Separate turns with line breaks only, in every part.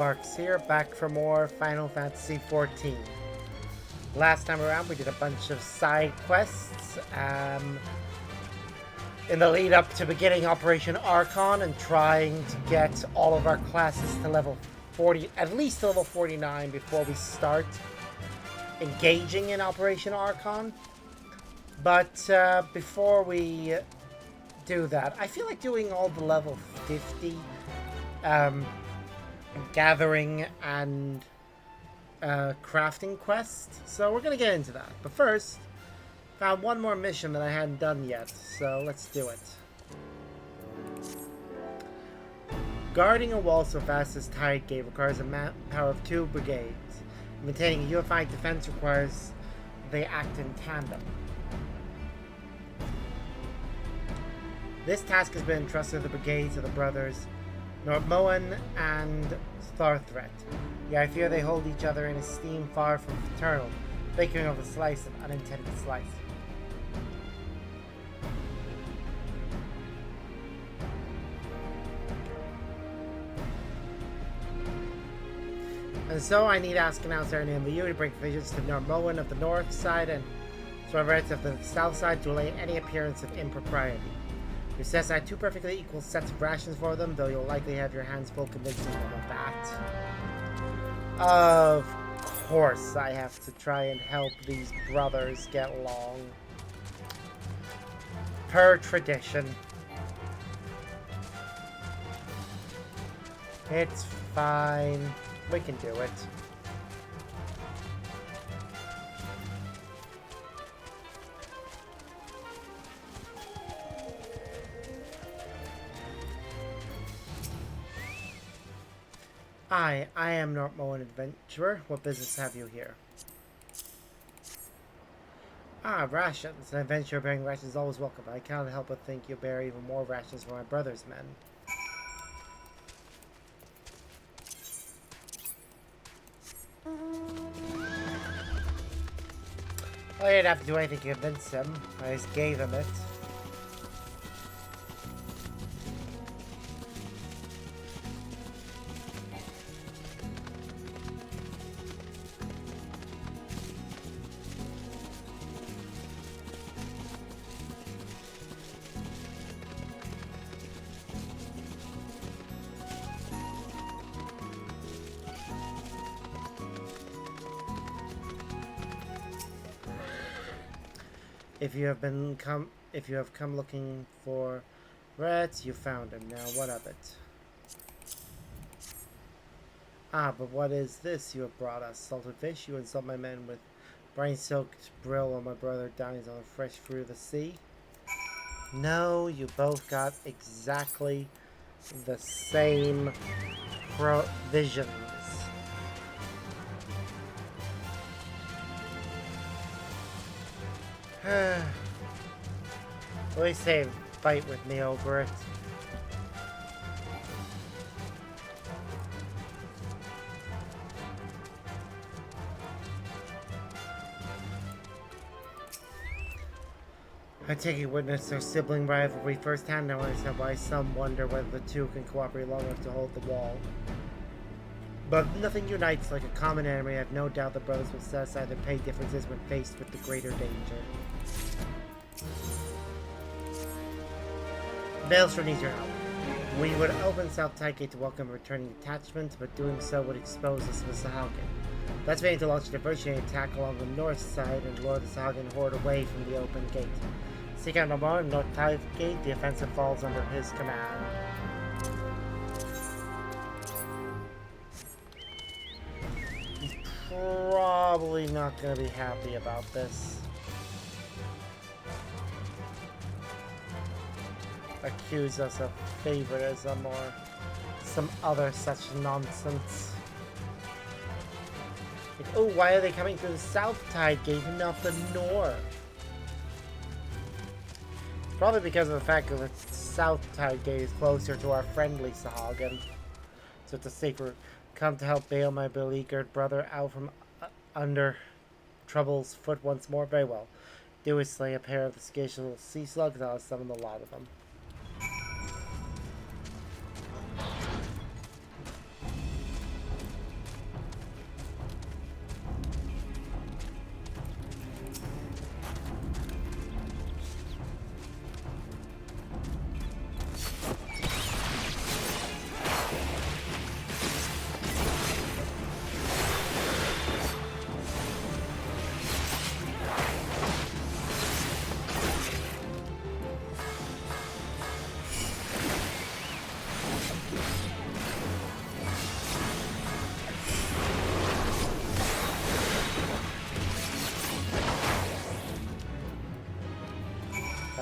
Parks here, back for more Final Fantasy XIV. Last time around, we did a bunch of side quests in the lead up to beginning Operation Archon and trying to get all of our classes to level 40, at least level 49, before we start engaging in Operation Archon. But before we do that, I feel like doing all the level 50 gathering and crafting quest. So we're gonna get into that. But first, found one more mission that I hadn't done yet. So let's do it. Guarding a wall so fast as Tide Gate requires a manpower of 2 brigades. Maintaining a unified defense requires they act in tandem. This task has been entrusted to the brigades of the brothers Normoen and Tharthret. Yet I fear they hold each other in esteem far from fraternal, baking of a slice of unintended slice. And so I need ask an outsider named you to bring provisions to Normoen of the north side and Tharthret of the south side to allay any appearance of impropriety. You says I had 2 perfectly equal sets of rations for them, though you'll likely have your hands full convincing them of that. Of course I have to try and help these brothers get along. Per tradition. It's fine. We can do it. I am Normoen Adventurer. What business have you here? Ah, rations. An adventurer bearing rations is always welcome. I cannot help but think you bear even more rations for my brother's men. I didn't have to do anything to convince him. I just gave him it. If you have come looking for rats, you found him. Now what of it? Ah, but what is this you have brought us? Salted fish? You insult my men with brine-soaked brill while my brother dines on the fresh fruit of the sea? No, you both got exactly the same provisions. At least they fight with me over it. I take it witness their sibling rivalry firsthand. Now I understand why some wonder whether the two can cooperate long enough to hold the wall. But nothing unites like a common enemy. I have no doubt the brothers will set aside their pay differences when faced with the greater danger. Maelstrom needs your help. We would open South Taigate to welcome a returning detachment, but doing so would expose us to the Sahagin. That's waiting to launch a diversionary attack along the north side and lure the Sahagin horde away from the open gate. Seek out Nomar in North Taigate, the offensive falls under his command. He's probably not going to be happy about this. Accuse us of favoritism or some other such nonsense. Like, oh, why are they coming through the south tide gate and not the north? Probably because of the fact that the south tide gate is closer to our friendly Sahagin. So it's a safer come to help bail my beleaguered brother out from under trouble's foot once more. Very well. Do we slay a pair of the scatial sea slugs? I'll summon the lot of them.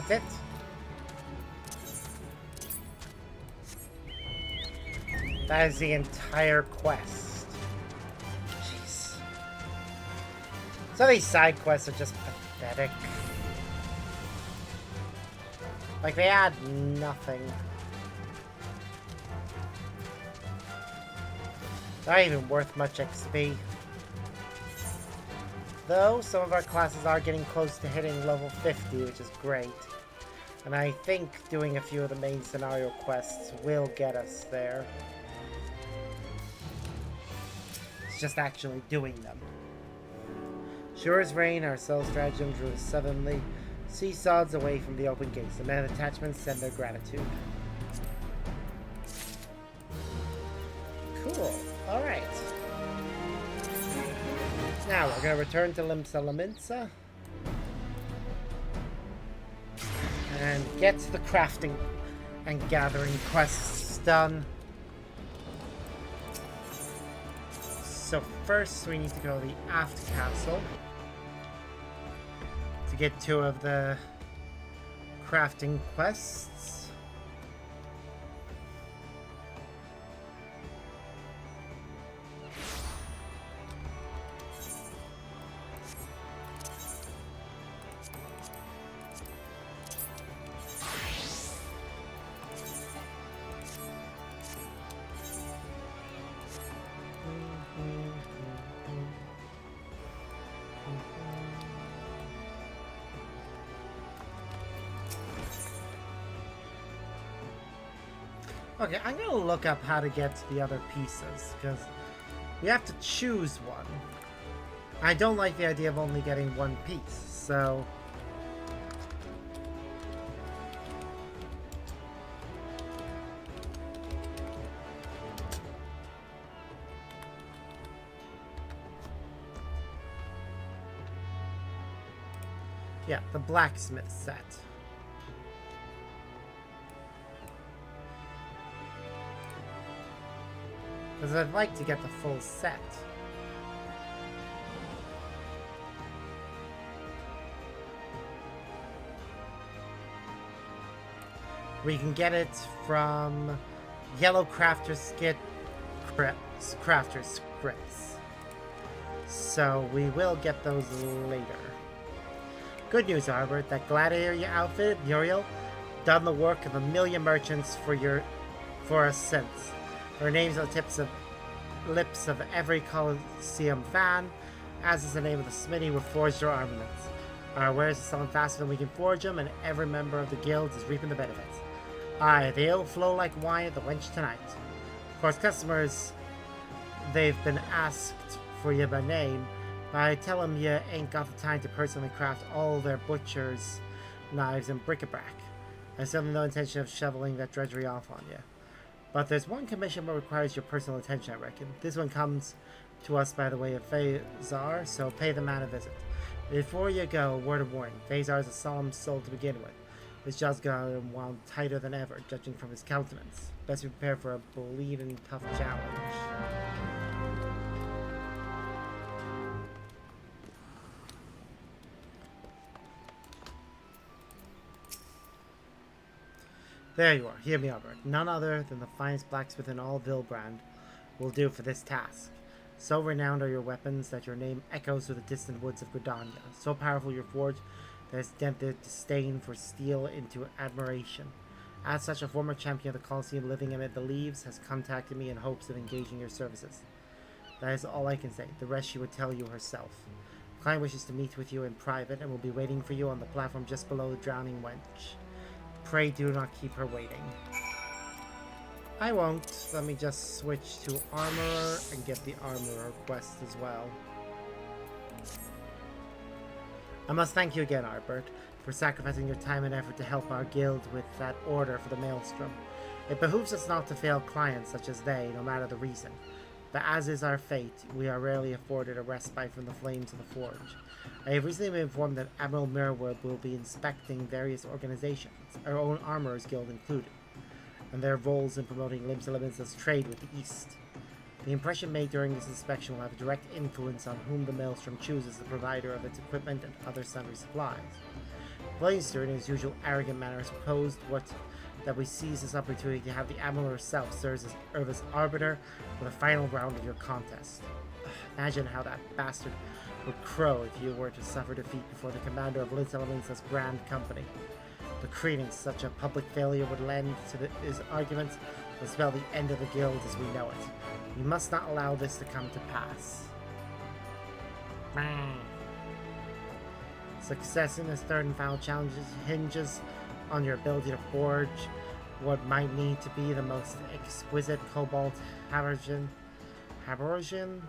collect it. That is the entire quest. Jeez. Some of these side quests are just pathetic. Like, they add nothing. Not even worth much XP. Though, some of our classes are getting close to hitting level 50, which is great. And I think doing a few of the main scenario quests will get us there. It's just actually doing them. Sure as rain, our cell stratagem drew suddenly seesaws away from the open gates. The men attachments send their gratitude. Cool. Alright. Now we're going to return to Limsa and get the crafting and gathering quests done. So first we need to go to the Aft Castle to get 2 of the crafting quests. Okay, I'm gonna look up how to get to the other pieces, because we have to choose one. I don't like the idea of only getting one piece, so... yeah, the blacksmith set. Because I'd like to get the full set. We can get it from Yellow Crafter's Crafter's Scripts. So we will get those later. Good news, Albert. That gladiator outfit, Muriel, done the work of 1,000,000 merchants for us since. Her name's on the lips of every Colosseum fan, as is the name of the smithy we forged our armaments. Our wares are selling faster than we can forge them, and every member of the guild is reaping the benefits. Aye, they'll flow like wine at the wench tonight. Of course, customers, they've been asked for you by name, but I tell them you ain't got the time to personally craft all their butchers' knives and bric-a-brac. I still have no intention of shoveling that drudgery off on you. But there's one commission that requires your personal attention, I reckon. This one comes to us by the way of Phasar, so pay the man a visit. Before you go, a word of warning. Phasar is a solemn soul to begin with. His jaw's got him wound tighter than ever, judging from his countenance. Best be prepared for a bleeding tough challenge. There you are. Hear me, Albert. None other than the finest blacksmith in all Vilbrand will do for this task. So renowned are your weapons that your name echoes through the distant woods of Gridania. So powerful your forge that has dent their disdain for steel into admiration. As such, a former champion of the Colosseum living amid the leaves has contacted me in hopes of engaging your services. That is all I can say. The rest she would tell you herself. The client wishes to meet with you in private and will be waiting for you on the platform just below the drowning wench. Pray do not keep her waiting. I won't. Let me just switch to Armorer and get the Armorer quest as well. I must thank you again, Arbert, for sacrificing your time and effort to help our guild with that order for the Maelstrom. It behooves us not to fail clients such as they, no matter the reason. But as is our fate, we are rarely afforded a respite from the flames of the forge. I have recently been informed that Admiral Mirrorwood will be inspecting various organizations, our own Armorers Guild included, and their roles in promoting Limsa's trade with the East. The impression made during this inspection will have a direct influence on whom the Maelstrom chooses the provider of its equipment and other sundry supplies. Blazer, in his usual arrogant manner, has proposed that we seize this opportunity to have the Admiral herself serve as arbiter for the final round of your contest. Imagine how that bastard would crow if you were to suffer defeat before the commander of Liz Elemental's Grand Company. The credence such a public failure would lend to his arguments would spell the end of the guild as we know it. We must not allow this to come to pass. Success in this third and final challenge hinges on your ability to forge what might need to be the most exquisite cobalt habergeon. Habergeon?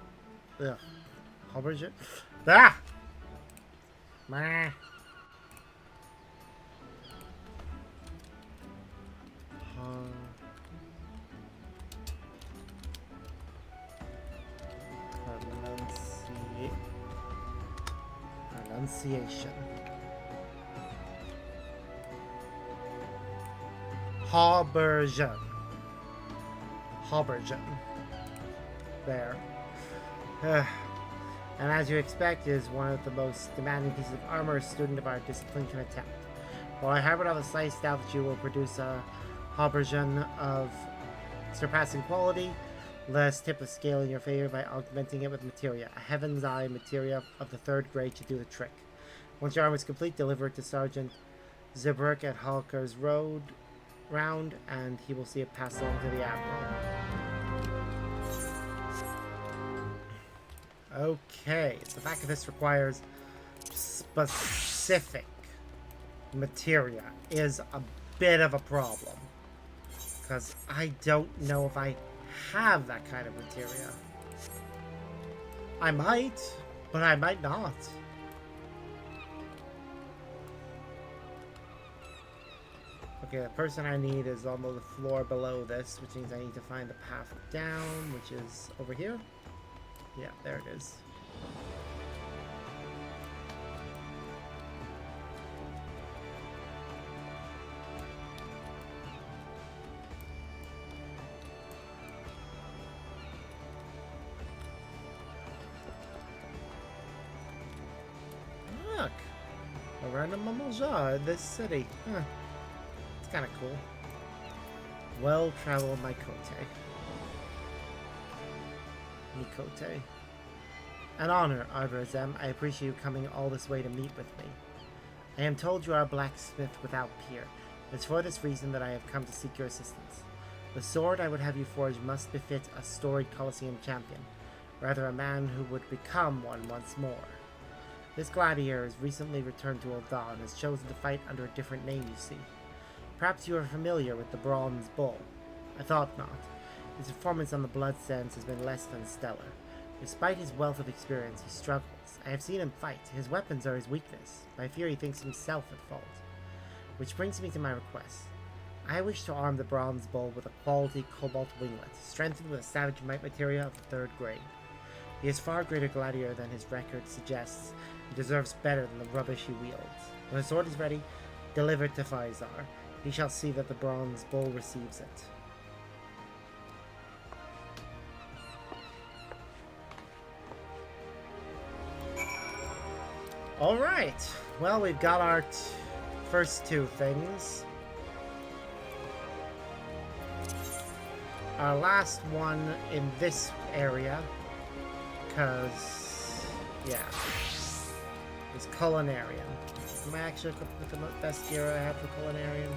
Ugh. Habergeon? Ah! Pronunciation. Habergeon. Habergeon. There. And as you expect, it is one of the most demanding pieces of armor a student of our discipline can attempt. While I harbor the slight doubt that you will produce a habergeon of surpassing quality, let us tip the scale in your favor by augmenting it with materia, a heaven's eye materia of the 3rd grade to do the trick. Once your armor is complete, deliver it to Sergeant Zibrook at Hawker's Round, and he will see it pass along to the Admiral. Okay, so the fact that this requires specific materia is a bit of a problem, because I don't know if I have that kind of materia. I might, but I might not. Okay, the person I need is on the floor below this, which means I need to find the path down, which is over here. Yeah, there it is. Look! A random Mamalja in this city. Huh. It's kind of cool. Well-traveled Mikote. An honor, Arverazem. I appreciate you coming all this way to meet with me. I am told you are a blacksmith without peer. It is for this reason that I have come to seek your assistance. The sword I would have you forge must befit a storied Colosseum champion, rather a man who would become one once more. This gladiator has recently returned to Ul'dah and has chosen to fight under a different name, you see. Perhaps you are familiar with the Bronze Bull. I thought not. His performance on the Bloodsands has been less than stellar. Despite his wealth of experience, he struggles. I have seen him fight. His weapons are his weakness, but I fear he thinks himself at fault. Which brings me to my request. I wish to arm the Bronze Bull with a quality cobalt winglet, strengthened with a savage might materia of the 3rd grade. He is far greater gladiator than his record suggests, and deserves better than the rubbish he wields. When the sword is ready, deliver it to Faizar. He shall see that the Bronze Bull receives it. Alright, well, we've got our first 2 things. Our last one in this area, because, yeah, is Culinarian. Am I actually equipped with the best gear I have for Culinarian?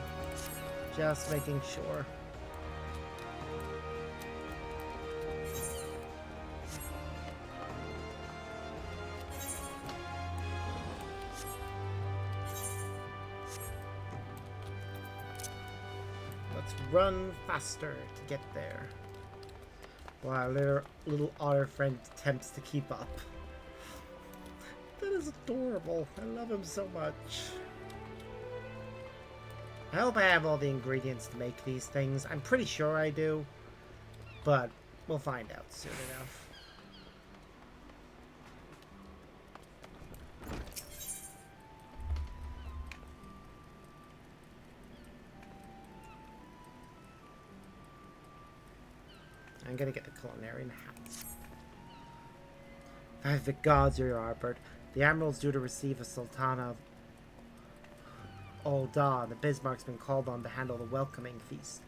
Just making sure. Let's run faster to get there. While our little otter friend attempts to keep up. That is adorable. I love him so much. I hope I have all the ingredients to make these things. I'm pretty sure I do, but we'll find out soon enough. I'm gonna get the Culinarian hat. If the gods are your arbiter, the Admiral's due to receive a Sultana of Old Dawn, the Bismarck's been called on to handle the welcoming feast.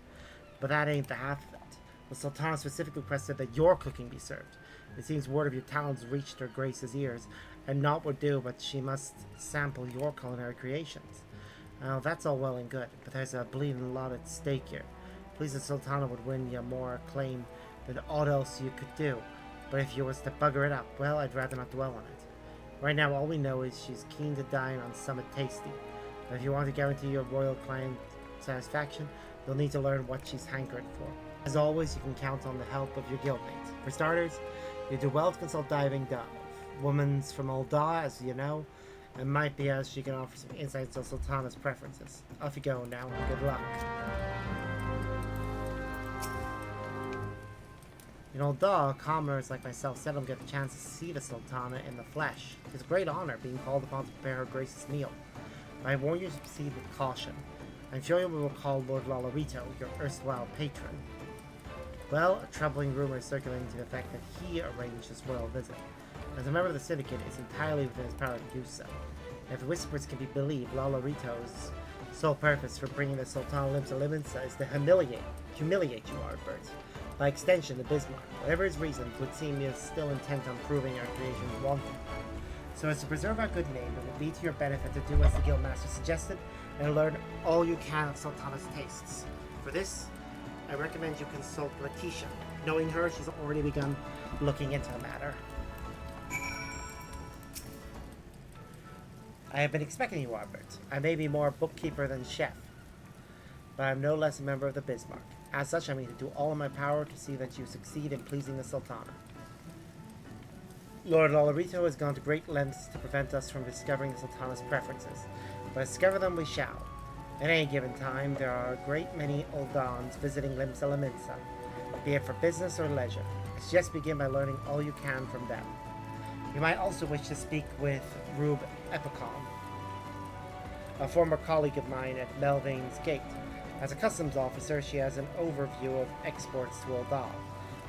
But that ain't the half of it. The Sultana specifically requested that your cooking be served. It seems word of your talents reached her Grace's ears, and naught would do but she must sample your culinary creations. Well, that's all well and good, but there's a bleeding lot at stake here. Please, the Sultana would win you more acclaim than aught else you could do, but if you was to bugger it up, well, I'd rather not dwell on it. Right now, all we know is she's keen to dine on something tasty, but if you want to guarantee your royal client satisfaction, you'll need to learn what she's hankering for. As always, you can count on the help of your guildmates. For starters, you do well to consult Diving Dove. Woman's from Old Daw, as you know, and might be as she can offer some insights on Sultana's preferences. Off you go now, and good luck. In Old Daw, commoners like myself seldom get the chance to see the Sultana in the flesh. It's a great honor being called upon to prepare her Grace's meal. But I warn you to proceed with caution. I'm sure you will recall Lord Lolarito, your erstwhile patron. Well, a troubling rumor is circulating to the effect that he arranged this royal visit. As a member of the Syndicate, it's entirely within his power to do so. And if the whispers can be believed, Lolarito's sole purpose for bringing the Sultana Limsa Liminsa is to humiliate you, Ardbert. By extension, the Bismarck, whatever his reasons, would seem he is still intent on proving our creations wanted. So as to preserve our good name, it will be to your benefit to do as the Guildmaster suggested, and learn all you can of Sultana's tastes. For this, I recommend you consult Letitia. Knowing her, she's already begun looking into the matter. I have been expecting you, Albert. I may be more bookkeeper than chef, but I am no less a member of the Bismarck. As such, I mean to do all in my power to see that you succeed in pleasing the Sultana. Lord Lolarito has gone to great lengths to prevent us from discovering the Sultana's preferences, but discover them we shall. At any given time, there are a great many Oldans visiting Limsa Liminsa, be it for business or leisure. I suggest begin by learning all you can from them. You might also wish to speak with Rube Epicom, a former colleague of mine at Melvain's Gate. As a customs officer, she has an overview of exports to Oldal.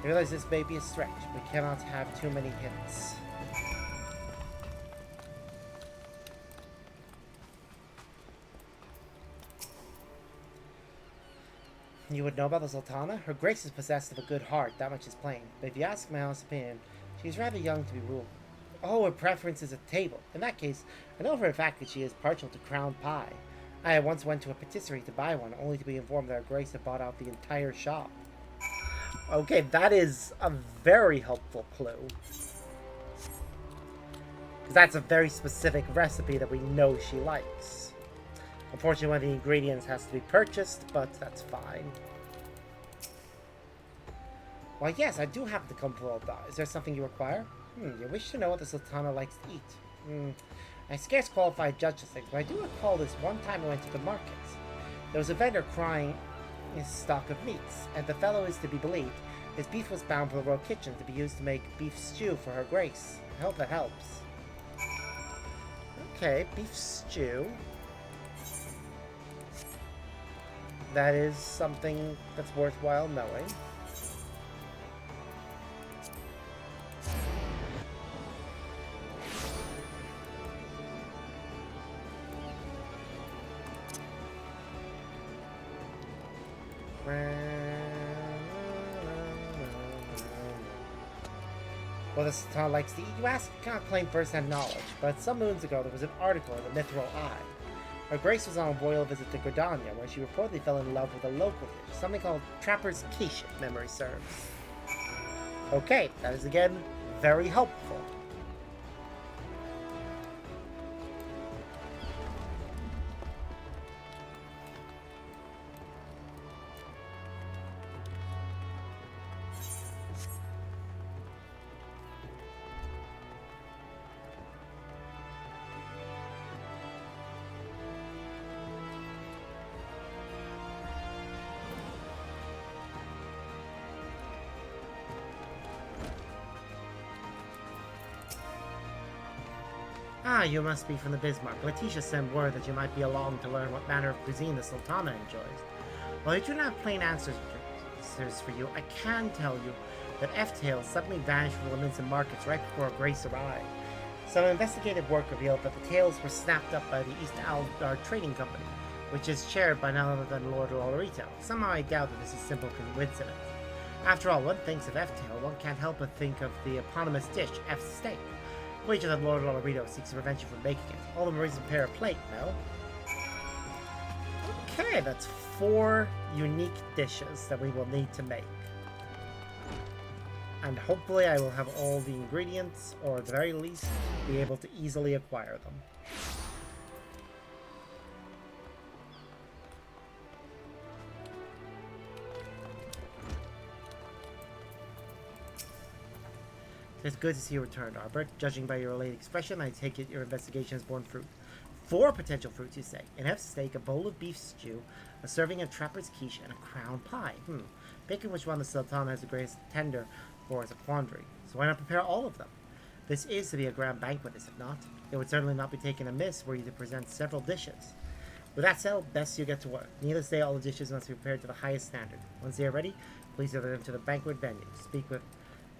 I realize this may be a stretch, but we cannot have too many hits. You would know about the Sultana? Her Grace is possessed of a good heart, that much is plain. But if you ask my honest opinion, she's rather young to be ruled. Oh, her preference is at table. In that case, I know for a fact that she is partial to crown pie. I once went to a patisserie to buy one, only to be informed that her Grace had bought out the entire shop. Okay, that is a very helpful clue. Because that's a very specific recipe that we know she likes. Unfortunately, one of the ingredients has to be purchased, but that's fine. Well, yes, I do have to come for all that. Is there something you require? You wish to know what the Sultana likes to eat. I scarce qualify to judge this thing, but I do recall this one time I went to the markets. There was a vendor crying his stock of meats, and the fellow is to be believed. His beef was bound for the royal kitchen to be used to make beef stew for her Grace. I hope that helps. Okay, beef stew. That is something that's worthwhile knowing. Well, the Sultana likes to eat. You ask, cannot claim first-hand knowledge, but some moons ago there was an article in the Mithril Eye. Her Grace was on a royal visit to Gordania, where she reportedly fell in love with a local dish, something called Trapper's Quiche, if memory serves. Okay, that is again very helpful. Ah, you must be from the Bismarck. Letitia sent word that you might be along to learn what manner of cuisine the Sultana enjoys. While I do not have plain answers for you, I can tell you that F-Tail suddenly vanished from the Liminsa markets right before Grace arrived. Some investigative work revealed that the tails were snapped up by the East Aldar Trading Company, which is chaired by none other than Lord Olorito. Somehow I doubt that this is simple coincidence. After all, one thinks of F-tail, one can't help but think of the eponymous dish, F-steak. Wager that Lord Olorito seeks to prevent you from making it. All the Marines prepare a plate, no? Okay, that's 4 unique dishes that we will need to make. And hopefully I will have all the ingredients, or at the very least, be able to easily acquire them. It's good to see you returned, Albert. Judging by your late expression, I take it your investigation has borne fruit. 4 potential fruits, you say. An F-steak, a bowl of beef stew, a serving of trapper's quiche, and a crown pie. Picking which one the Sultan has the greatest tender for is a quandary. So why not prepare all of them? This is to be a grand banquet, is it not? It would certainly not be taken amiss were you to present several dishes. With that settled, best you get to work. Needless to say, all the dishes must be prepared to the highest standard. Once they are ready, please deliver them to the banquet venue. Speak with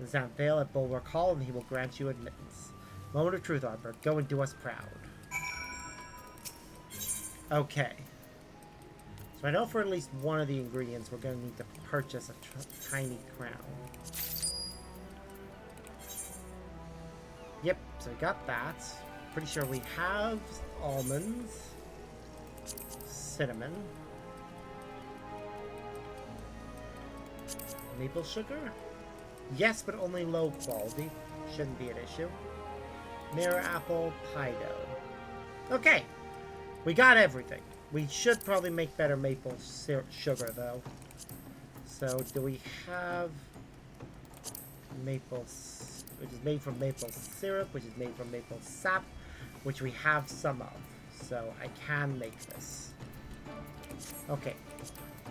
Zanthale at Bulwark Hall, and he will grant you admittance. Moment of truth, Albert. Go and do us proud. Okay. So I know for at least one of the ingredients we're going to need to purchase a tiny crown. Yep, so we got that. Pretty sure we have almonds, cinnamon, maple sugar. Yes, but only low quality. Shouldn't be an issue. Mirror apple, pie dough. Okay, we got everything. We should probably make better maple sugar, though. So, do we have maple, which is made from maple syrup, which is made from maple sap, which we have some of. So, I can make this. Okay,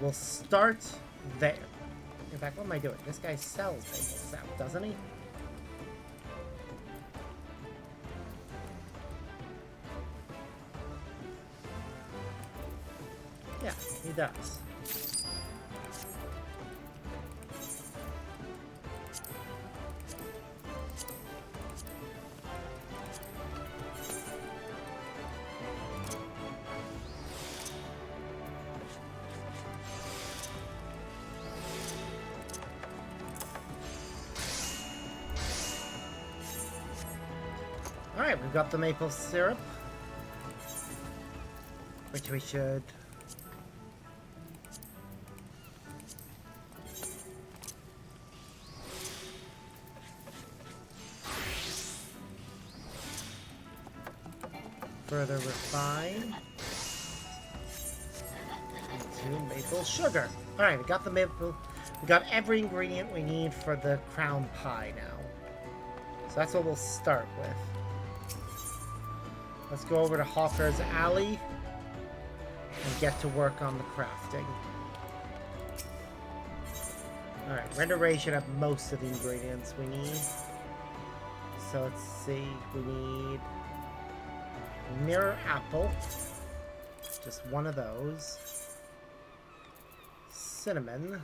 we'll start there. In fact, what am I doing? This guy sells maple sap, doesn't he? Yeah, he does. Alright, we've got the maple syrup, which we should further refine into maple sugar. Alright, we got the maple, we got every ingredient we need for the crown pie now. So that's what we'll start with. Let's go over to Hawker's Alley and get to work on the crafting. Alright, Renderay should have most of the ingredients we need. So let's see, we need mirror apple, just one of those, cinnamon,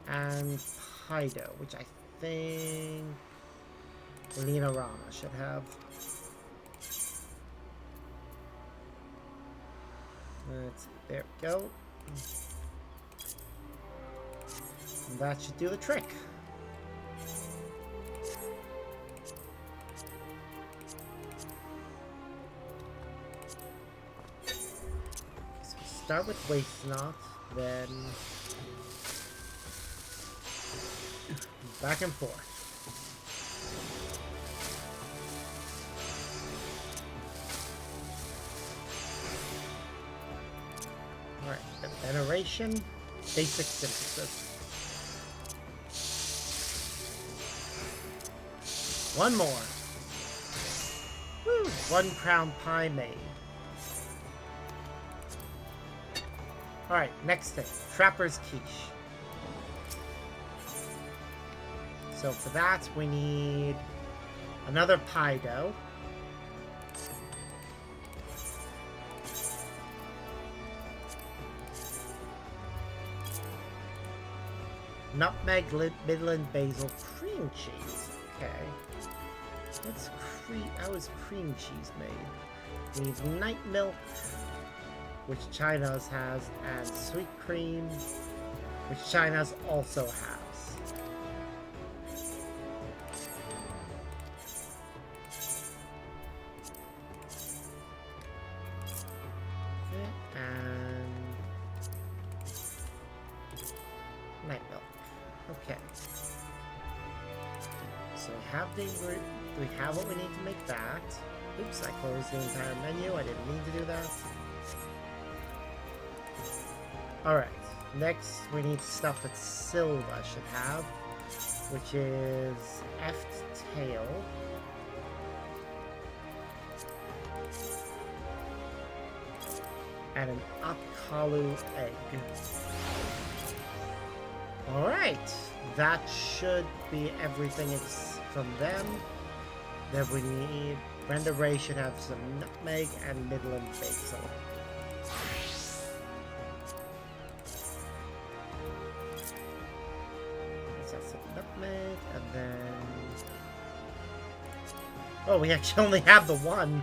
and pie dough, which I think Lena Rama should have. Let's see, there we go. And that should do the trick. So we start with waste knot, then back and forth. Alright, the veneration, basic synthesis. One more. Woo! 1 crown pie made. Alright, next thing. Trapper's quiche. So for that, we need another pie dough. Nutmeg, Midland basil, cream cheese. Okay. How is cream cheese made? We need night milk, which China's has, and sweet cream, which China's also has. Okay, and night milk. Okay. So we have what we need to make that. Oops, I closed the entire menu. I didn't mean to do that. Alright, next we need stuff that Silva should have, which is Eft tail. And an Akalu egg. Alright, that should be everything from them. Then we need... Brenda Ray should have some nutmeg and Midland basil. Let's have some nutmeg, and then... Oh, we actually only have the one.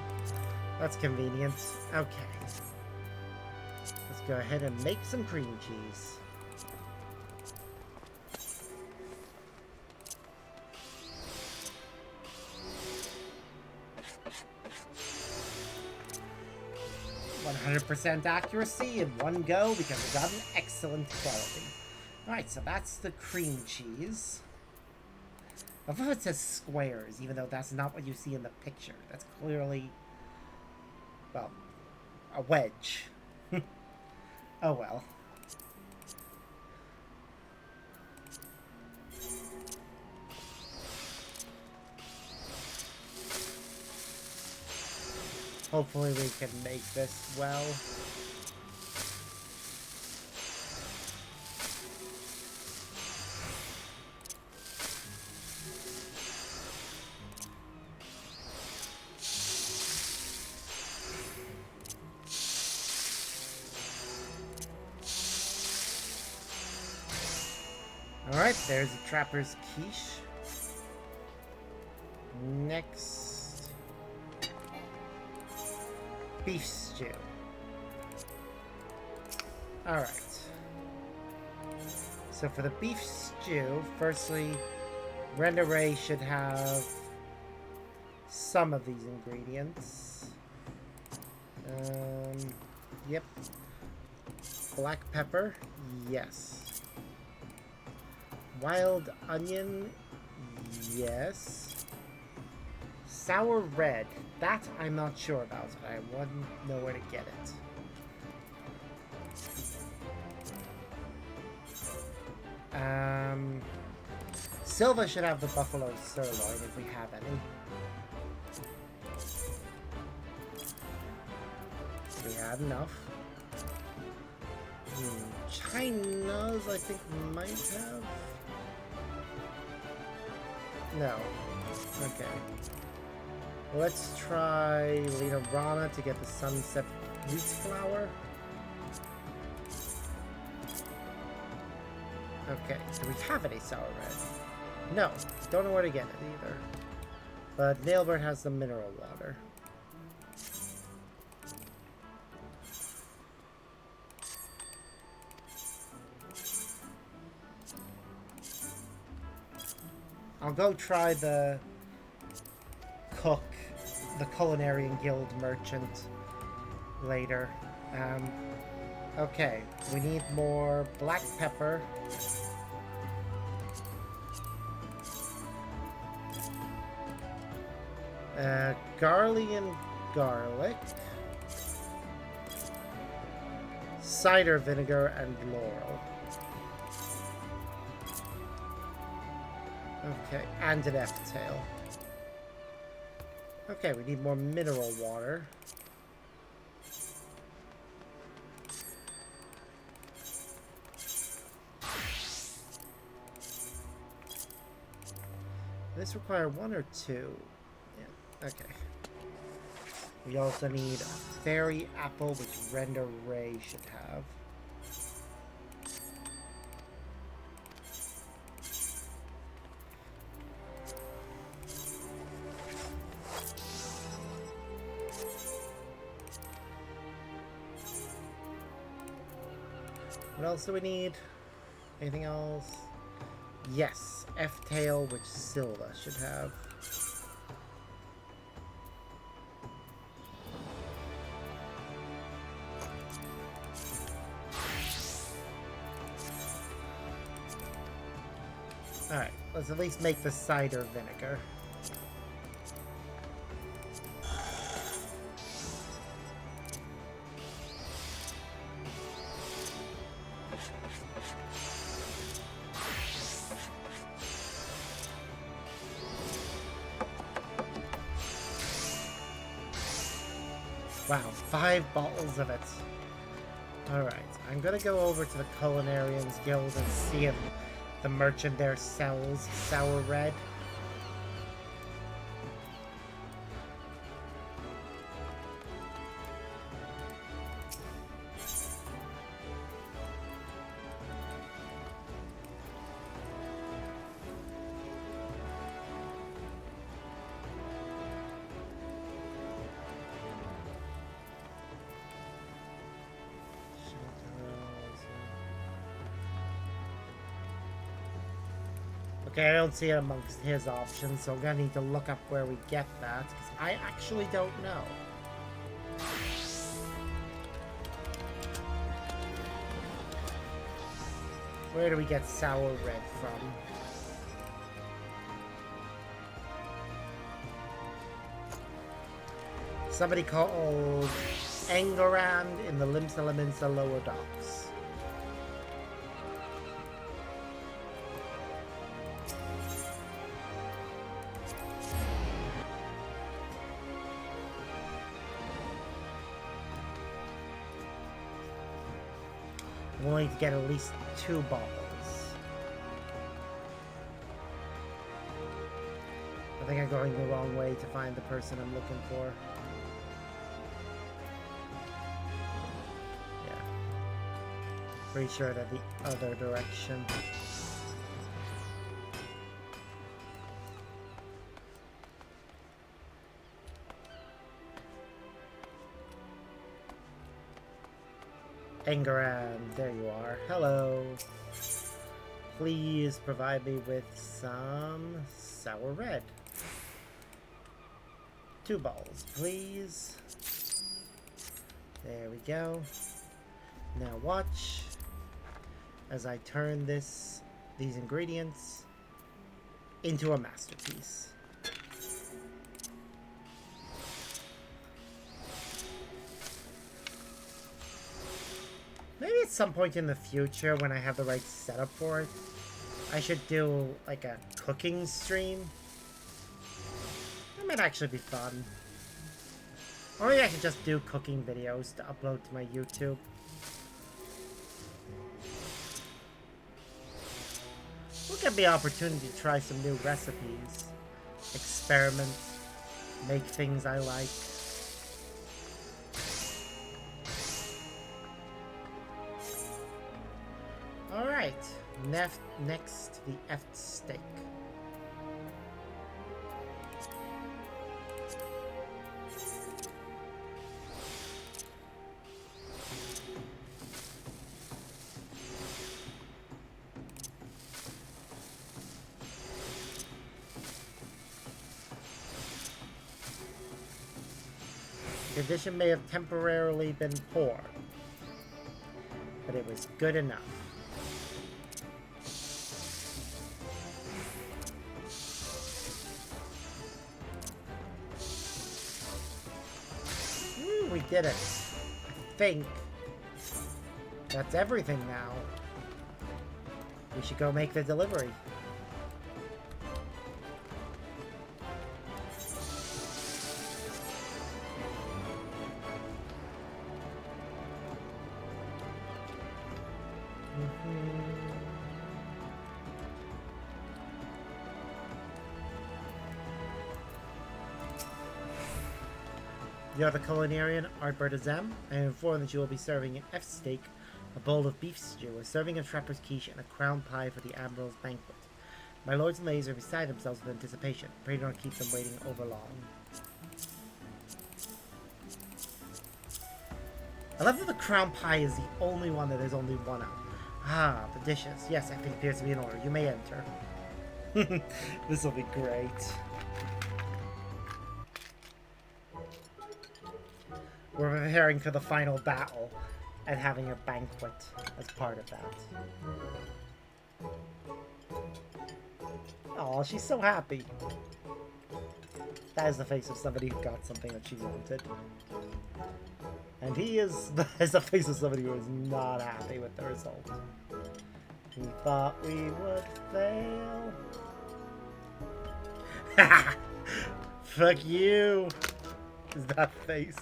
That's convenient. Okay. Let's go ahead and make some cream cheese. %, accuracy in one go because it got an excellent quality. Alright, so that's the cream cheese. I love it says squares, even though that's not what you see in the picture. That's clearly, well, a wedge. Oh well. Hopefully we can make this well. Alright, there's the Trapper's Quiche. Next... beef stew. Alright. So for the beef stew, firstly, Brenda Ray should have some of these ingredients. Yep. Black pepper, yes. Wild onion, yes. Sour red, that I'm not sure about. I wouldn't know where to get it. Silva should have the buffalo sirloin if we have any. We had enough. China's, I think, might have. No. Okay. Let's try Lena Rana to get the sunset wheat flour. Okay, do we have any sour red? No, don't know where to get it either. But Nailbird has the mineral water. I'll go try the cook, the Culinarian Guild merchant later. Okay, we need more black pepper. Garlic and garlic. Cider vinegar and laurel. Okay, and an F-tail. Okay, we need more mineral water. This require one or two? Yeah, okay. We also need a fairy apple, which Render Ray should have. What else do we need? Anything else? Yes, F-tail, which Silva should have. Alright, let's at least make the cider vinegar. Wow, 5 bottles of it. Alright, I'm gonna go over to the Culinarians Guild and see if the merchant there sells sour red. Okay, I don't see it amongst his options, so I'm gonna need to look up where we get that, because I actually don't know. Where do we get sour red from? Somebody called Engarand in the Limsa lower docks. I'm going to get at least 2 bottles. I think I'm going the wrong way to find the person I'm looking for. Yeah. Pretty sure that the other direction. Engaran, there you are. Hello. Please provide me with some sour red. 2 bottles, please. There we go. Now watch as I turn these ingredients into a masterpiece. Maybe at some point in the future, when I have the right setup for it, I should do like a cooking stream. That might actually be fun. Or maybe I should just do cooking videos to upload to my YouTube. We'll get the opportunity to try some new recipes, experiment, make things I like. Alright, next the F steak. The condition may have temporarily been poor, but it was good enough. We did it. I think that's everything now. We should go make the delivery. You are the Culinarian Artbert Azam. I am informed that you will be serving an F steak, a bowl of beef stew, a serving of trapper's quiche, and a crown pie for the Admiral's banquet. My lords and ladies are beside themselves with anticipation. Pray do not keep them waiting over long. I love that the crown pie is the only one that there's only one of. Ah, the dishes. Yes, everything appears to be in order. You may enter. This will be great. We're preparing for the final battle and having a banquet as part of that. Oh, she's so happy. That is the face of somebody who got something that she wanted. And that is the face of somebody who is not happy with the result. We thought we would fail. Fuck you! Is that face?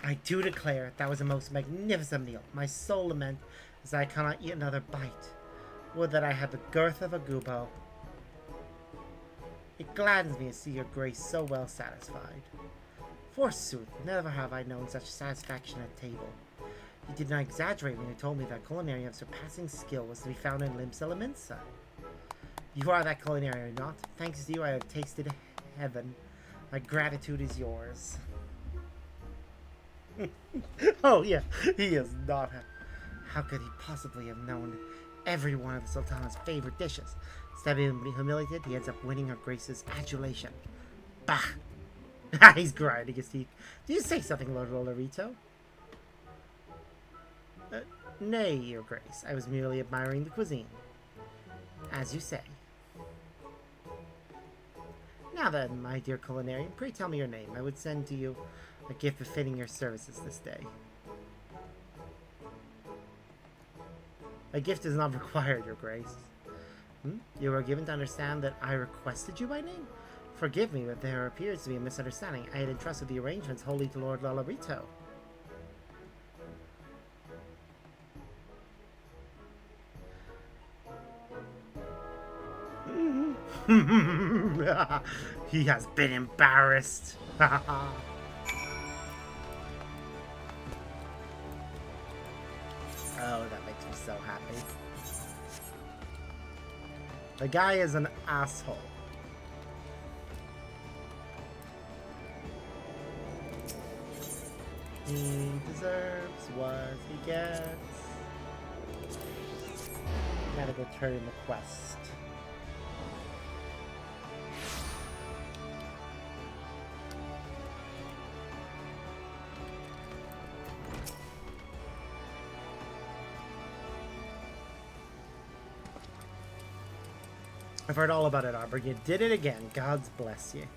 I do declare that was a most magnificent meal. My sole lament is that I cannot eat another bite. Would that I had the girth of a gubo. It gladdens me to see your grace so well satisfied. Forsooth, never have I known such satisfaction at table. You did not exaggerate when you told me that culinary of surpassing skill was to be found in Limsa Laminsa. You are that culinary, are you not? Thanks to you, I have tasted heaven. My gratitude is yours. Oh, yeah, he is not. How could he possibly have known every one of the Sultana's favorite dishes? Instead of being humiliated, he ends up winning her grace's adulation. Bah! He's grinding his teeth. Did you say something, Lord Rollerito? Nay, your grace. I was merely admiring the cuisine. As you say. Now then, my dear culinarian, pray tell me your name. I would send to you a gift befitting your services this day. A gift is not required, your grace. You were given to understand that I requested you by name? Forgive me, but there appears to be a misunderstanding. I had entrusted the arrangements wholly to Lord Lollarito. He has been embarrassed. Oh, that makes me so happy. The guy is an asshole. He deserves what he gets. Gotta go turn in the quest. I've heard all about it, Arbor. You did it again. God's bless you.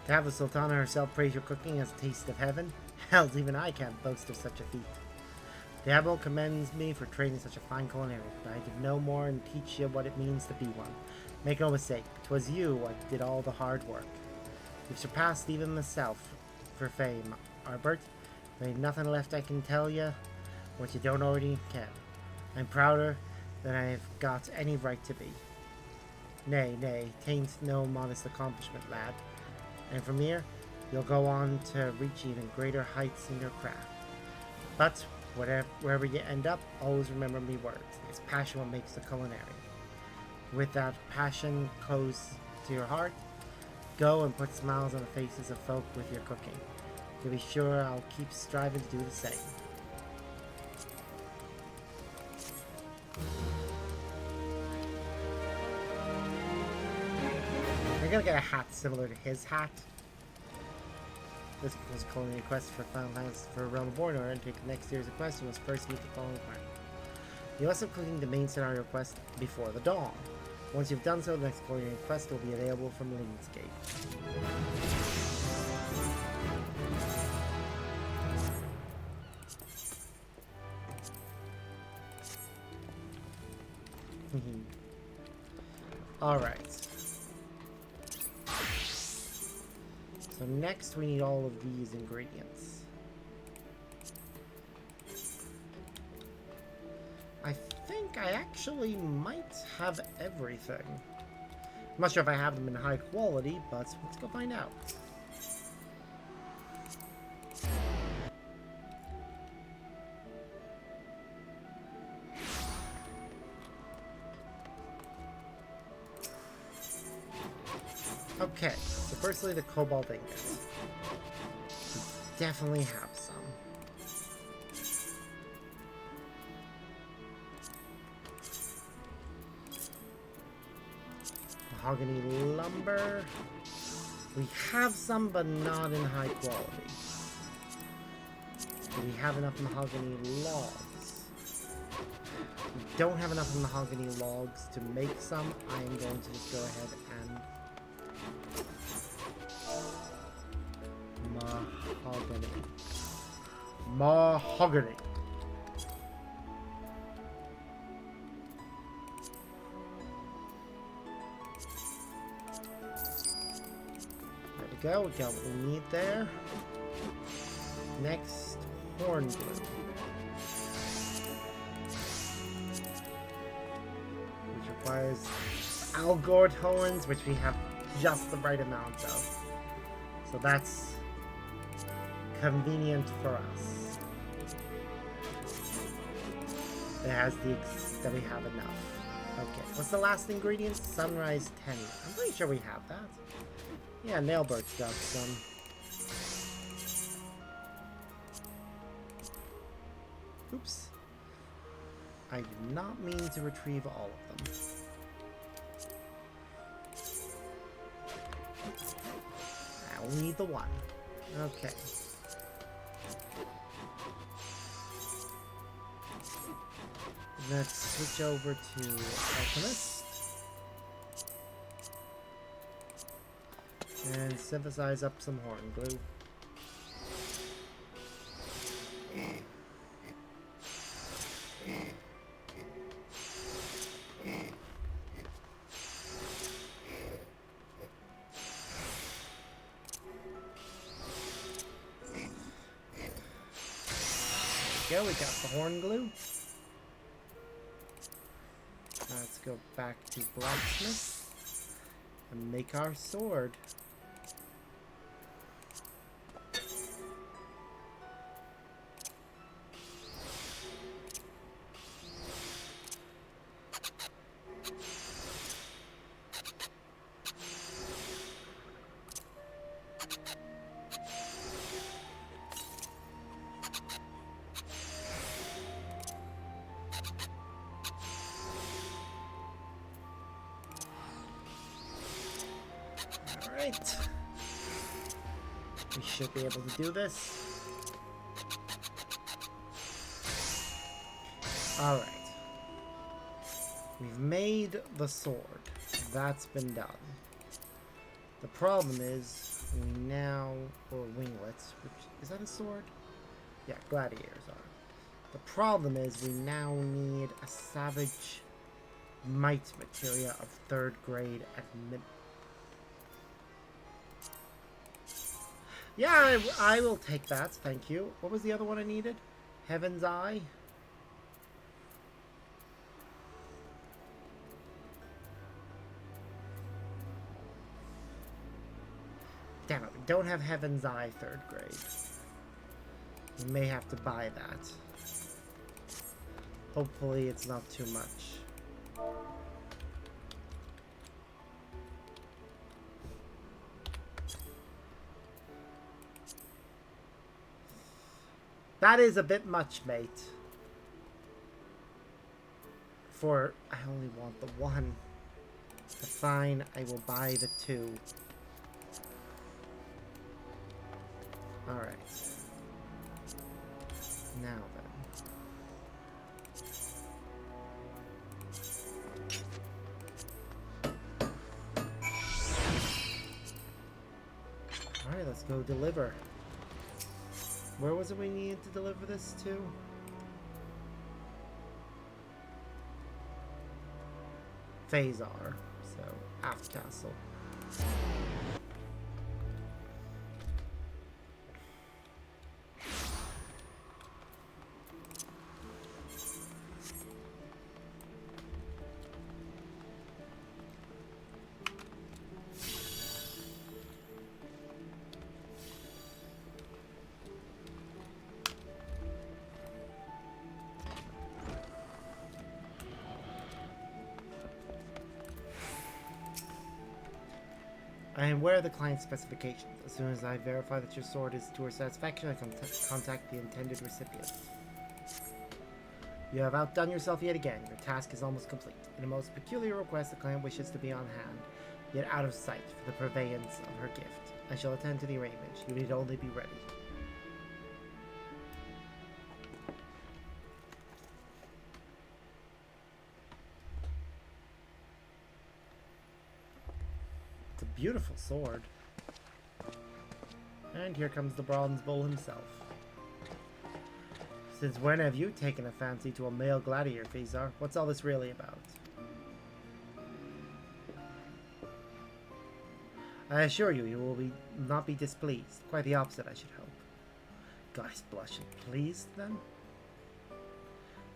To have the Sultana herself praise your cooking as a taste of heaven? Hells, even I can't boast of such a feat. The Admiral commends me for training such a fine culinary, but I could know more and teach you what it means to be one. Make no mistake, 'twas you what did all the hard work. You've surpassed even myself for fame, Arbert. There ain't nothing left I can tell you what you don't already can. I'm prouder than I've got any right to be. Nay, nay, tain't no modest accomplishment, lad. And from here, you'll go on to reach even greater heights in your craft. But wherever you end up, always remember me words. It's passion what makes the culinary. With that passion close to your heart, go and put smiles on the faces of folk with your cooking. To be sure, I'll keep striving to do the same. We're gonna get a hat similar to his hat. This was culinary quest for Final Fantasy for Reborn, or to take the next series of quests, you must first meet the following requirement. You must have completed the main scenario quest before the dawn. Once you've done so, the next culinary quest will be available from Lean's Gate. Alright. So next we need all of these ingredients. I think I actually might have everything. I'm not sure if I have them in high quality, but let's go find out. Okay, so firstly the cobalt ingots. We definitely have some. Mahogany lumber. We have some, but not in high quality. Do we have enough mahogany logs? We don't have enough mahogany logs to make some. I am going to just go ahead and mahogany. Mahogany. There we go. We got what we need there. Next, horn glue. Which requires Algord horns, which we have just the right amount of. So that's convenient for us. It has that we have enough. Okay, what's the last ingredient? Sunrise 10. I'm pretty sure we have that. Yeah, Nailbird's got some. Oops. I did not mean to retrieve all of them. I only need the one. Okay. Let's switch over to Alchemist. And synthesize up some horn glue. There we go, we got the horn glue. Let's go back to blacksmith and make our sword. Alright. We should be able to do this. Alright. We've made the sword. That's been done. The problem is, we now... or winglets. Which, is that a sword? Yeah, gladiators are. The problem is, we now need a savage might materia of 3rd grade at mid... Yeah, I will take that, thank you. What was the other one I needed? Heaven's Eye? Damn it, we don't have Heaven's Eye 3rd grade. We may have to buy that. Hopefully it's not too much. That is a bit much, mate. For I only want the one. Fine, I will buy the 2. Alright. Now then. Alright, let's go deliver. Where was it we needed to deliver this to? Phasar. So, Aft Castle. I am aware of the client's specifications. As soon as I verify that your sword is to her satisfaction, I can contact the intended recipient. You have outdone yourself yet again. Your task is almost complete. In a most peculiar request, the client wishes to be on hand. yet out of sight for the purveyance of her gift. I shall attend to the arrangement. You need only be ready. It's a beautiful sword. And here comes the bronze bull himself. Since when have you taken a fancy to a male gladiator, Fezar? What's all this really about? I assure you, you will not be displeased. Quite the opposite, I should hope. Goddess blushing. Pleased, then?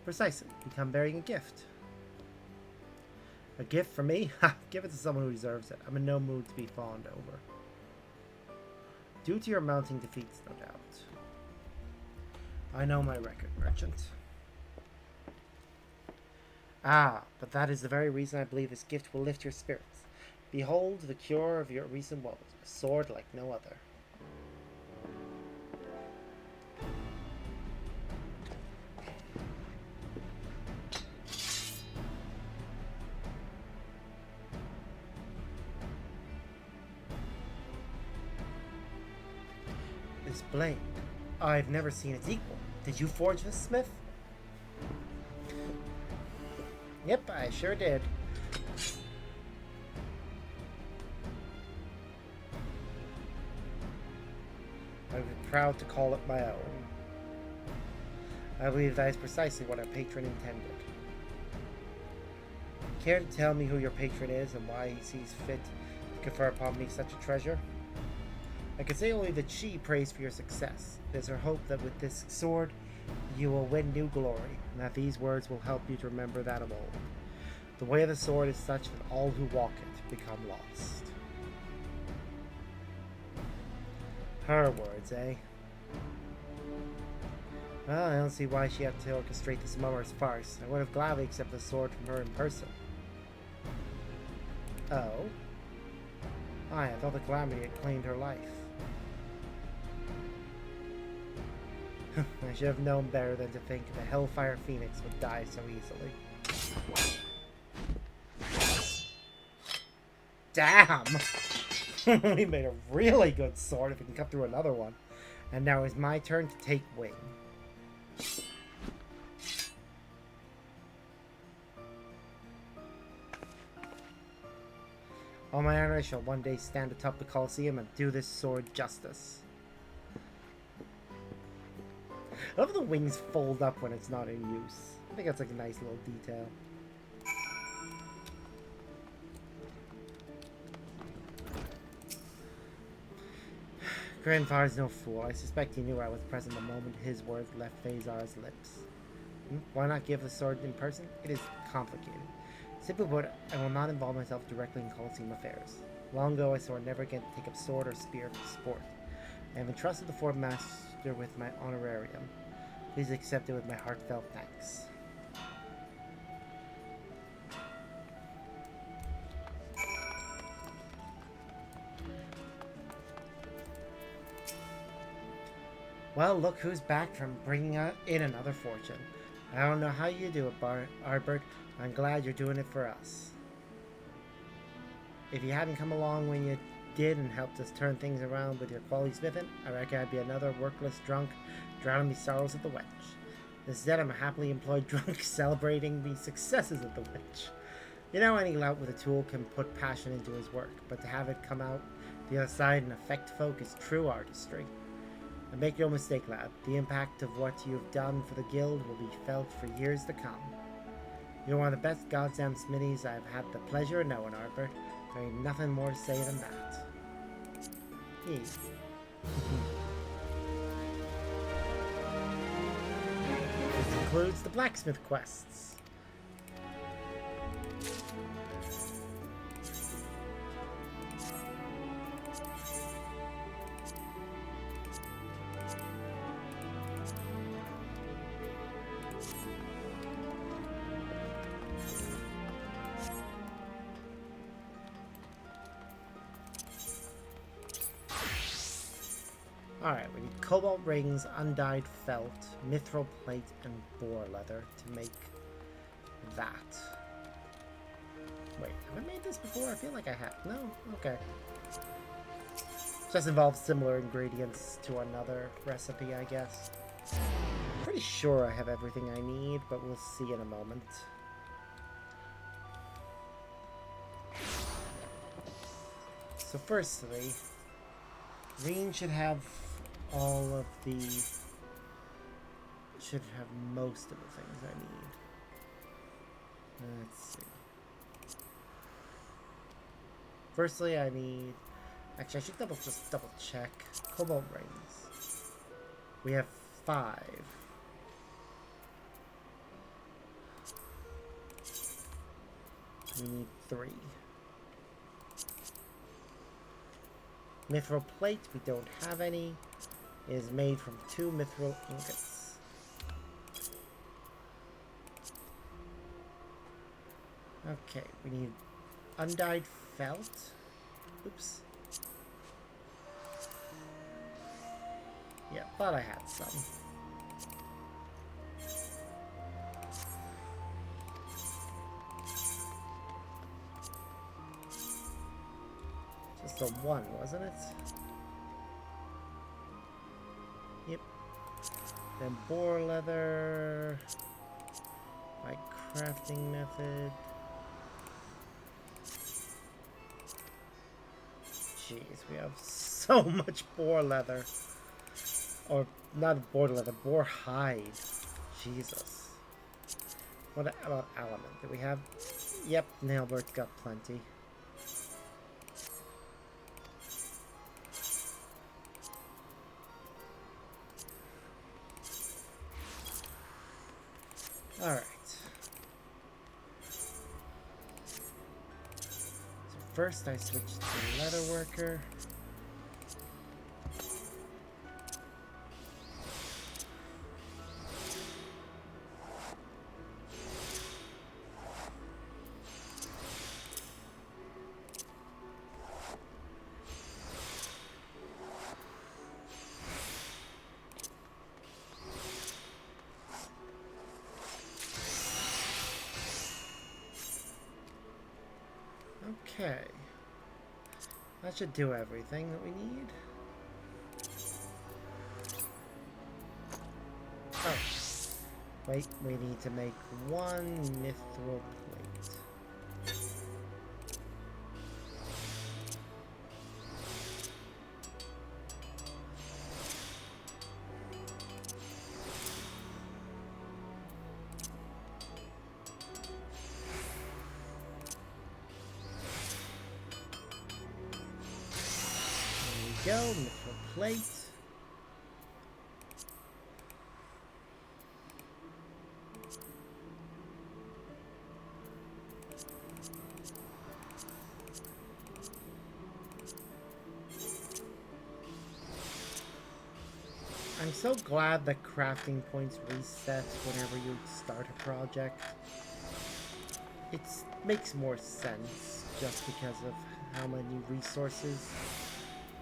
Precisely. You come bearing a gift. A gift for me? Ha! Give it to someone who deserves it. I'm in no mood to be fawned over. Due to your mounting defeats, no doubt. I know my record, merchant. Ah, but that is the very reason I believe this gift will lift your spirits. Behold the cure of your recent woes, a sword like no other. This blade, I've never seen its equal. Did you forge this, Smith? Yep, I sure did. I would be proud to call it my own. I believe that is precisely what our patron intended. Care to tell me who your patron is and why he sees fit to confer upon me such a treasure? I can say only that she prays for your success. It is her hope that with this sword you will win new glory, and that these words will help you to remember that of old. The way of the sword is such that all who walk it become lost. Her words, eh? Well, I don't see why she had to orchestrate this mummer's farce. I would have gladly accepted the sword from her in person. Oh? Aye, I thought the calamity had claimed her life. I should have known better than to think the Hellfire Phoenix would die so easily. Damn! We made a really good sword if we can cut through another one. And now it's my turn to take wing. On my honor, I shall one day stand atop the Colosseum and do this sword justice. I love how the wings fold up when it's not in use. I think that's like a nice little detail. Grandfather's no fool. I suspect he knew I was present the moment his words left Fezar's lips. Why not give the sword in person? It is complicated. Simply put, I will not involve myself directly in Colosseum affairs. Long ago I swore never again to take up sword or spear for sport. I have entrusted the Fort Master with my honorarium. Please accept it with my heartfelt thanks. Well, look who's back from bringing in another fortune. I don't know how you do it, Arbert. I'm glad you're doing it for us. If you hadn't come along when you did and helped us turn things around with your quality smithing, I reckon I'd be another workless drunk drowning me sorrows at the Wench. Instead, I'm a happily employed drunk celebrating the successes of the Wench. You know, any lout with a tool can put passion into his work, but to have it come out the other side and affect folk is true artistry. And make no mistake, lad, the impact of what you've done for the guild will be felt for years to come. You're one of the best goddamn smithies I've had the pleasure of knowing, Arbor. There ain't nothing more to say than that. This includes the blacksmith quests. Alright, we need cobalt rings, undyed felt, mithril plate, and boar leather to make that. Wait, have I made this before? I feel like I have. No? Okay. Just involves similar ingredients to another recipe, I guess. Pretty sure I have everything I need, but we'll see in a moment. So firstly, green should have all of the... should have most of the things I need. Let's see. Firstly, I need... Actually, I should just double check. Cobalt rings. We have 5. We need 3. Mithril plate, we don't have any. It is made from 2 mithril ingots. Okay, we need undyed felt. Oops. Yeah, thought I had some. Just the one, wasn't it? Yep. Then boar leather. My crafting method. Jeez, we have so much boar leather. Or, not boar leather, boar hide. Jesus. What about element? Do we have... Yep, Nailbird's got plenty. Alright. So first I switched to leatherworker. Okay. That should do everything that we need. Oh. Wait, we need to make 1 mithril plate. Go, mithril plate. I'm so glad that crafting points reset whenever you start a project. It makes more sense just because of how many resources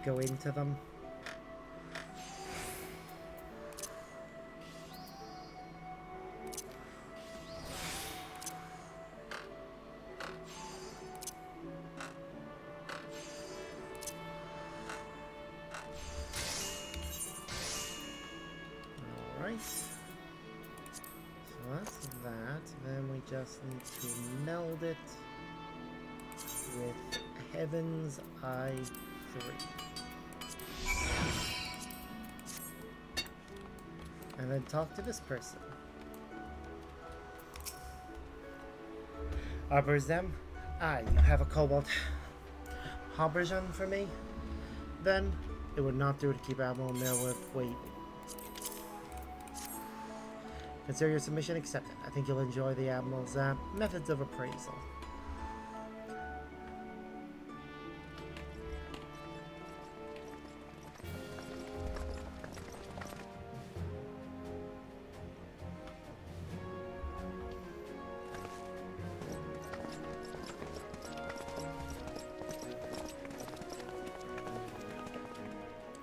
go into them. Alright. So that's that. Then we just need to meld it with Heaven's Eye 3. And then talk to this person. Arborzem? You have a cobalt Haberjan for me? Then it would not do to keep Admiral Millwood waiting. Consider your submission accepted. I think you'll enjoy the Admiral's methods of appraisal.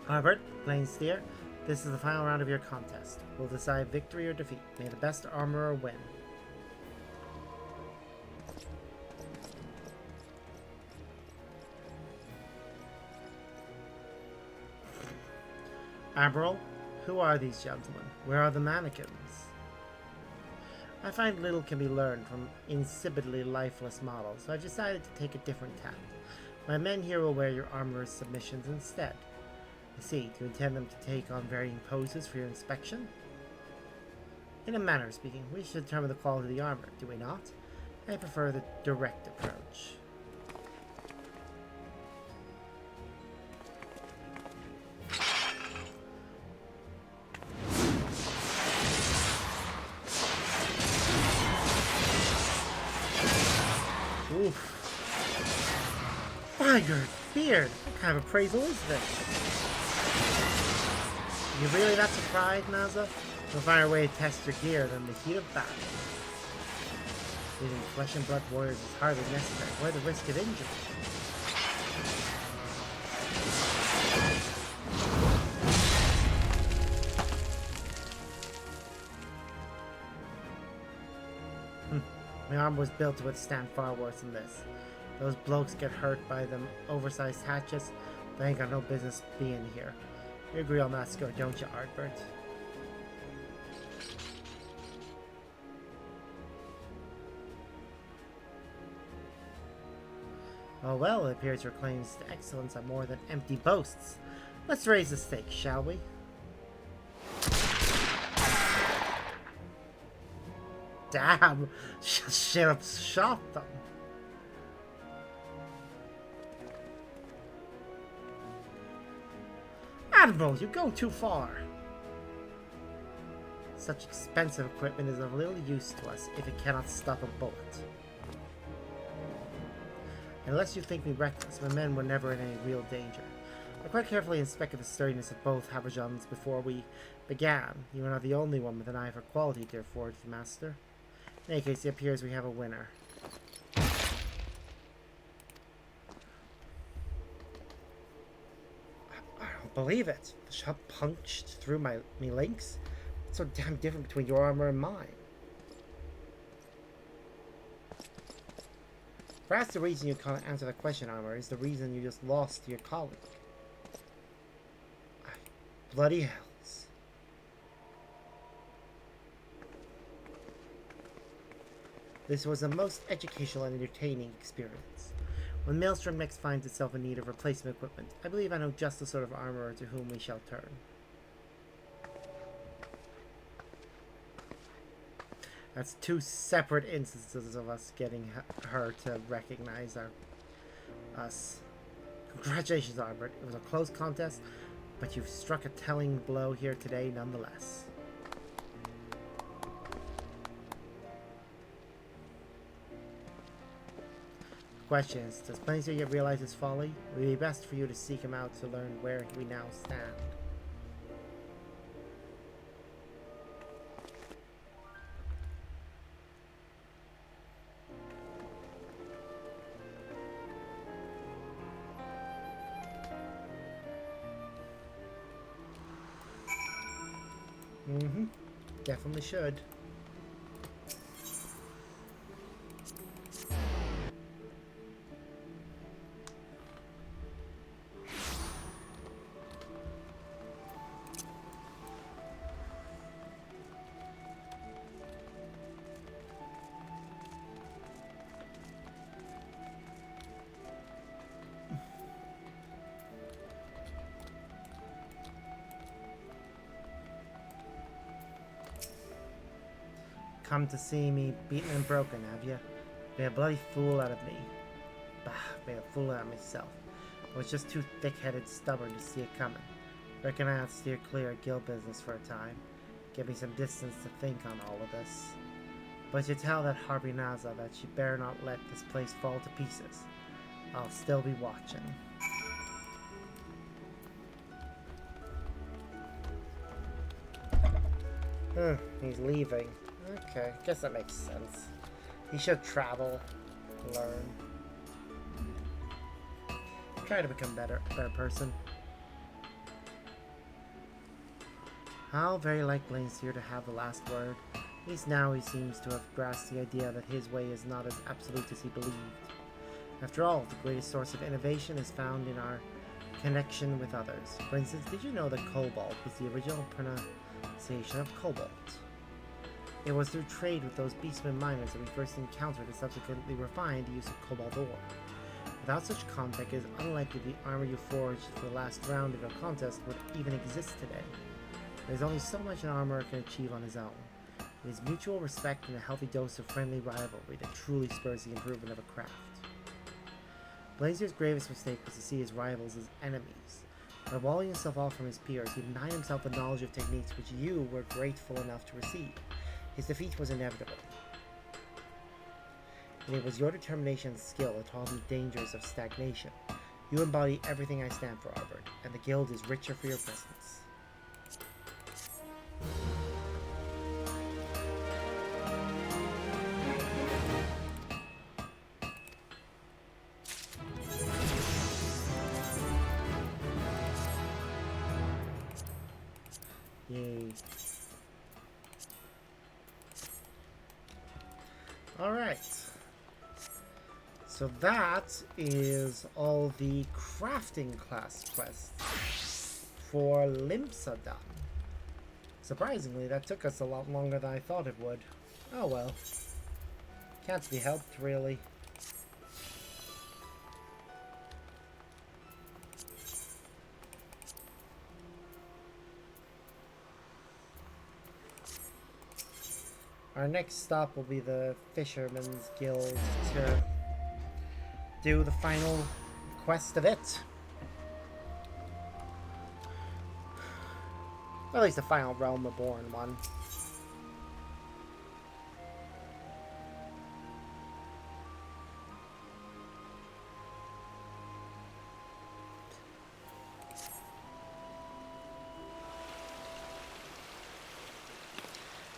Albert, Plain Steer, this is the final round of your contest. We'll decide victory or defeat. May the best armorer win. Admiral, who are these gentlemen? Where are the mannequins? I find little can be learned from insipidly lifeless models, so I've decided to take a different tack. My men here will wear your armorer's submissions instead. I see, do you intend them to take on varying poses for your inspection? In a manner of speaking, we should determine the quality of the armor, do we not? I prefer the direct approach. Oof. My good beard! What kind of appraisal is this? Are you really that surprised, Naza? We'll find our way to test your gear in the heat of battle. Using flesh and blood warriors is hardly necessary. Why the risk of injury? My armor was built to withstand far worse than this. Those blokes get hurt by them oversized hatchets. They ain't got no business being here. You agree on that score, don't you, Artbert? Oh well, it appears your claims to excellence are more than empty boasts. Let's raise the stakes, shall we? Damn! Should have shot them. Admiral, you go too far. Such expensive equipment is of little use to us if it cannot stop a bullet. Unless you think me reckless, my men were never in any real danger. I quite carefully inspected the sturdiness of both habergeons before we began. You are not the only one with an eye for quality, dear Forged Master. In any case, it appears we have a winner. I don't believe it. The shot punched through me links. It's so damn different between your armor and mine. Perhaps the reason you can't answer that question, Armor, is the reason you just lost to your colleague. Bloody hells. This was a most educational and entertaining experience. When Maelstrom next finds itself in need of replacement equipment, I believe I know just the sort of armorer to whom we shall turn. That's two separate instances of us getting her to recognize us. Congratulations, Albert. It was a close contest, but you've struck a telling blow here today nonetheless. The question is, does Planesir yet realize his folly? It would be best for you to seek him out to learn where we now stand. Definitely should. Come to see me beaten and broken, have you? Made a bloody fool out of me. Bah, made a fool out of myself. I was just too thick-headed stubborn to see it coming. Reckon I'll steer clear of guild business for a time. Give me some distance to think on all of this. But you tell that Harpy Naza that she better not let this place fall to pieces. I'll still be watching. He's leaving. Okay, guess that makes sense. He should travel, learn. Try to become a better person. How very like Planesir to have the last word. At least now he seems to have grasped the idea that his way is not as absolute as he believed. After all, the greatest source of innovation is found in our connection with others. For instance, did you know that cobalt was the original pronunciation of cobalt? It was through trade with those beastmen miners that we first encountered and subsequently refined the use of cobalt ore. Without such contact, it is unlikely the armor you forged for the last round of your contest would even exist today. There is only so much an armorer can achieve on his own. It is mutual respect and a healthy dose of friendly rivalry that truly spurs the improvement of a craft. Blazier's gravest mistake was to see his rivals as enemies. By walling himself off from his peers, he denied himself the knowledge of techniques which you were grateful enough to receive. His defeat was inevitable. And it was your determination and skill that taught him the dangers of stagnation. You embody everything I stand for, Arbor, and the guild is richer for your presence. Yay. Alright. So that is all the crafting class quests for Limsa done. Surprisingly, that took us a lot longer than I thought it would. Oh well. Can't be helped, really. Our next stop will be the Fisherman's Guild to do the final quest of it. Or at least the final Realm Reborn one.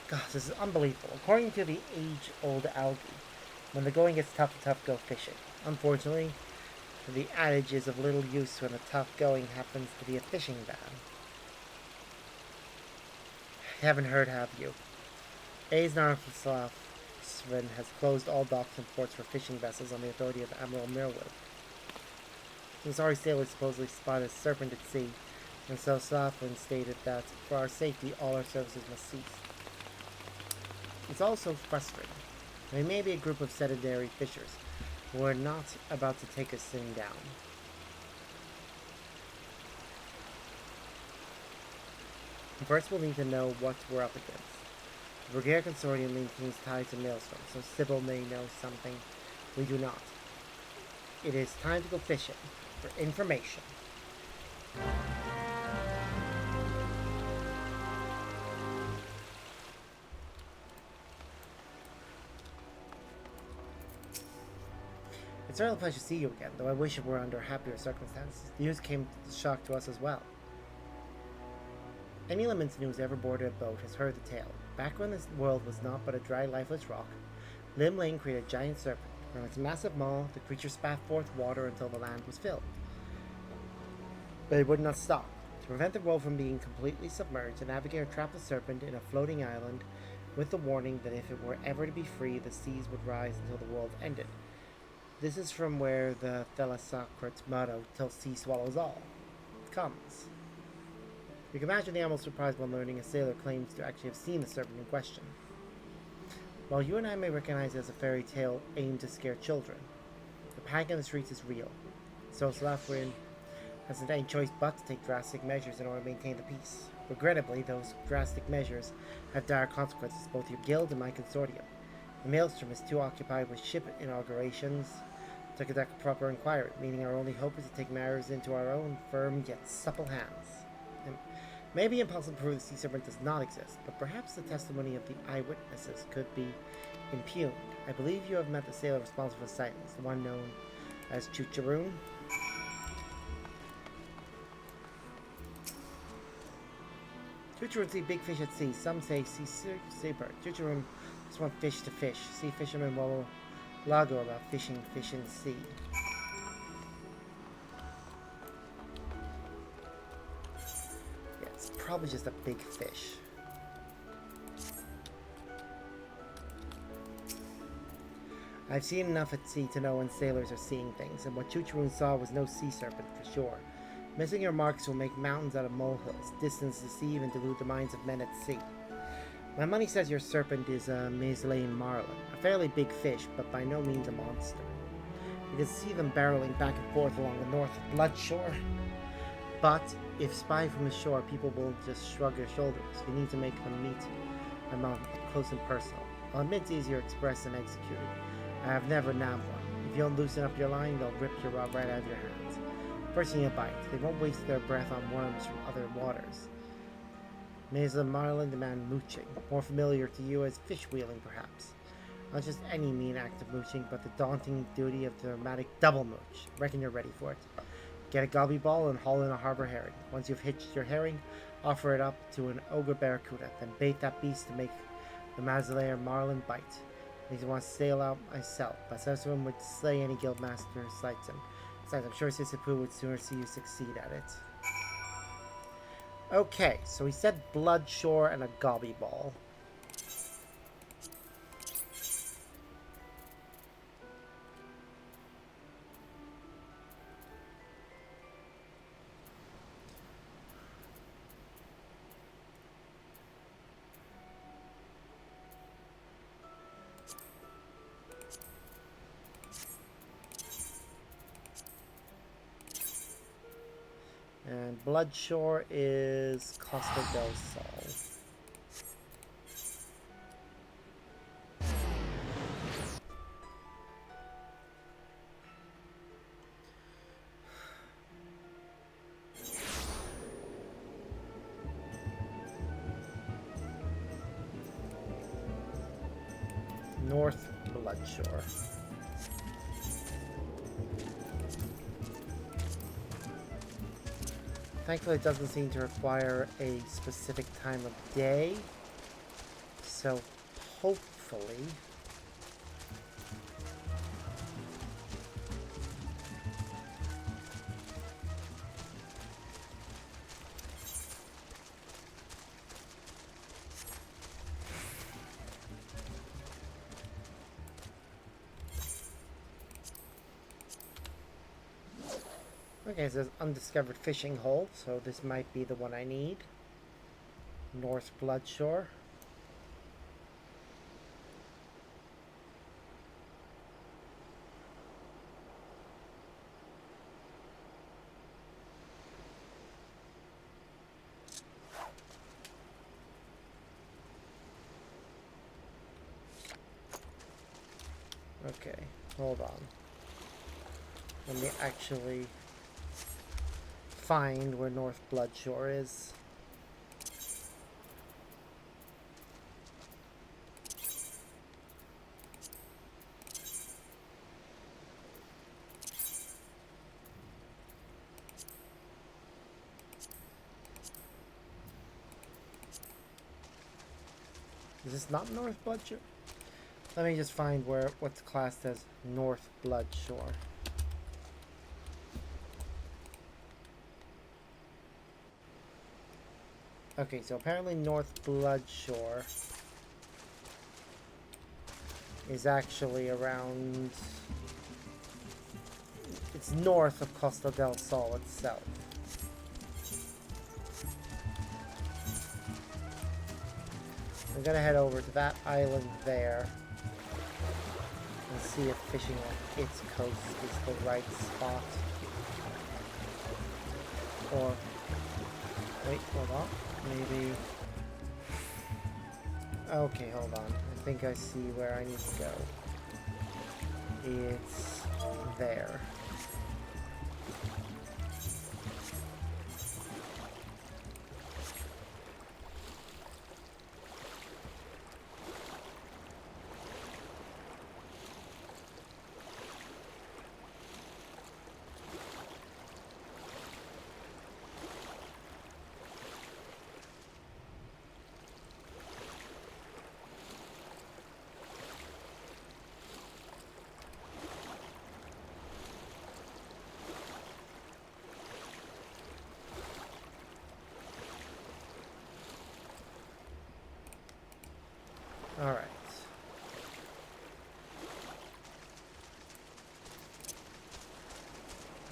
God, this is unbelievable. According to the age-old algae, when the going gets tough, go fishing. Unfortunately, the adage is of little use when the tough going happens to be a fishing ban. Haven't heard, have you? Aesnar Svin has closed all docks and ports for fishing vessels on the authority of Admiral Mirwood. The sorry sailors supposedly spotted a serpent at sea, and so Svin stated that, for our safety, all our services must cease. It's also frustrating. We may be a group of sedentary fishers, but we're not about to take us sitting down. First, we'll need to know what we're up against. The Brigadier Consortium maintains ties to Maelstrom, so Sybil may know something we do not. It is time to go fishing for information. It's a real pleasure to see you again, though I wish it were under happier circumstances. The news came as a shock to us as well. Any Lamentin who has ever boarded a boat has heard the tale. Back when this world was not but a dry, lifeless rock, Lim Lane created a giant serpent. From its massive maw, the creature spat forth water until the land was filled. But it would not stop. To prevent the world from being completely submerged, the navigator trapped the serpent in a floating island with the warning that if it were ever to be free, the seas would rise until the world ended. This is from where the Thelasocrates motto, "Till sea swallows all," comes. You can imagine the animal's surprise when learning a sailor claims to actually have seen the serpent in question. While you and I may recognize it as a fairy tale aimed to scare children, the panic in the streets is real. So Slafrin hasn't any choice but to take drastic measures in order to maintain the peace. Regrettably, those drastic measures have dire consequences for both your guild and my consortium. The Maelstrom is too occupied with ship inaugurations to conduct a proper inquiry, meaning our only hope is to take matters into our own firm yet supple hands. It may be impossible to prove the sea serpent does not exist, but perhaps the testimony of the eyewitnesses could be impugned. I believe you have met the sailor responsible for sightings, the one known as Chucharoon. Chucharoon see big fish at sea. Some say seabird. Chucharoon just want fish to fish. See fisherman Wolo Lago about fishing fish in sea. Yeah, it's probably just a big fish. I've seen enough at sea to know when sailors are seeing things, and what Chucharoon saw was no sea serpent for sure. Missing your marks will make mountains out of molehills, distance deceive and delude the minds of men at sea. My money says your serpent is a Meslane marlin, a fairly big fish, but by no means a monster. You can see them barreling back and forth along the north blood shore. But if spied from the shore, people will just shrug their shoulders. You need to make them meet them up close and personal. I'll admit it's easier expressed than executed. I have never nabbed one. If you don't loosen up your line, they'll rip your rod right out of your hands. First thing you bite, they won't waste their breath on worms from other waters. Mesa Marlin demand mooching, more familiar to you as fish wheeling perhaps. Not just any mean act of mooching, but the daunting duty of the dramatic double mooch. Reckon you're ready for it. Get a gobby ball and haul in a harbor herring. Once you've hitched your herring, offer it up to an ogre barracuda, then bait that beast to make the Maslayer marlin bite. Makes me want to sail out myself, but Sesame would slay any guildmaster who slights him. Besides, I'm sure Sisyphus would sooner see you succeed at it. Okay, so he said Bloodshore and a gobby ball. And Bloodshore is Costa del Sol. North Bloodshore. Thankfully, it doesn't seem to require a specific time of day, so hopefully... Okay, it says undiscovered fishing hole, so this might be the one I need. North Bloodshore. Okay, hold on. Let me actually find where North Bloodshore is. Is this not North Bloodshore? Let me just find where what's classed as North Bloodshore. Okay, so apparently North Bloodshore is actually around... It's north of Costa del Sol itself. I'm gonna head over to that island there and see if fishing on its coast is the right spot. Or... Wait, hold on. Maybe... Okay, hold on. I think I see where I need to go. It's there.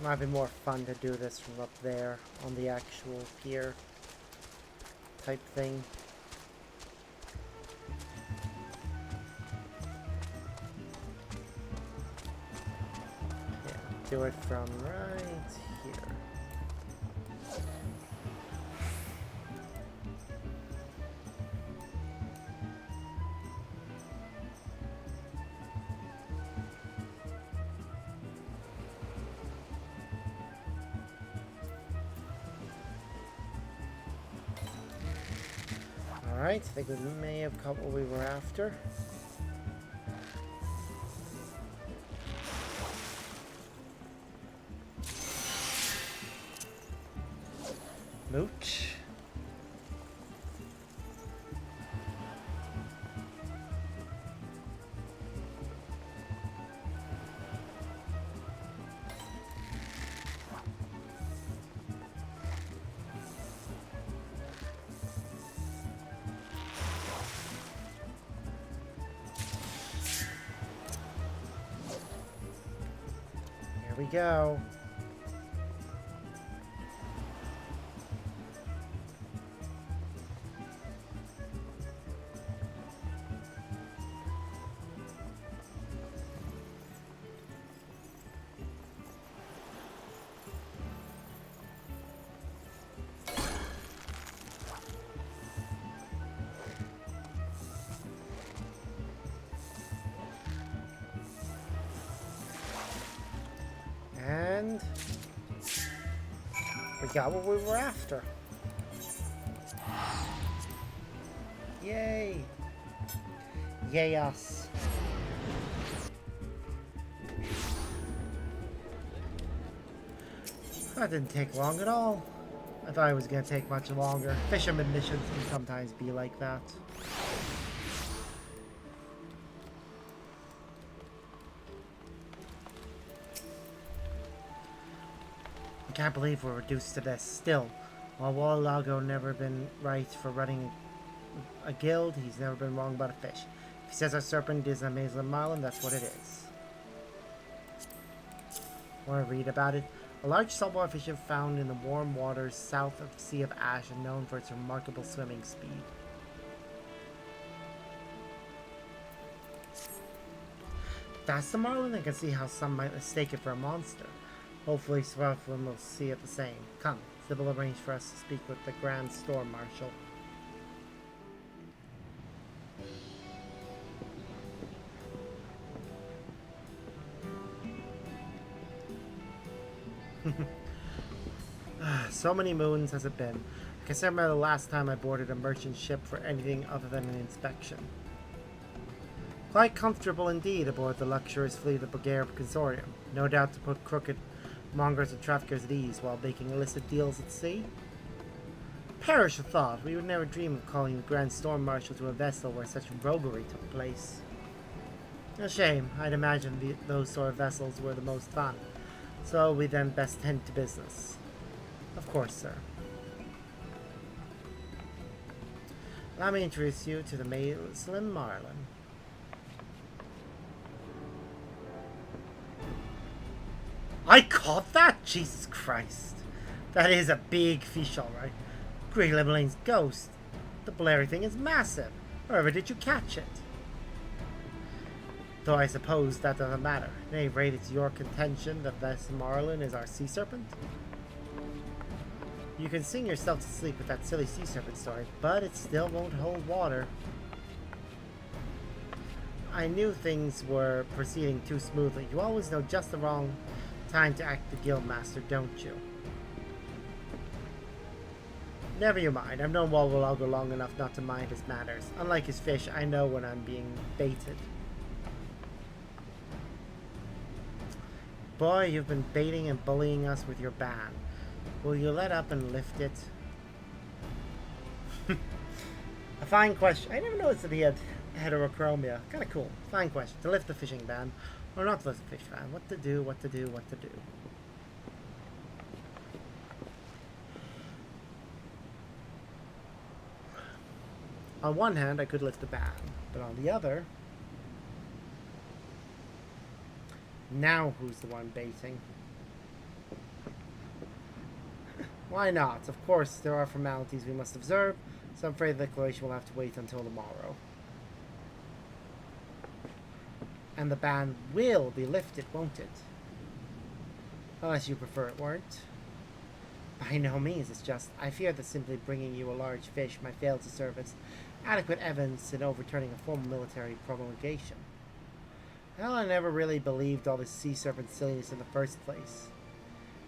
Might be more fun to do this from up there on the actual pier type thing. Yeah, do it from right here. Alright, I think we may have caught what we were after. Mooch. Here we go. And we got what we were after. Yay! Yay us. That didn't take long at all. I thought it was going to take much longer. Fisherman missions can sometimes be like that. I can't believe we're reduced to this. Still, while Wallago never been right for running a guild, he's never been wrong about a fish. If he says our serpent is a Maisland Marlin, that's what it is. Want to read about it? A large saltwater fish found in the warm waters south of the Sea of Ash and known for its remarkable swimming speed. That's the marlin. I can see how some might mistake it for a monster. Hopefully Swelflin will see it the same. Come, Sybil arranged for us to speak with the Grand Storm Marshal. So many moons has it been. I can remember the last time I boarded a merchant ship for anything other than an inspection. Quite comfortable indeed aboard the luxurious fleet of the Bulgaria Consortium. No doubt to put crooked mongers and traffickers at ease while making illicit deals at sea. Perish the thought, we would never dream of calling the Grand Storm Marshal to a vessel where such roguery took place. A shame. I'd imagine those sort of vessels were the most fun. So we then best tend to business. Of course, sir. Allow me to introduce you to the Maisland Marlin. I caught that? Jesus Christ. That is a big fish, alright. Grey Lemolane's ghost. The blurry thing is massive. Wherever did you catch it? Though I suppose that doesn't matter. At any rate, it's your contention that this marlin is our sea serpent? You can sing yourself to sleep with that silly sea serpent story, but it still won't hold water. I knew things were proceeding too smoothly. You always know just the wrong time to act the guildmaster, don't you? Never you mind. I've known Wallago long enough not to mind his manners. Unlike his fish, I know when I'm being baited. Boy, you've been baiting and bullying us with your ban. Will you let up and lift it? A fine question. I never noticed that he had heterochromia. Kind of cool. Fine question. To lift the fishing ban. Or not to lift the fishing ban. What to do, what to do, what to do. On one hand, I could lift the ban. But on the other... Now who's the one baiting? Why not? Of course, there are formalities we must observe, so I'm afraid the declaration will have to wait until tomorrow. And the ban will be lifted, won't it? Unless you prefer it weren't. By no means, it's just, I fear that simply bringing you a large fish might fail to serve as adequate evidence in overturning a formal military promulgation. Hell, I never really believed all this sea serpent silliness in the first place.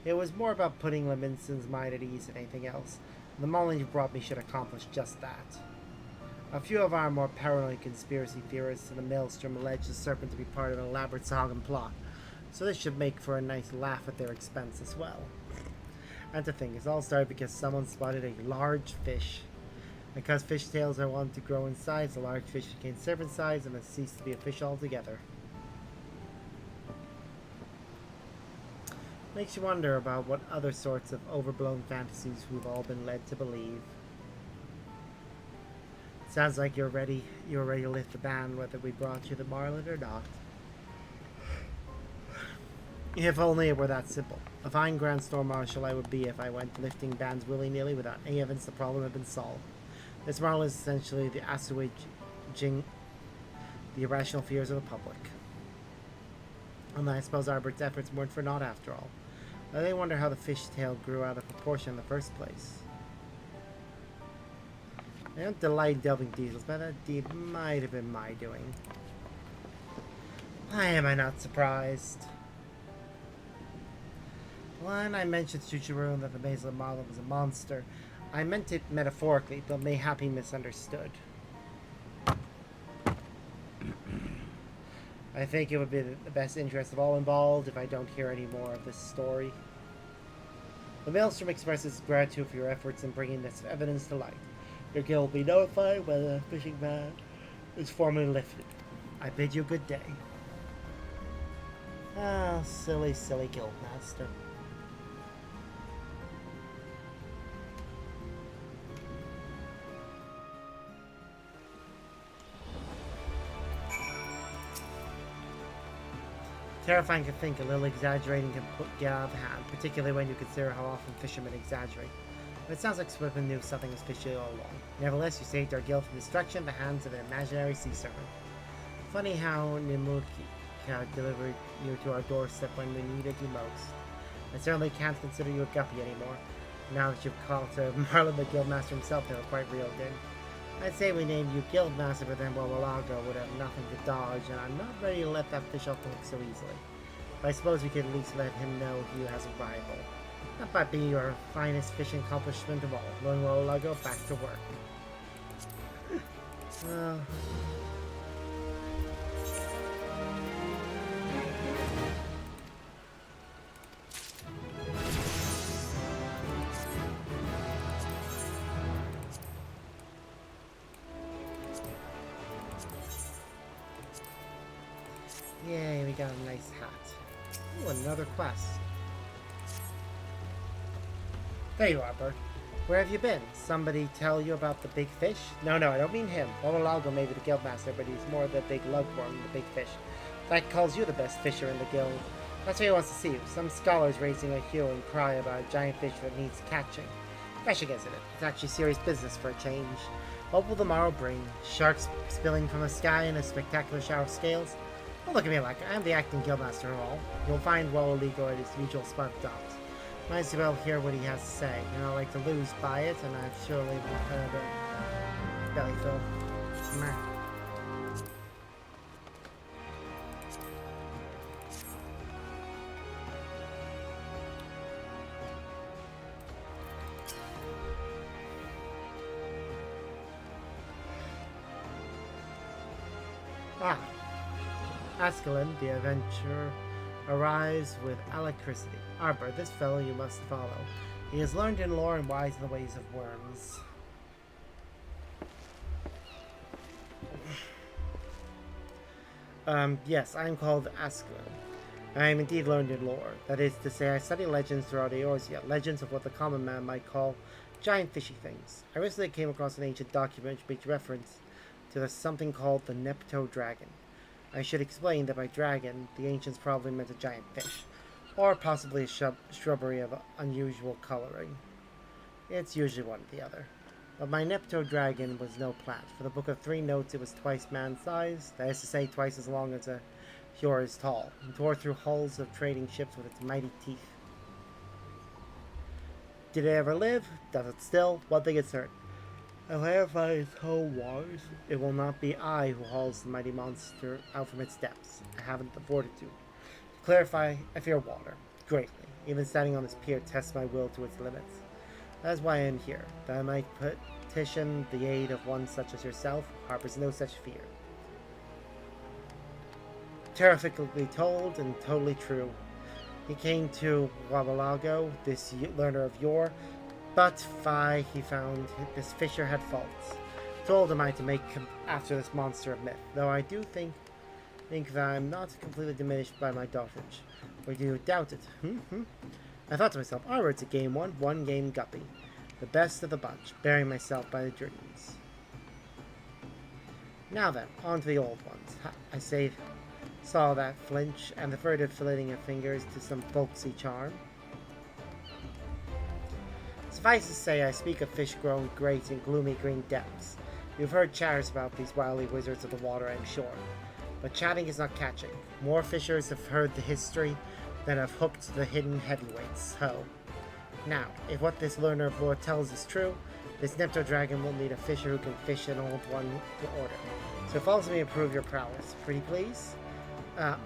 It was more about putting Laminson's mind at ease than anything else. The moment you brought me should accomplish just that. A few of our more paranoid conspiracy theorists in the maelstrom allege the serpent to be part of an elaborate Sagan plot, so this should make for a nice laugh at their expense as well. And to think, it all started because someone spotted a large fish. Because fish tails are wont to grow in size, the large fish became serpent size and has ceased to be a fish altogether. Makes you wonder about what other sorts of overblown fantasies we've all been led to believe. Sounds like you're ready to lift the ban whether we brought you the marlin or not. If only it were that simple. A fine Grand Storm Marshal I would be if I went lifting bans willy-nilly without any evidence the problem had been solved. This marlin is essentially the assuaging the irrational fears of the public. And I suppose Albert's efforts weren't for naught after all. I wonder how the fishtail grew out of proportion in the first place. I don't delight delving details, but that deed might have been my doing. Why am I not surprised? When I mentioned to Jerome that the Basil Marlin was a monster, I meant it metaphorically, but mayhap he misunderstood. I think it would be in the best interest of all involved if I don't hear any more of this story. The Maelstrom expresses gratitude for your efforts in bringing this evidence to light. Your guild will be notified when the fishing ban is formally lifted. I bid you good day. Ah, silly, silly guildmaster. Terrifying to think a little exaggerating can get out of hand, particularly when you consider how often fishermen exaggerate. But it sounds like Swiftman knew something was fishy all along. Nevertheless, you saved our guild from destruction at the hands of an imaginary sea serpent. Funny how Nimurika delivered you to our doorstep when we needed you most. I certainly can't consider you a guppy anymore. Now that you've called to Marlin the Guildmaster himself, they were quite real again. I'd say we named you Guildmaster, but then Wawalago would have nothing to dodge, and I'm not ready to let that fish off the hook so easily. But I suppose we could at least let him know he has a rival. That might be your finest fishing accomplishment of all. Lone Wawalago, back to work. Yay, we got a nice hat. Ooh, another quest. There you are, Bert. Where have you been? Somebody tell you about the big fish? No, I don't mean him. Wawalago may be the guildmaster, but he's more the big lugworm than the big fish. That calls you the best fisher in the guild. That's why he wants to see you. Some scholars raising a hue and cry about a giant fish that needs catching. Fishing, isn't it? It's actually serious business for a change. What will the morrow bring? Sharks spilling from the sky in a spectacular shower of scales? Don't look at me like I'm the acting guildmaster and all. You'll find Wawalago at his usual spot docks. Might as well hear what he has to say. You know, I like to lose by it, and I've surely heard a belly fill. Ascalon, the adventurer, arrives with alacrity. Arbor, this fellow you must follow. He is learned in lore and wise in the ways of worms. Yes, I am called Ascalon. I am indeed learned in lore. That is to say, I study legends throughout Eorzea, legends of what the common man might call giant fishy things. I recently came across an ancient document which makes reference to something called the Nepto Dragon. I should explain that by dragon, the ancients probably meant a giant fish, or possibly a shrubbery of unusual coloring. It's usually one or the other. But my Nepto dragon was no plant. For the book of 3 notes, it was twice man-sized. That is to say, twice as long as a fjord is tall. It tore through hulls of trading ships with its mighty teeth. Did it ever live? Does it still? One thing is certain. If I ever find its home wars, it will not be I who hauls the mighty monster out from its depths. I haven't the fortitude. To clarify, I fear water. Greatly. Even standing on this pier tests my will to its limits. That is why I am here, that I might petition the aid of one such as yourself, who harbors no such fear. Terrifically told and totally true. He came to Wabalago, this learner of yore, but he found this fisher had faults. Told am I to make him after this monster of myth, though I do think that I am not completely diminished by my dotage. Or do you doubt it? I thought to myself, it's a game one game guppy. The best of the bunch, bearing myself by the dreams. Now then, on to the old ones. I saw that flinch, and the furtive flitting of fingers to some folksy charm. Suffice to say, I speak of fish grown great in gloomy green depths. You've heard chatters about these wily wizards of the water, I'm sure. But chatting is not catching. More fishers have heard the history than have hooked the hidden heavyweights. Now, if what this learner of lore tells is true, this Nepto dragon will need a fisher who can fish an old one to order. So follow me and prove your prowess. Pretty please?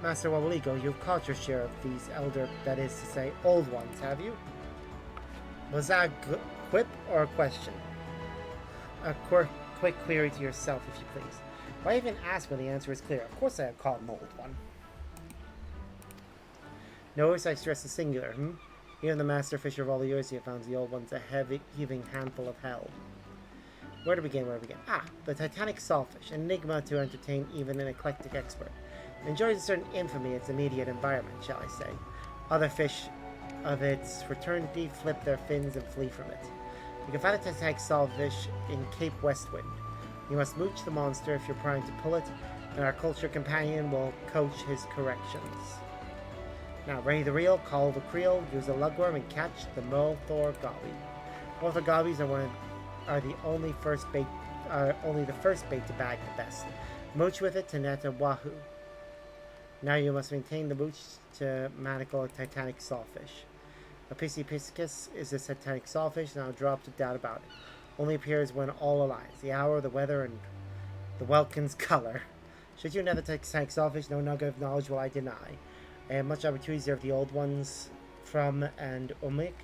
Master Wawaligo, you've caught your share of these elder, that is to say, old ones, have you? Was that a quip or a question? A quick query to yourself, if you please. Why even ask when the answer is clear? Of course I have caught an old one. Notice I stress the singular, Even the master fisher of all the years, he found the old ones a heavy, heaving handful of hell. Where to begin? The Titanic sawfish, an enigma to entertain even an eclectic expert. It enjoys a certain infamy in its immediate environment, shall I say. Other fish of its fraternity flip their fins and flee from it. You can find a Titanic sawfish in Cape Westwind. You must mooch the monster if you're primed to pull it, and our culture companion will coach his corrections. Now, ready the reel, call the creel, use a lugworm, and catch the Molthor Gobby. Molthor Gobbies are only the first bait to bag the best. Mooch with it to net a wahoo. Now you must maintain the mooch to manacle a Titanic sawfish. A Piscipiscus is a Titanic sawfish, and I'll drop to doubt about it. Only appears when all aligns, the hour, the weather, and the welkin's color. Should you net the Titanic sawfish, no nugget of knowledge will I deny. I have much opportunity of the old ones from and Umik,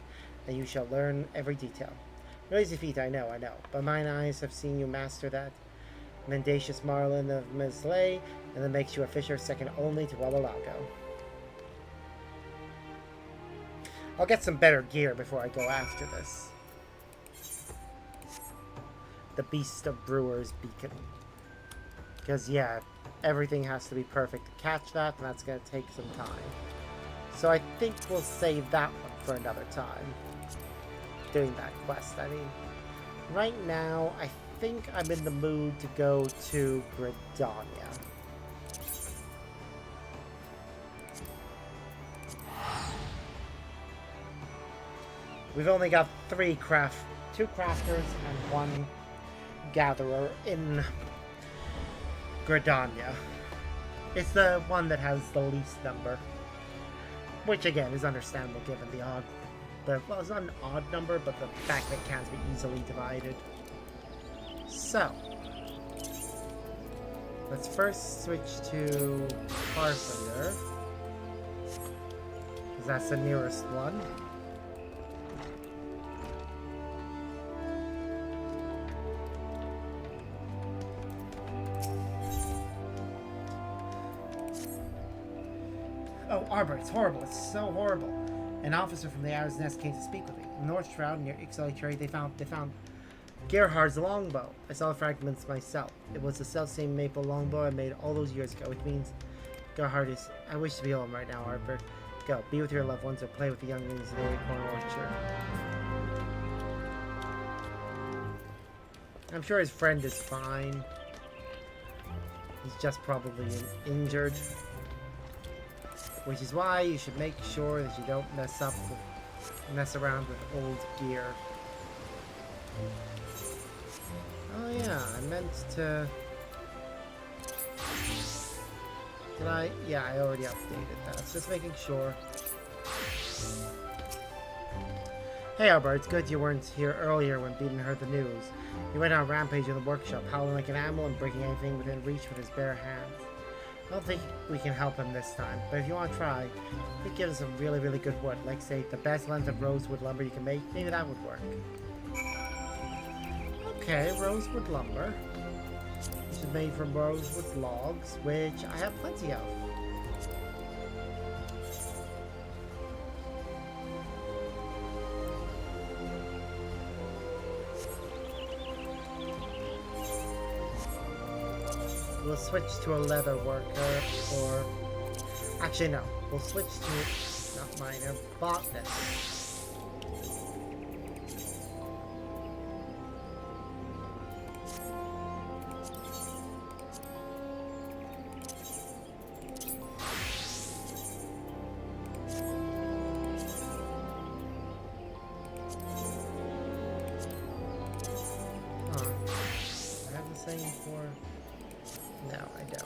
and you shall learn every detail. Noisy feet, I know, but mine eyes have seen you master that mendacious marlin of Meslay, and that makes you a fisher second only to Wabalago. I'll get some better gear before I go after this. The Beast of Brewer's Beacon. Because, yeah, everything has to be perfect to catch that, and that's going to take some time. So I think we'll save that one for another time. Doing that quest, I mean. Right now, I think I'm in the mood to go to Gridania. We've only got two crafters and one gatherer in Gridania. It's the one that has the least number. Which again is understandable given the odd. Well, it's not an odd number, but the fact that it can't be easily divided. So, let's first switch to Carpenter, because that's the nearest one. Oh, Arbor, it's horrible. It's so horrible. An officer from the Arrow's Nest came to speak with me. In North Shroud, near XIV, they found Gerhard's longbow. I saw the fragments myself. It was the self-same maple longbow I made all those years ago, which means Gerhard is... I wish to be home right now, Arbor. Go, be with your loved ones or play with the younglings in the Acorn Orchard. I'm sure his friend is fine. He's just probably injured. Which is why you should make sure that you don't mess around with old gear. Oh yeah, I meant to... Did I? Yeah, I already updated that. Just making sure. Hey Albert, it's good you weren't here earlier when Beaton heard the news. He went on a rampage in the workshop, howling like an animal and breaking anything within reach with his bare hands. I don't think we can help him this time, but if you want to try, we could give him some really, really good wood. Like, say, the best length of rosewood lumber you can make. Maybe that would work. Okay, rosewood lumber. This is made from rosewood logs, which I have plenty of. We'll switch to a leather worker, or... Actually, no. We'll switch to... Not miner. Botanist. Huh. I have the same for... No, I don't.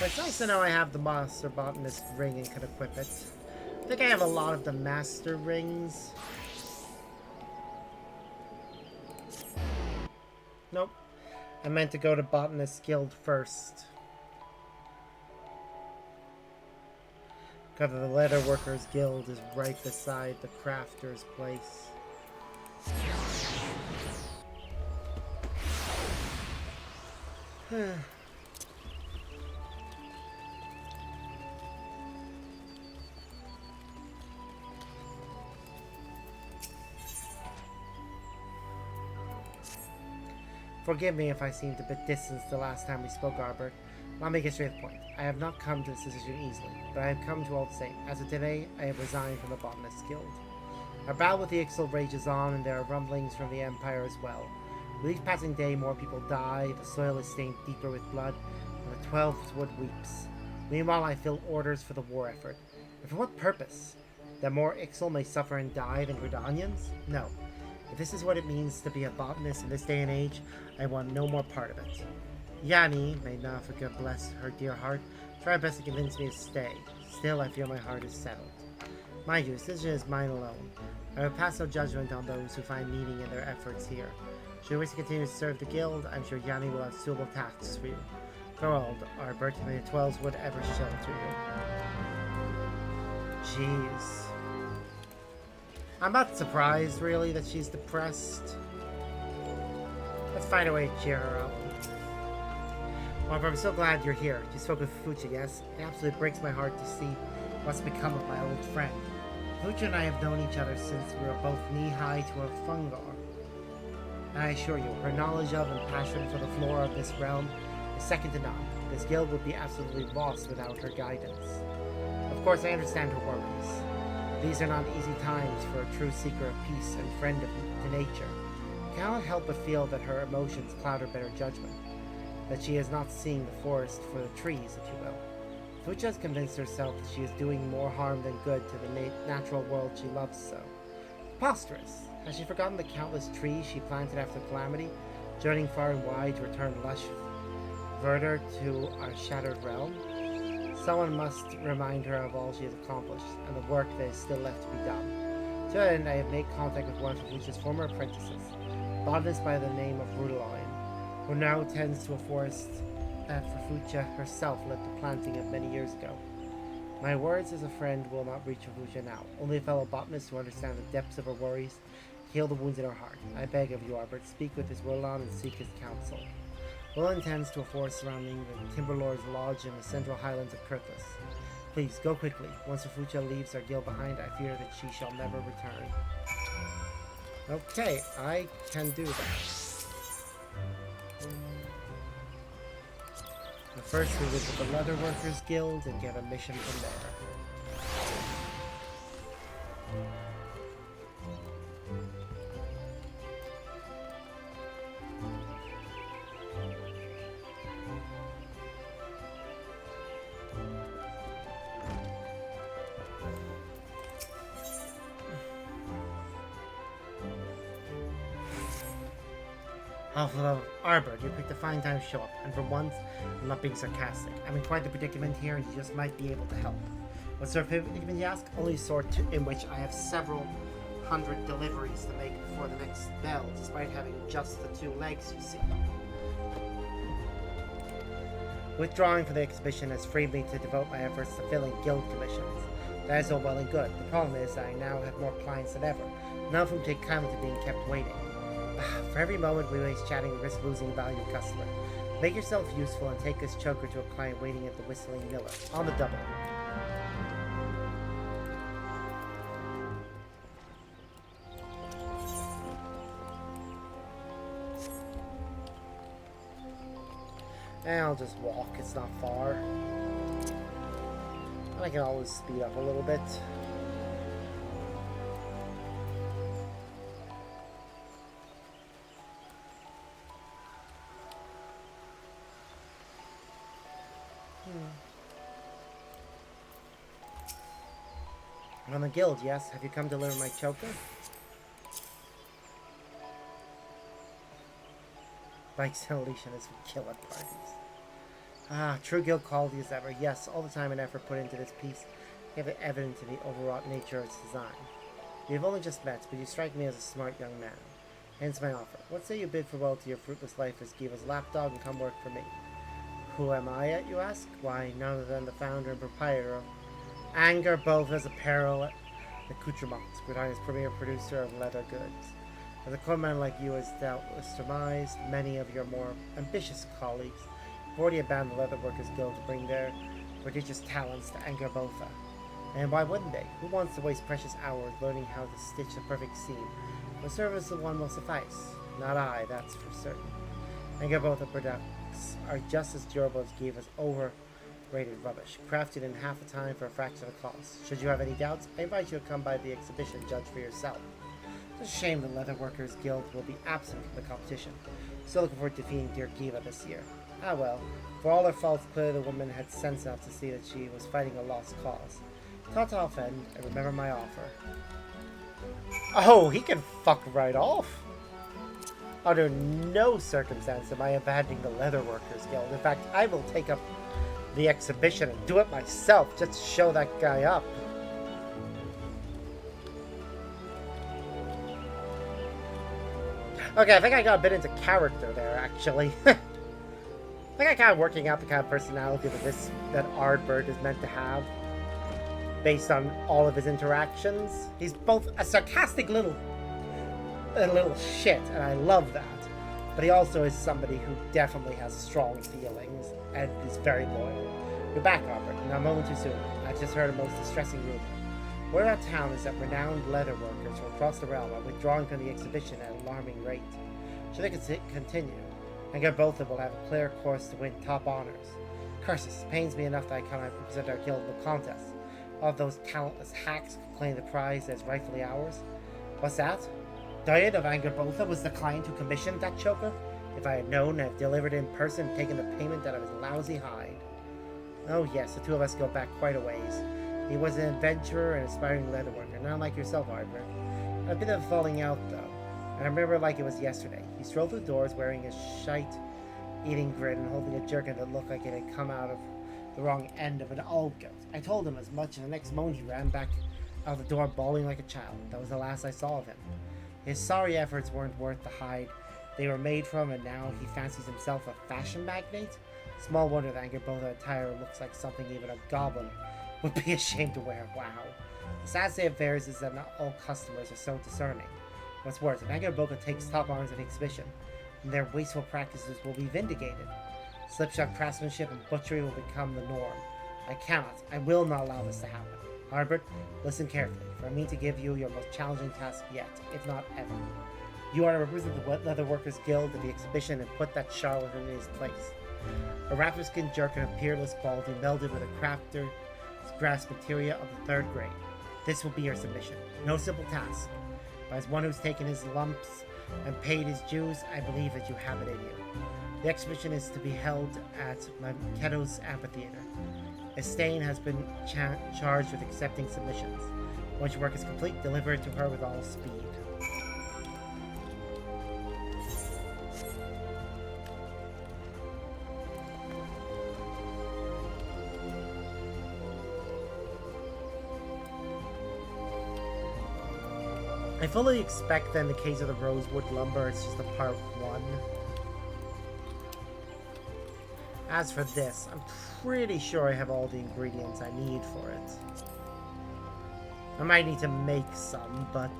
But it's nice to know I have the Master Botanist ring and can equip it. I think I have a lot of the Master rings. Nope. I meant to go to Botanist Guild first. Because the Leather Workers Guild is right beside the Crafter's place. Forgive me if I seemed a bit distant the last time we spoke, Arbor. I'll make it straight to the point. I have not come to this decision easily, but I have come to all the same. As of today, I have resigned from the Botanist Guild. Our battle with the Ixal rages on, and there are rumblings from the Empire as well. With each passing day, more people die, the soil is stained deeper with blood, and the 12th wood weeps. Meanwhile, I fill orders for the war effort. And for what purpose? That more Ixal may suffer and die than Gridanians? No. If this is what it means to be a botanist in this day and age, I want no more part of it. Yanni, may Nafika bless her dear heart, try best to convince me to stay. Still, I feel my heart is settled. Mind you, this decision is mine alone. I will pass no judgment on those who find meaning in their efforts here. Should you wish to continue to serve the guild, I'm sure Yanni will have suitable tasks for you. Farewell, Arbor, may the 12s would ever shelter you. Jeez. I'm not surprised, really, that she's depressed. Let's find a way to cheer her up. Well, I'm so glad you're here. You spoke with Fucha, yes? It absolutely breaks my heart to see what's become of my old friend. Fucha and I have known each other since we were both knee-high to a fungar. And I assure you, her knowledge of and passion for the flora of this realm is second to none. This guild would be absolutely lost without her guidance. Of course, I understand her worries. These are not easy times for a true seeker of peace and friend to nature. I cannot help but feel that her emotions cloud her better judgment, that she is not seeing the forest for the trees, if you will. Fucha has convinced herself that she is doing more harm than good to the natural world she loves so. Preposterous! Has she forgotten the countless trees she planted after Calamity, journeying far and wide to return lush verdure to our shattered realm? Someone must remind her of all she has accomplished, and the work that is still left to be done. To that end, I have made contact with one of Fucha's former apprentices, a botanist by the name of Rudaloin, who now tends to a forest that Fucha herself led the planting of many years ago. My words as a friend will not reach Fucha now, only a fellow botanist who understands the depths of her worries, heal the wounds in her heart. I beg of you, Albert, speak with this Rudalon and seek his counsel. Rudalon tends to a forest surrounding the Timberlord's Lodge in the central highlands of Kurthus. Please, go quickly. Once Fucha leaves our guild behind, I fear that she shall never return. Okay, I can do that. But first, we visit the Leather Workers Guild and get a mission from there. Although, Arbor, you picked a fine time to show up, and for once, I'm not being sarcastic. I'm in quite the predicament here, and you just might be able to help. What sort of predicament, you ask? Only a sort in which I have several hundred deliveries to make before the next bell, despite having just the 2 legs, you see. Withdrawing from the exhibition has freed me to devote my efforts to filling guild commissions. That is all well and good. The problem is that I now have more clients than ever, none of whom take kindly to being kept waiting. For every moment we waste chatting, we risk losing a valued customer. Make yourself useful and take this choker to a client waiting at the Whistling Miller. On the double. And I'll just walk, it's not far. And I can always speed up a little bit. From the guild, yes. Have you come to deliver my choker? Bikes and Alicia is kill at parties. Ah, true guild quality as ever. Yes, all the time and effort put into this piece gave it evident to the overwrought nature of its design. We've only just met, but you strike me as a smart young man. Hence my offer. What say you bid farewell to your fruitless life as Giva's lapdog and come work for me? Who am I at, you ask? Why, none other than the founder and proprietor of Anger Bova's Apparel and Accoutrements, Britannia's premier producer of leather goods. As a core man like you has doubtless surmised, many of your more ambitious colleagues have already abandoned the Leather Workers Guild to bring their prodigious talents to Anger Botha. And why wouldn't they? Who wants to waste precious hours learning how to stitch the perfect seam? The service of one will suffice. Not I, that's for certain. Anger Botha products are just as durable as Giva's overrated rubbish, crafted in half the time for a fraction of the cost. Should you have any doubts, I invite you to come by the exhibition and judge for yourself. It's a shame the Leather Workers Guild will be absent from the competition. Still looking forward to defeating dear Giva this year. Ah well, for all her faults, clearly the woman had sense enough to see that she was fighting a lost cause. Ta-ta, friend, and remember my offer. Oh, he can fuck right off. Under no circumstance am I abandoning the Leather Workers Guild. In fact, I will take up the exhibition and do it myself just to show that guy up. Okay, I think I got a bit into character there, actually. I think I'm kind of working out the kind of personality that Ardbird is meant to have, based on all of his interactions. He's both a sarcastic little shit, and I love that. But he also is somebody who definitely has strong feelings and is very loyal. You're back, Ardbird, not a moment too soon. I just heard a most distressing rumor. Word about town is that renowned leather workers from across the realm are withdrawing from the exhibition at an alarming rate. Should they continue, Anger Botha will have a clear course to win top honors. Curses, it pains me enough that I cannot represent our guild in the contest. All of those talentless hacks who claim the prize as rightfully ours. What's that? Diet of Anger Botha was the client who commissioned that choker? If I had known, I'd have delivered it in person and taken the payment out of his lousy hide. Oh yes, the two of us go back quite a ways. He was an adventurer and aspiring leather worker, not like yourself, Ardbird. A bit of falling out, though. I remember like it was yesterday. He strolled through the doors wearing a shite-eating grin and holding a jerkin that looked like it had come out of the wrong end of an old goat. I told him as much, and the next moment he ran back out the door bawling like a child. That was the last I saw of him. His sorry efforts weren't worth the hide they were made from, and now he fancies himself a fashion magnate? Small wonder that Anger Botha attire looks like something even a goblin would be ashamed to wear. Wow. The sad state of affairs is that not all customers are so discerning. What's worse, if Anger Botha takes top honors at the exhibition, then their wasteful practices will be vindicated. Slipshod craftsmanship and butchery will become the norm. I will not allow this to happen. Ardbird, listen carefully, for I mean to give you your most challenging task yet, if not ever. You are to represent the Leather Workers Guild at the exhibition and put that charlatan in his place. A rapper-skinned jerkin of peerless quality melded with a crafter's grasp materia of the 3rd grade. This will be your submission. No simple task. But as one who's taken his lumps and paid his dues, I believe that you have it in you. The exhibition is to be held at Maketo's amphitheater. Estain has been charged with accepting submissions. Once your work is complete, deliver it to her with all speed. I fully expect that in the case of the rosewood lumber, it's just a part 1. As for this, I'm pretty sure I have all the ingredients I need for it. I might need to make some, but...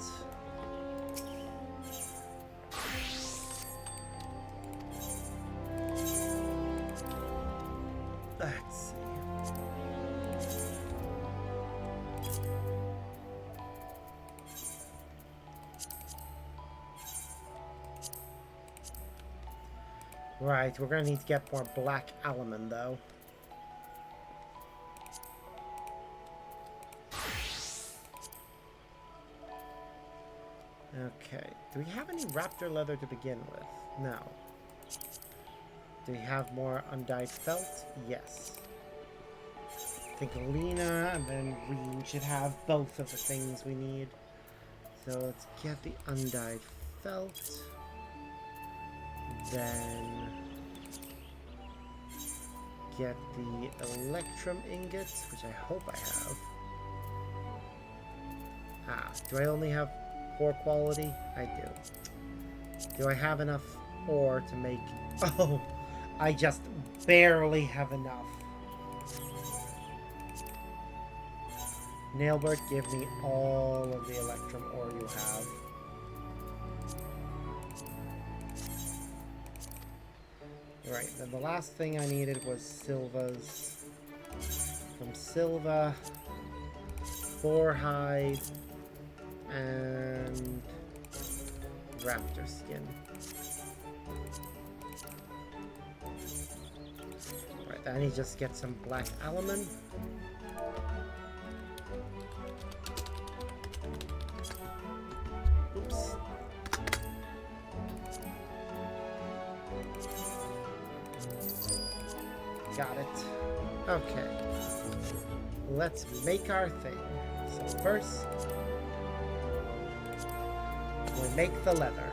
let's see. Right, we're gonna need to get more black alumine, though. Okay, do we have any raptor leather to begin with? No. Do we have more undyed felt? Yes. I think Alina and then Reen should have both of the things we need. So let's get the undyed felt. Then get the electrum ingots, which I hope I have. Ah, do I only have 4 quality? I do. Do I have enough ore to make... oh, I just barely have enough. Nailbird, give me all of the electrum ore you have. Right, then the last thing I needed was Silva's. From Silva, boarhide, and raptor skin. Right, then I need to just get some black alumine. Oops. Got it. Okay. Let's make our thing. So first, we'll make the leather.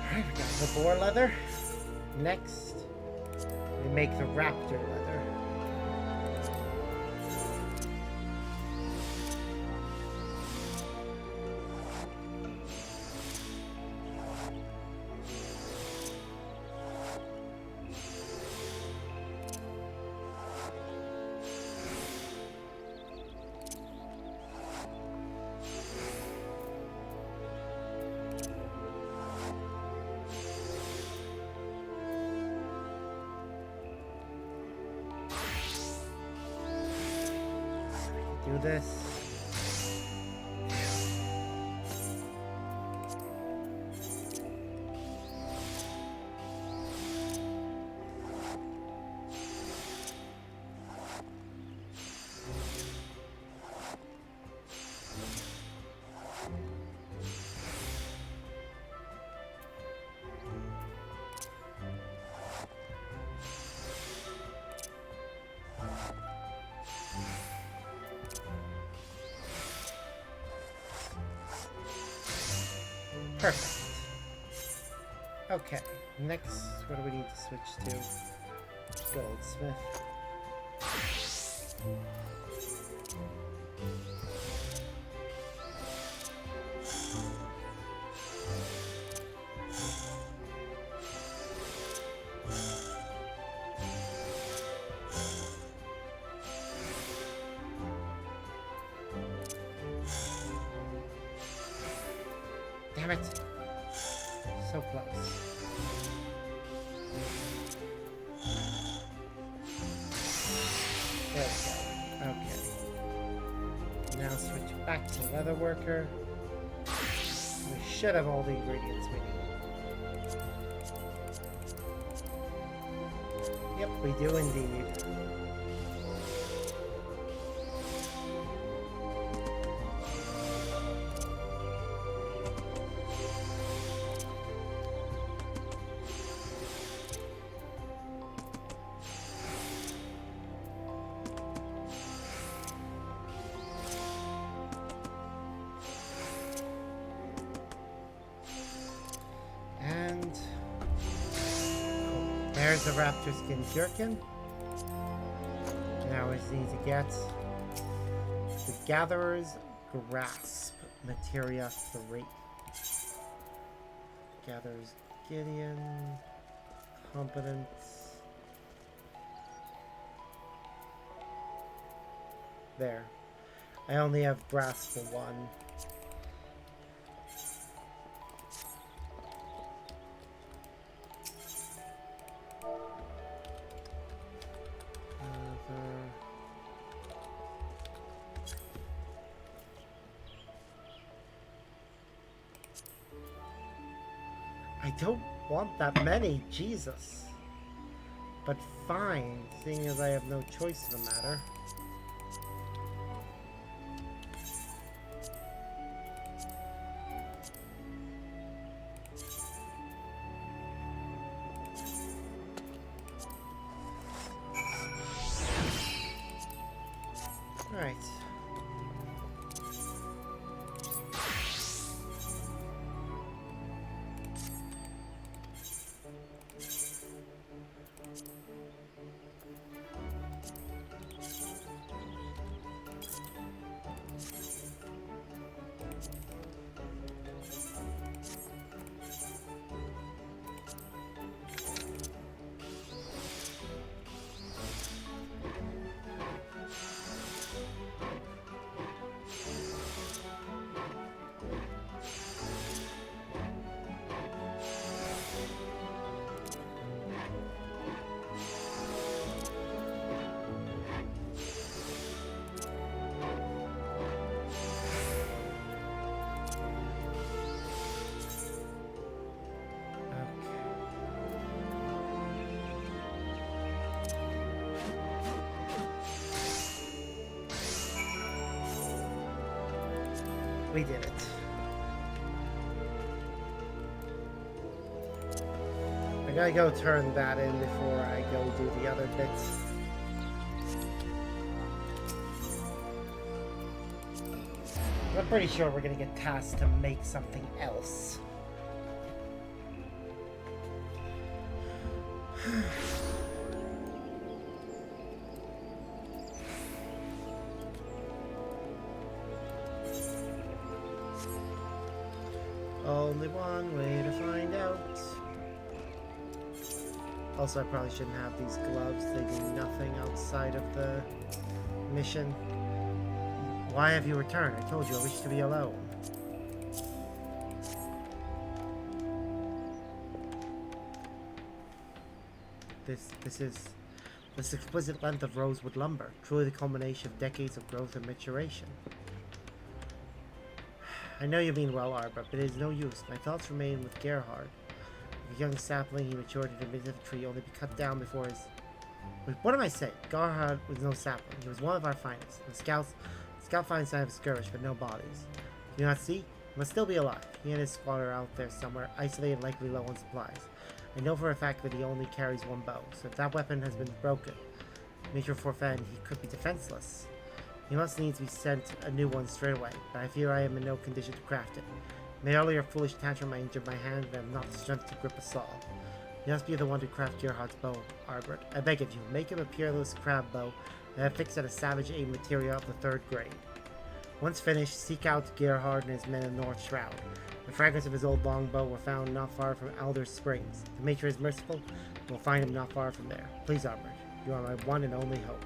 Alright, we got the boar leather. Next, we make the raptor leather. Do this. Perfect. Okay, next, what do we need to switch to? Goldsmith. Damn it. So close. There we go. Okay. Now switch back to Leatherworker. We should have all the ingredients we need. Yep, we do indeed. There's the raptor skin jerkin. Now we just need to get the Gatherer's Grasp, Materia 3. Gatherer's Gideon, Competence. There. I only have Grasp for 1. I don't want that many, Jesus. But fine, seeing as I have no choice in the matter. Alright. We did it. I gotta go turn that in before I go do the other bits. I'm pretty sure we're gonna get tasked to make something else. Only one way to find out. Also, I probably shouldn't have these gloves. They do nothing outside of the mission. Why have you returned? I told you I wish to be alone. This exquisite length of rosewood lumber, truly the culmination of decades of growth and maturation. I know you mean well, Arbor, but it is no use. My thoughts remain with Gerhard. Like a young sapling, he matured into a magnificent tree, only to be cut down before his... Wait, what am I saying? Gerhard was no sapling. He was one of our finest. The scout finds signs of skirmish, but no bodies. Do you not see? He must still be alive. He and his squad are out there somewhere, isolated and likely low on supplies. I know for a fact that he only carries one bow, so if that weapon has been broken, Major Forfen, he could be defenseless. He must needs be sent a new one straight away, but I fear I am in no condition to craft it. My earlier foolish tantrum I injured my hand, and I have not the strength to grip a saw. You must be the one to craft Gerhard's bow, Arbert. I beg of you, make him a peerless crab bow, and have fixed at a savage aid material of the 3rd grade. Once finished, seek out Gerhard and his men in North Shroud. The fragments of his old longbow were found not far from Alder Springs. The Matron is merciful, and we'll find him not far from there. Please, Arbert, you are my one and only hope.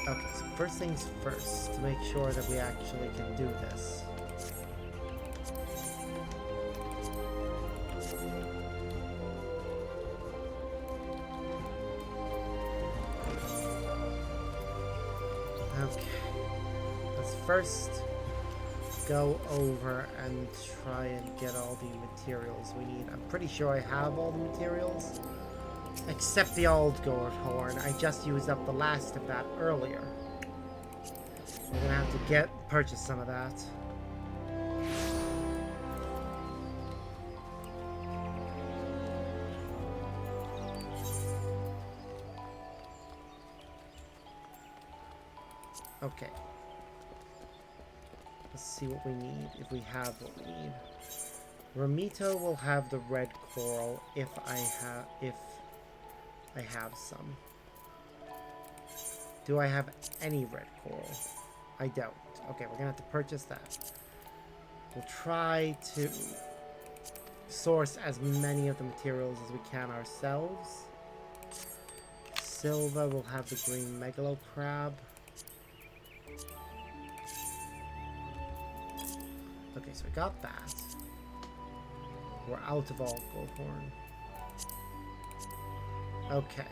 Okay, so first things first, to make sure that we actually can do this. Okay, let's first go over and try and get all the materials we need. I'm pretty sure I have all the materials. Except the old gourd horn. I just used up the last of that earlier. We're gonna have to purchase some of that. Okay. Let's see what we need, if we have what we need. Ramito will have the red coral if I have some. Do I have any red coral? I don't. Okay, we're gonna have to purchase that. We'll try to source as many of the materials as we can ourselves. Silva will have the green megalo crab. Okay, so we got that. We're out of all goldhorn. Okay.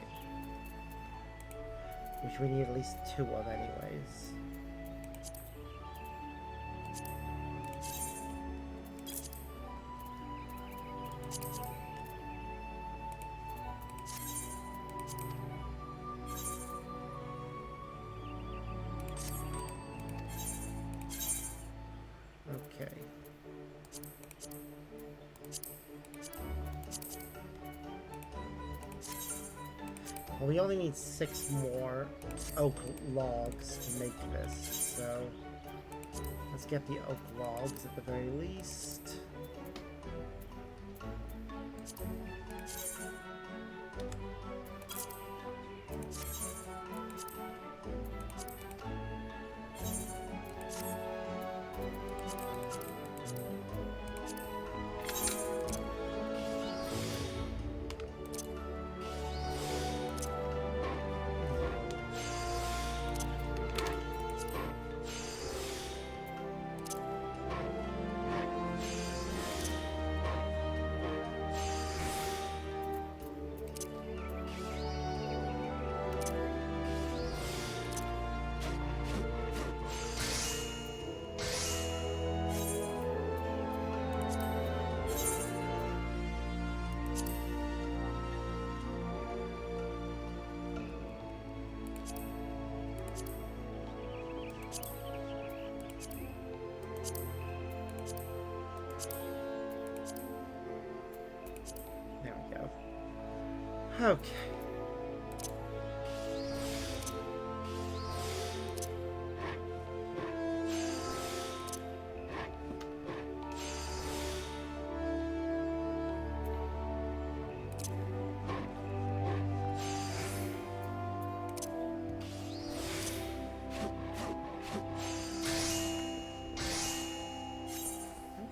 Which we need at least 2 of anyways. Okay. Well, we only need 6 more oak logs to make this, so let's get the oak logs at the very least. Okay.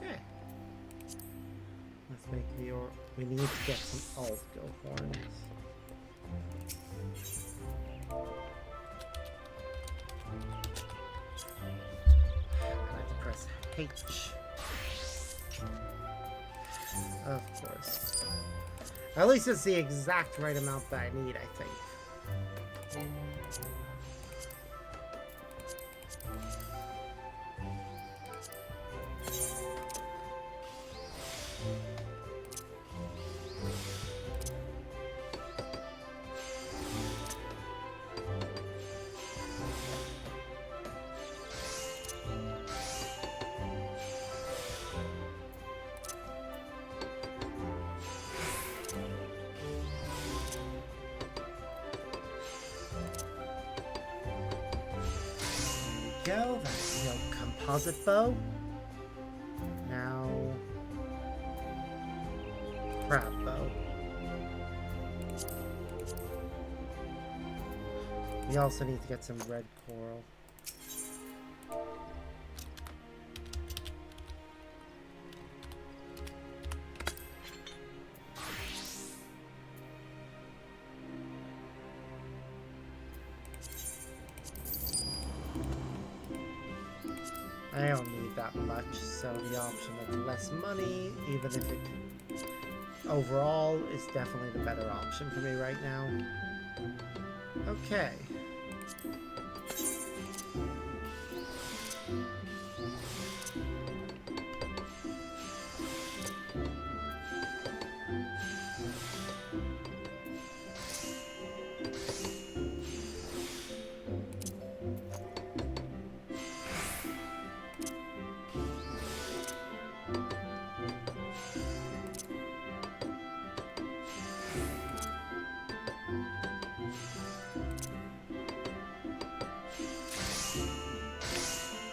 Okay. Let's make the or we need to get some Algo horns. H. Of course. At least it's the exact right amount that I need, I think. Go, that's the old composite bow. Now, crab bow. We also need to get some red coral. I don't need that much, so the option of less money, even if it overall is definitely the better option for me right now. Okay.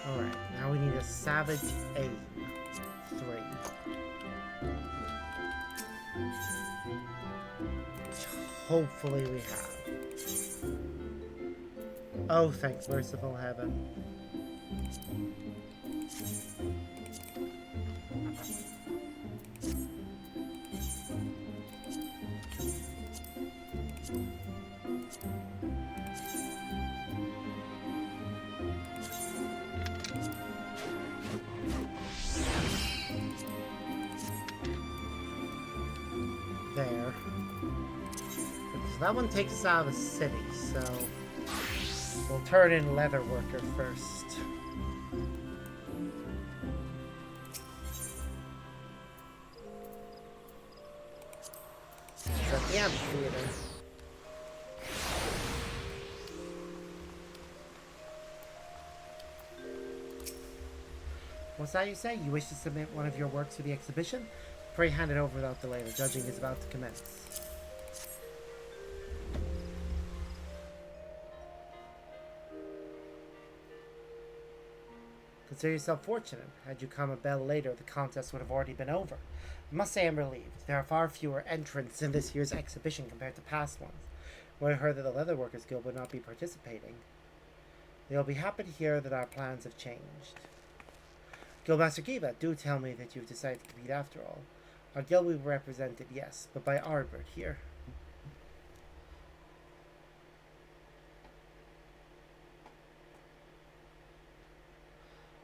Alright, now we need a Savage Aim 3. Hopefully we have. Oh, thanks, merciful heaven. There. So that one takes us out of the city, so we'll turn in Leatherworker first. It's at the amphitheater. What's that you say? You wish to submit one of your works to the exhibition? Pray hand it over without delay. The judging is about to commence. Consider yourself fortunate. Had you come a bell later, the contest would have already been over. I must say I'm relieved. There are far fewer entrants in this year's exhibition compared to past ones. When I heard that the Leatherworkers Guild would not be participating, they'll be happy to hear that our plans have changed. Guildmaster Kiva, do tell me that you've decided to compete after all. Our guild will be represented, yes, but by Ardbert here.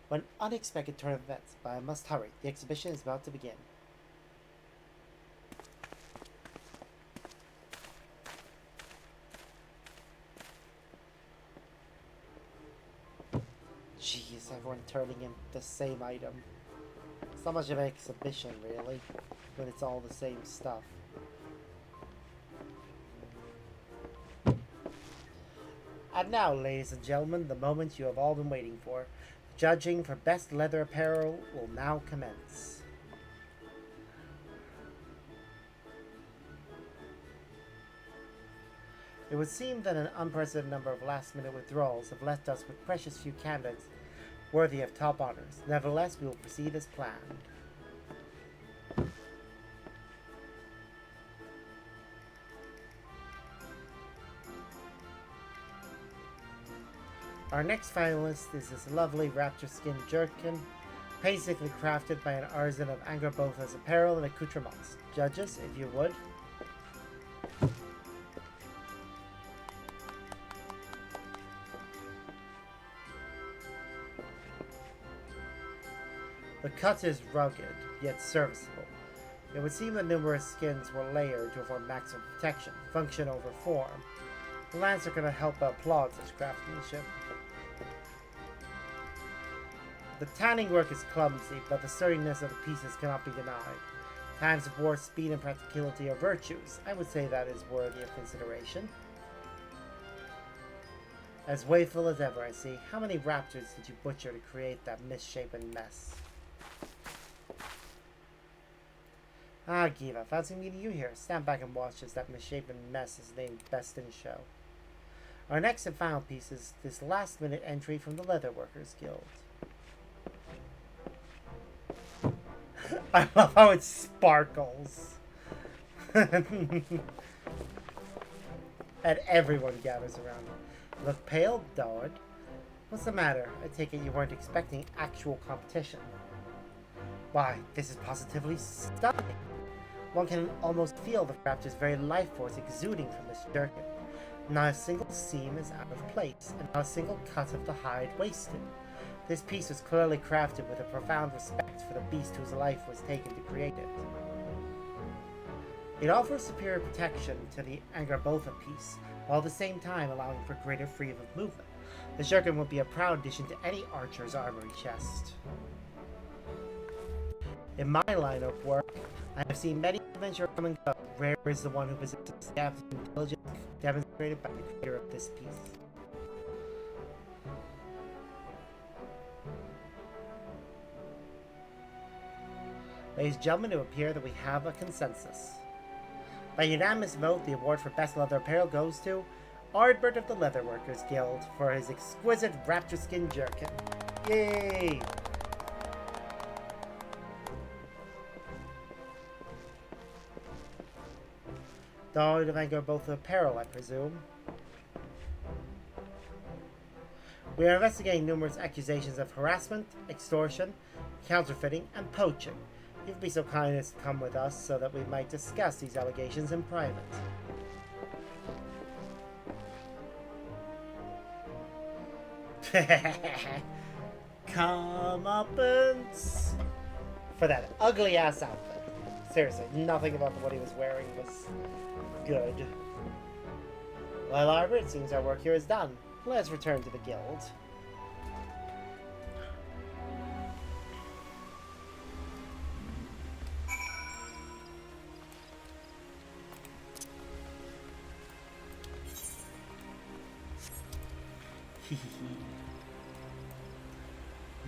An unexpected turn of events, but I must hurry. The exhibition is about to begin. Jeez, everyone turning in the same item. It's not much of an exhibition, really, when it's all the same stuff. And now, ladies and gentlemen, the moment you have all been waiting for. Judging for best leather apparel will now commence. It would seem that an unprecedented number of last-minute withdrawals have left us with precious few candidates worthy of top honors. Nevertheless, we will proceed as planned. Our next finalist is this lovely raptor skin jerkin, painstakingly crafted by an artisan of Angrabotha's apparel and accoutrements. Judges, if you would. The cut is rugged, yet serviceable. It would seem that numerous skins were layered to afford maximum protection, function over form. The Lancer cannot help but applaud such craftsmanship. The tanning work is clumsy, but the sturdiness of the pieces cannot be denied. Times of war, speed, and practicality are virtues. I would say that is worthy of consideration. As wayful as ever, I see. How many raptors did you butcher to create that misshapen mess? Ah, Giva, fancy meeting you here. Stand back and watch as that misshapen mess is named Best in Show. Our next and final piece is this last-minute entry from the Leatherworkers Guild. I love how it sparkles. And everyone gathers around it. Look pale, Dawid. What's the matter? I take it you weren't expecting actual competition. Why, this is positively stunning. One can almost feel the raptor's very life force exuding from this jerkin. Not a single seam is out of place, and not a single cut of the hide wasted. This piece was clearly crafted with a profound respect for the beast whose life was taken to create it. It offers superior protection to the Angrabotha piece, while at the same time allowing for greater freedom of movement. The jerkin would be a proud addition to any archer's armory chest. In my line of work, I have seen many adventures come and go. Rare is the one who possesses the depth and intelligence demonstrated by the creator of this piece. Ladies and gentlemen, it would appear that we have a consensus. By unanimous vote, the award for Best Leather Apparel goes to Ardbert of the Leatherworkers Guild for his exquisite raptor skin jerkin. Yay! Though the Vanguard both of peril, I presume. We are investigating numerous accusations of harassment, extortion, counterfeiting, and poaching. You'd be so kind as to come with us so that we might discuss these allegations in private. Comeuppance for that ugly ass outfit. Seriously, nothing about what he was wearing was good. Well, Arbor, it seems our work here is done. Let's return to the guild.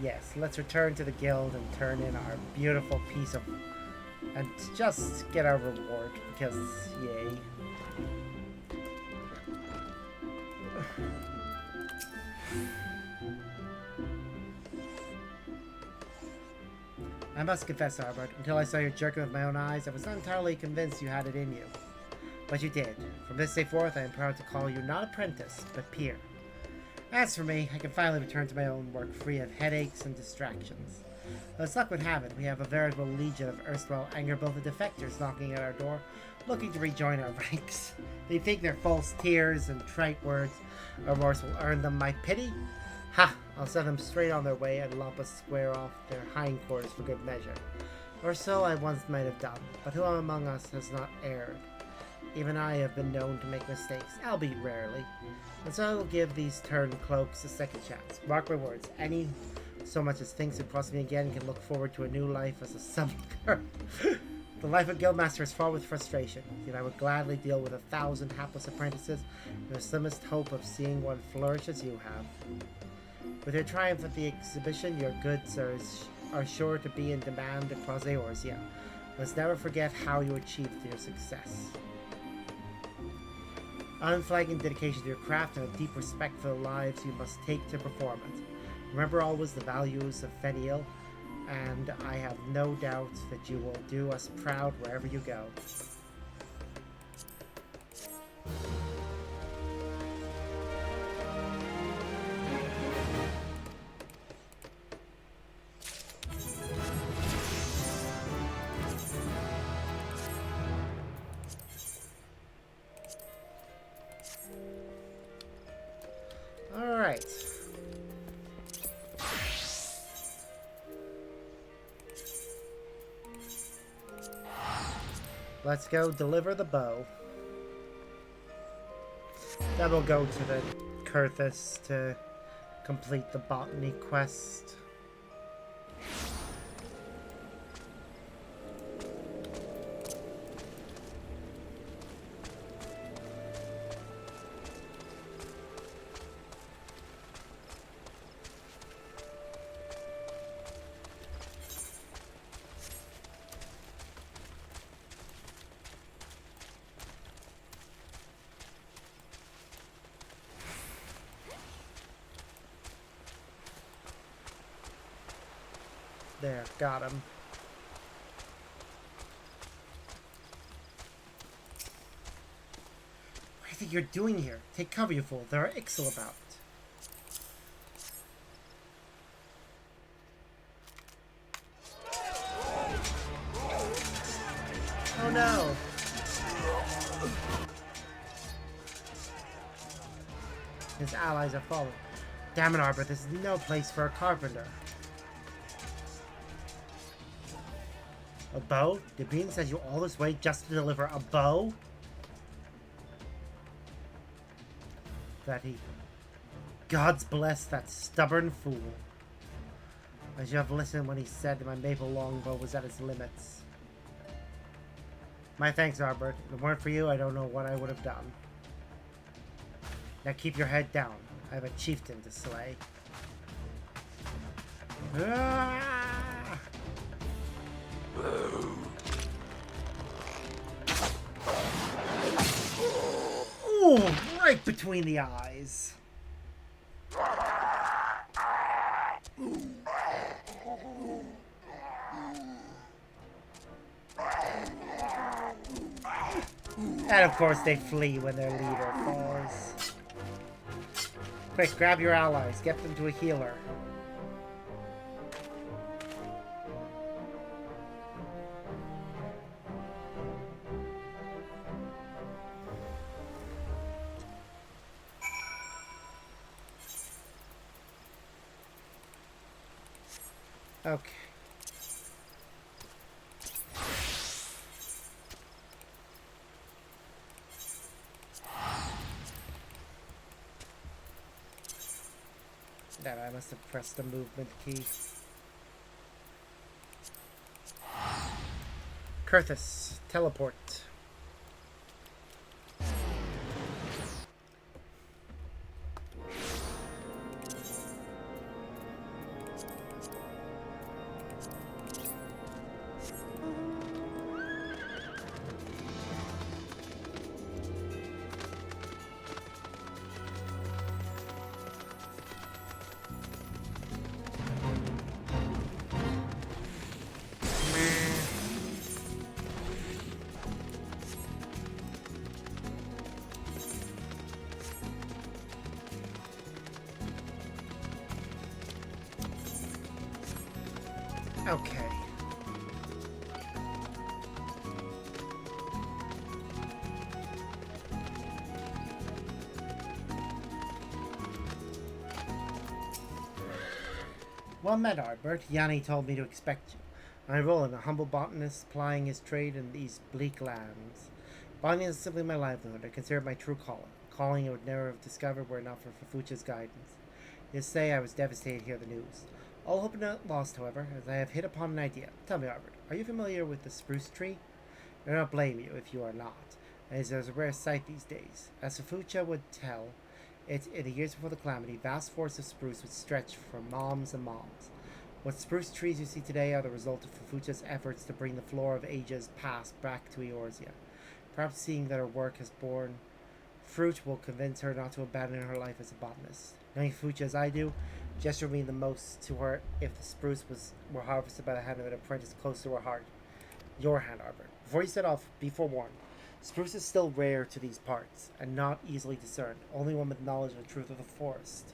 Yes, let's return to the guild and turn in our beautiful piece of... and just get our reward, because yay. I must confess, Albert, until I saw you jerking with my own eyes, I was not entirely convinced you had it in you. But you did. From this day forth, I am proud to call you not apprentice, but peer. As for me, I can finally return to my own work free of headaches and distractions. As luck would have it, we have a veritable legion of erstwhile anger-belted defectors knocking at our door, looking to rejoin our ranks. They think their false tears and trite words of remorse will earn them my pity? Ha! I'll set them straight on their way and lop a square off their hindquarters for good measure. Or so I once might have done, but who among us has not erred? Even I have been known to make mistakes, albeit rarely. And so I will give these turned cloaks a second chance. Mark my words, any so much as thinks of crossing me again can look forward to a new life as a summoner. The life of Guildmaster is fraught with frustration, yet I would gladly deal with 1,000 hapless apprentices in the slimmest hope of seeing one flourish as you have. With your triumph at the exhibition, your goods are sure to be in demand across Eorzea. Must never forget how you achieved your success. Unflagging dedication to your craft and a deep respect for the lives you must take to perform it. Remember always the values of Feniel, and I have no doubt that you will do us proud wherever you go. Alright. Let's go deliver the bow. Then we'll go to the Kurthus to complete the botany quest. There, got him. What do you think you're doing here? Take cover, you fool. There are Ixal about. Oh no! His allies are falling. Damn it, Arbor, this is no place for a carpenter. A bow? Did Bean send you all this way just to deliver a bow? That he... Gods bless that stubborn fool. I should have listened when he said that my maple longbow was at its limits. My thanks, Arbor. If it weren't for you, I don't know what I would have done. Now keep your head down. I have a chieftain to slay. Ah! Ooh, right between the eyes. And of course they flee when their leader falls. Quick, grab your allies. Get them to a healer. Okay. Damn, I must have pressed the movement key. Kurthus, teleport. Okay. Well met, Arbert. Yanni told me to expect you. I roll in a humble botanist plying his trade in these bleak lands. Botany is simply my livelihood. I consider it my true calling. Calling I would never have discovered were it not for Fafucha's guidance. You say I was devastated to hear the news. All hope not lost, however, as I have hit upon an idea. Tell me, Arbert, are you familiar with the spruce tree? I do not blame you if you are not, as it is a rare sight these days. As Fafucha would tell, it in the years before the calamity, vast forests of spruce would stretch for moms and moms. What spruce trees you see today are the result of Fafucha's efforts to bring the flora of ages past back to Eorzea. Perhaps seeing that her work has borne fruit will convince her not to abandon her life as a botanist. Knowing Fafucha as I do, gesture would mean the most to her if the spruce were harvested by the hand of an apprentice close to her heart. Your hand, Arbor. Before you set off, be forewarned. Spruce is still rare to these parts, and not easily discerned. Only one with knowledge of the truth of the forest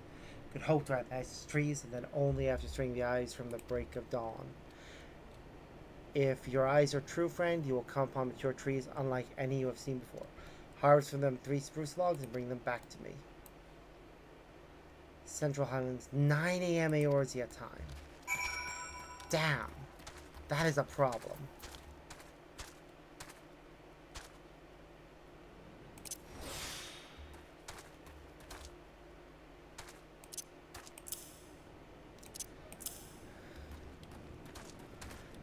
could hope to recognize its trees, and then only after straining the eyes from the break of dawn. If your eyes are true, friend, you will come upon mature trees unlike any you have seen before. Harvest from them 3 spruce logs and bring them back to me. Central Highlands, 9 a.m. Eorzea time. Damn. That is a problem.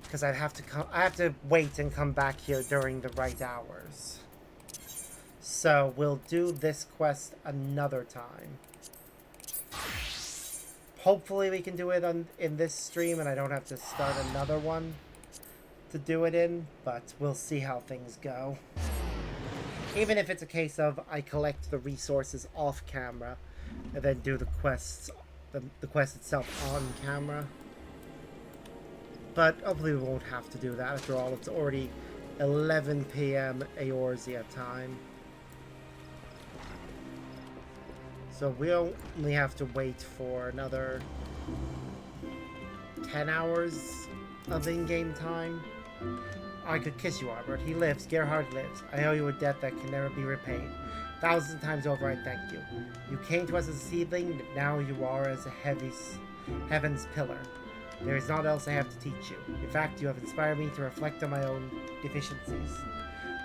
Because I have to wait and come back here during the right hours. So we'll do this quest another time. Hopefully we can do it in this stream and I don't have to start another one to do it in, but we'll see how things go. Even if it's a case of I collect the resources off camera and then do the quests, the quest itself on camera. But hopefully we won't have to do that. After all, it's already 11 p.m. Eorzea time. So we only have to wait for another 10 hours of in-game time. I could kiss you, Albert. He lives. Gerhard lives. I owe you a debt that can never be repaid. 1,000 times over, I thank you. You came to us as a seedling, but now you are as a heaven's pillar. There is naught else I have to teach you. In fact, you have inspired me to reflect on my own deficiencies.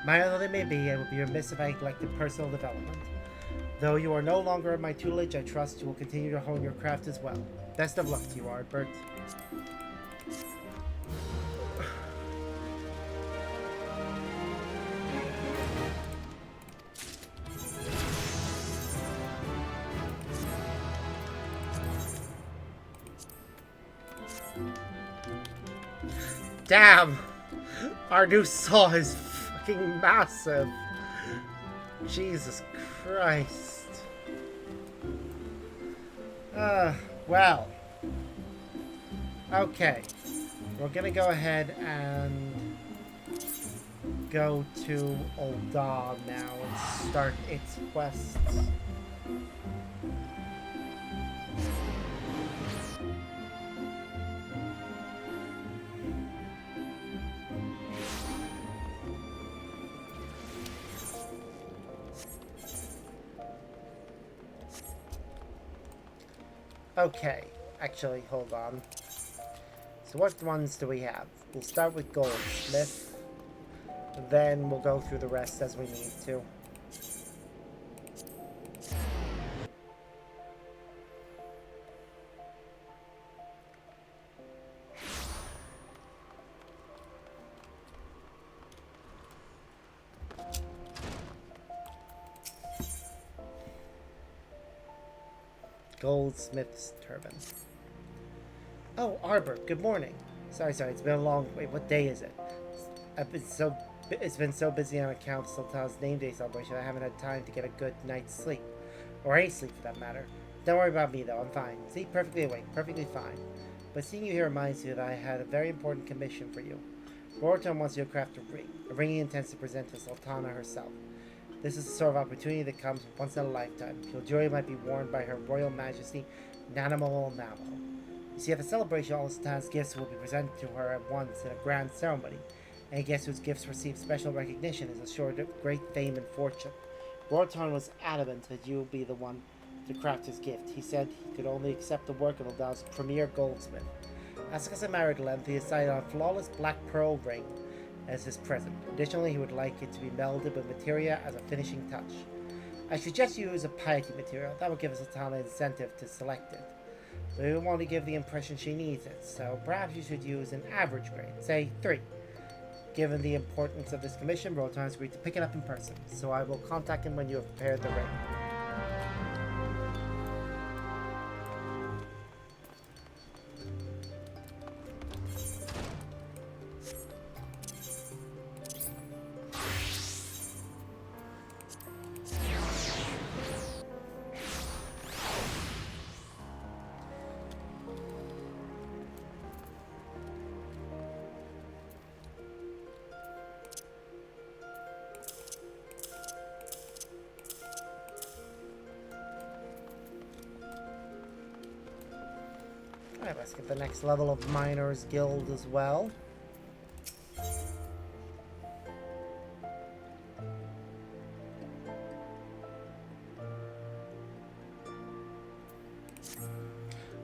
Minor though they may be, I would be remiss if I neglected personal development. Though you are no longer in my tutelage, I trust you will continue to hone your craft as well. Best of luck to you, Ardbert. Damn! Our new saw is fucking massive. Jesus Christ. Well. Okay. We're gonna go ahead and go to Ul'dah now and start its quests. Okay, actually, hold on. So what ones do we have? We'll start with Goldsmith. Then we'll go through the rest as we need to. Goldsmith's turban. Oh, Arbor, good morning. Sorry, it's been a long... Wait, what day is it? It's been so busy on account Sultan's name day celebration I haven't had time to get a good night's sleep. Or any sleep for that matter. Don't worry about me though, I'm fine. Sleep perfectly awake, perfectly fine. But seeing you here reminds me that I had a very important commission for you. Roraton wants you to craft a ring he intends to present to Sultana herself. This is the sort of opportunity that comes once in a lifetime. Your jewelry might be worn by Her Royal Majesty Nanamal Namo. You see, at the celebration, all Sultan's gifts will be presented to her at once in a grand ceremony. Any guest whose gifts receive special recognition is assured of great fame and fortune. Roraton was adamant that you will be the one to craft his gift. He said he could only accept the work of Ul'dah's premier goldsmith. As married length, he decided on a flawless black pearl ring as his present. Additionally, he would like it to be melded with materia as a finishing touch. I suggest you use a piety material. That would give Sultana an incentive to select it. But we want to give the impression she needs it, so perhaps you should use an average grade, say 3. Given the importance of this commission, Roraton has agreed to pick it up in person, so I will contact him when you have prepared the ring. Alright, let's get the next level of Miners Guild as well.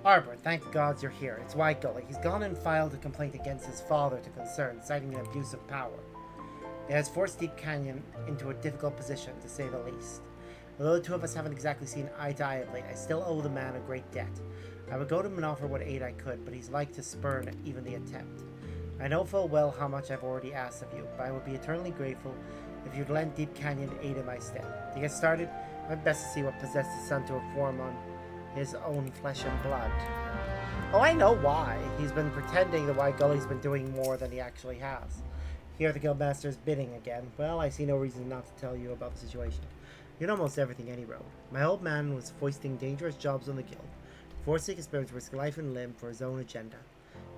Arbor, thank the gods you're here. It's White Gully. He's gone and filed a complaint against his father to concern, citing an abuse of power. It has forced Deep Canyon into a difficult position, to say the least. Although the two of us haven't exactly seen eye to eye of late, I still owe the man a great debt. I would go to him and offer what aid I could, but he's like to spurn even the attempt. I know full well how much I've already asked of you, but I would be eternally grateful if you'd lend Deep Canyon aid in my stead. To get started, I'd best to see what possessed his son to reform on his own flesh and blood. Oh, I know why. He's been pretending the White Gully's been doing more than he actually has. Here the Guildmaster's bidding again. Well, I see no reason not to tell you about the situation. You know almost everything any road. My old man was foisting dangerous jobs on the Guild, forcing his spirit to risk life and limb for his own agenda.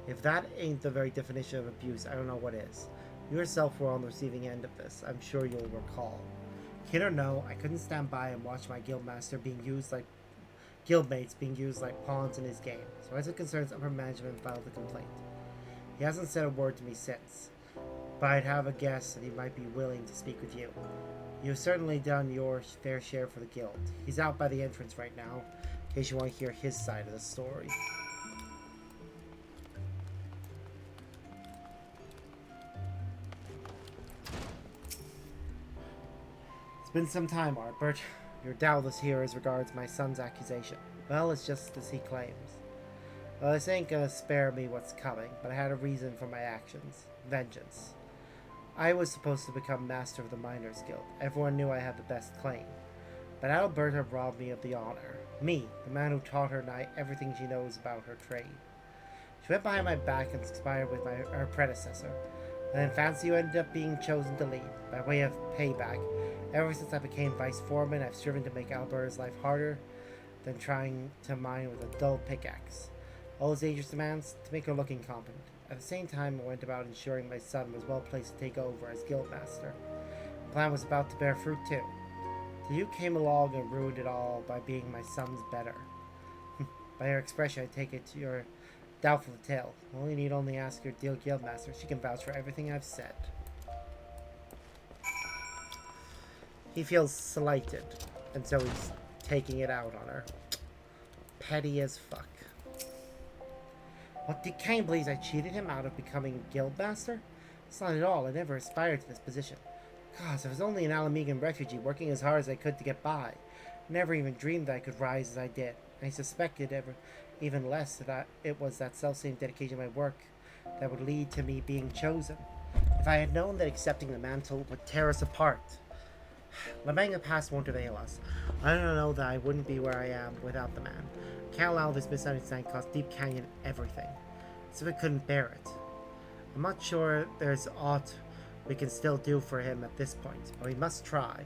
If that ain't the very definition of abuse, I don't know what is. You yourself were on the receiving end of this, I'm sure you'll recall. Kid or no, I couldn't stand by and watch my guildmaster being used like guildmates being used like pawns in his game, so as it concerns upper management filed a complaint. He hasn't said a word to me since, but I'd have a guess that he might be willing to speak with you. You've certainly done your fair share for the guild. He's out by the entrance right now, in case you want to hear his side of the story. It's been some time, Artbert. You're doubtless here as regards my son's accusation. Well, it's just as he claims. Well, this ain't gonna spare me what's coming, but I had a reason for my actions. Vengeance. I was supposed to become master of the Miners Guild. Everyone knew I had the best claim. But Alberta robbed me of the honor. Me, the man who taught her knight everything she knows about her trade. She went behind my back and conspired with her predecessor. And then fancy you ended up being chosen to lead. By way of payback, ever since I became vice foreman, I've striven to make Alberta's life harder than trying to mine with a dull pickaxe. All his dangerous demands to make her look incompetent. At the same time, I went about ensuring my son was well placed to take over as guildmaster. The plan was about to bear fruit too. So you came along and ruined it all by being my son's better. By your expression, I take it you're doubtful of the tale. You only ask your dear guildmaster. She can vouch for everything I've said. He feels slighted, and so he's taking it out on her. Petty as fuck. What, can't believe I cheated him out of becoming guildmaster? It's not at all. I never aspired to this position. Gosh, I was only an Alamegan refugee, working as hard as I could to get by. Never even dreamed that I could rise as I did. I suspected even less that it was that self-same dedication to my work that would lead to me being chosen. If I had known that accepting the mantle would tear us apart. Lamenting the past won't avail us. I don't know that I wouldn't be where I am without the man. I can't allow this misunderstanding cost Deep Canyon everything. As if I couldn't bear it. I'm not sure there's aught we can still do for him at this point, but we must try.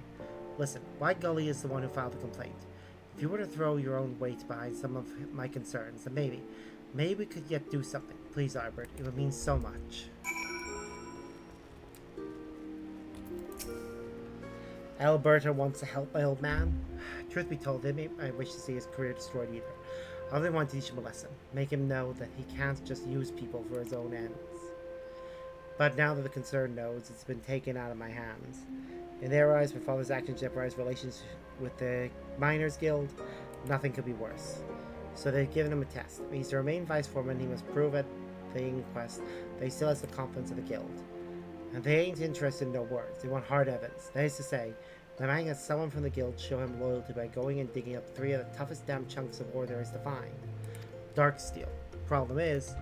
Listen, White Gully is the one who filed the complaint. If you were to throw your own weight behind some of my concerns, then maybe we could yet do something. Please, Albert, it would mean so much. Alberta wants to help my old man. Truth be told, I wish to see his career destroyed either. I only want to teach him a lesson. Make him know that he can't just use people for his own ends. But now that the concerned knows, it's been taken out of my hands. In their eyes, my father's actions jeopardized relations with the Miners Guild. Nothing could be worse. So they've given him a test. If he's to remain vice foreman, he must prove at the inquest that he still has the confidence of the guild. And they ain't interested in no words. They want hard evidence. That is to say, the man has someone from the guild show him loyalty by going and digging up 3 of the toughest damn chunks of ore there is to find. Dark steel. Problem is,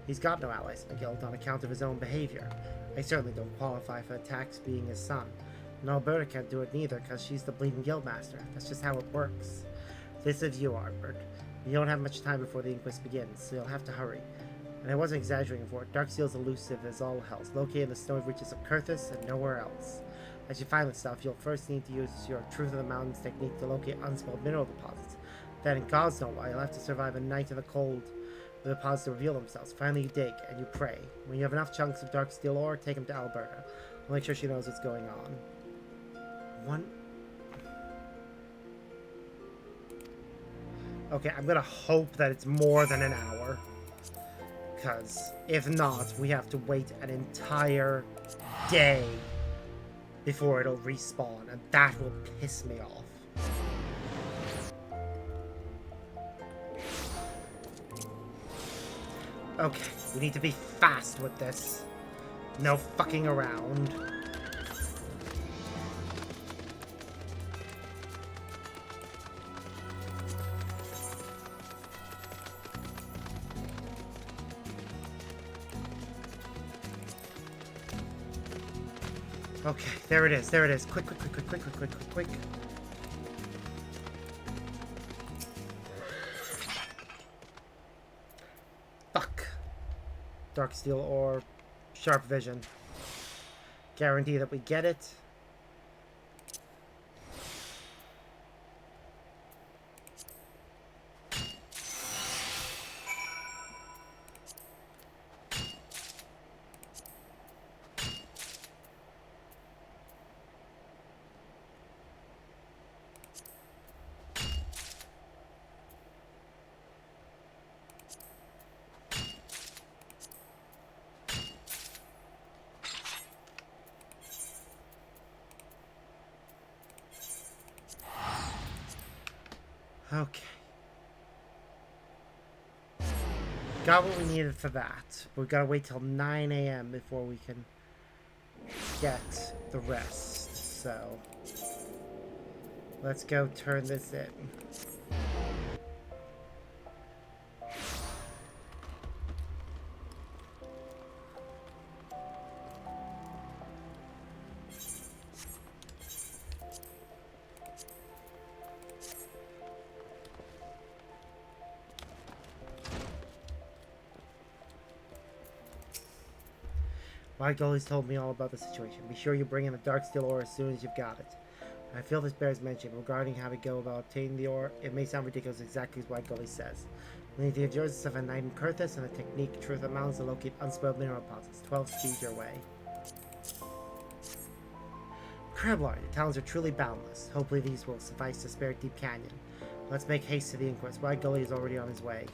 he's got no allies in the guild on account of his own behavior. I certainly don't qualify for the tax being his son. And Alberta can't do it neither because she's the bleeding guildmaster. That's just how it works. This is you, Albert. You don't have much time before the inquest begins, so you'll have to hurry. And I wasn't exaggerating for it. Darksteel's elusive as all hell, located in the snowy reaches of Kurthus and nowhere else. As you find this stuff, you'll first need to use your Truth of the Mountains technique to locate unspelled mineral deposits. Then, in God's knows why, you'll have to survive a night in the cold for the deposits to reveal themselves. Finally, you dig, and you pray. When you have enough chunks of dark steel ore, take them to Alberta. I'll make sure she knows what's going on. Okay, I'm gonna hope that it's more than an hour. Because if not, we have to wait an entire day before it'll respawn, and that will piss me off. Okay, we need to be fast with this. No fucking around. Okay, there it is, there it is. Quick. Fuck. Dark steel or sharp vision. Guarantee that we get it. Okay. Got what we needed for that. But we gotta wait till 9 a.m. before we can get the rest. So, let's go turn this in. Mike always told me all about the situation. Be sure you bring in the dark steel ore as soon as you've got it. I feel this bears mention regarding how to go about obtaining the ore. It may sound ridiculous exactly as what Gully says. We need the endurance of a knight in Kurthus and the technique Truth of Mountains to locate unspoiled mineral deposits. 12 speed your way. Kreblar, your talents are truly boundless. Hopefully these will suffice to spare Deep Canyon. Let's make haste to the inquest. White Gully is already on his way.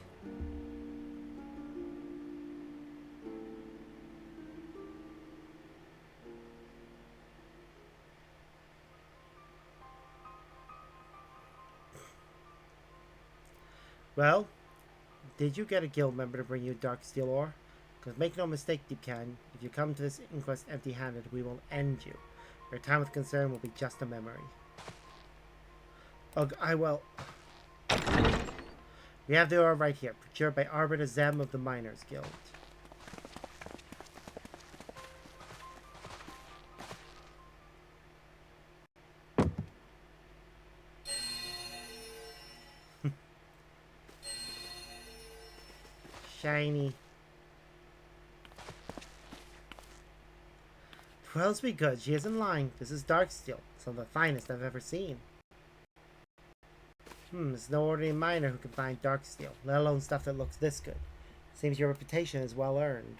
Well, did you get a guild member to bring you dark steel ore? Because make no mistake, Deep Canyon, if you come to this inquest empty-handed, we will end you. Your time with concern will be just a memory. Ugh, I will. We have the ore right here, procured by Arbiter Zem of the Miners Guild. Shiny. 12's be good, she isn't lying. This is dark steel, some of the finest I've ever seen. There's no ordinary miner who can find dark steel, let alone stuff that looks this good. Seems your reputation is well earned.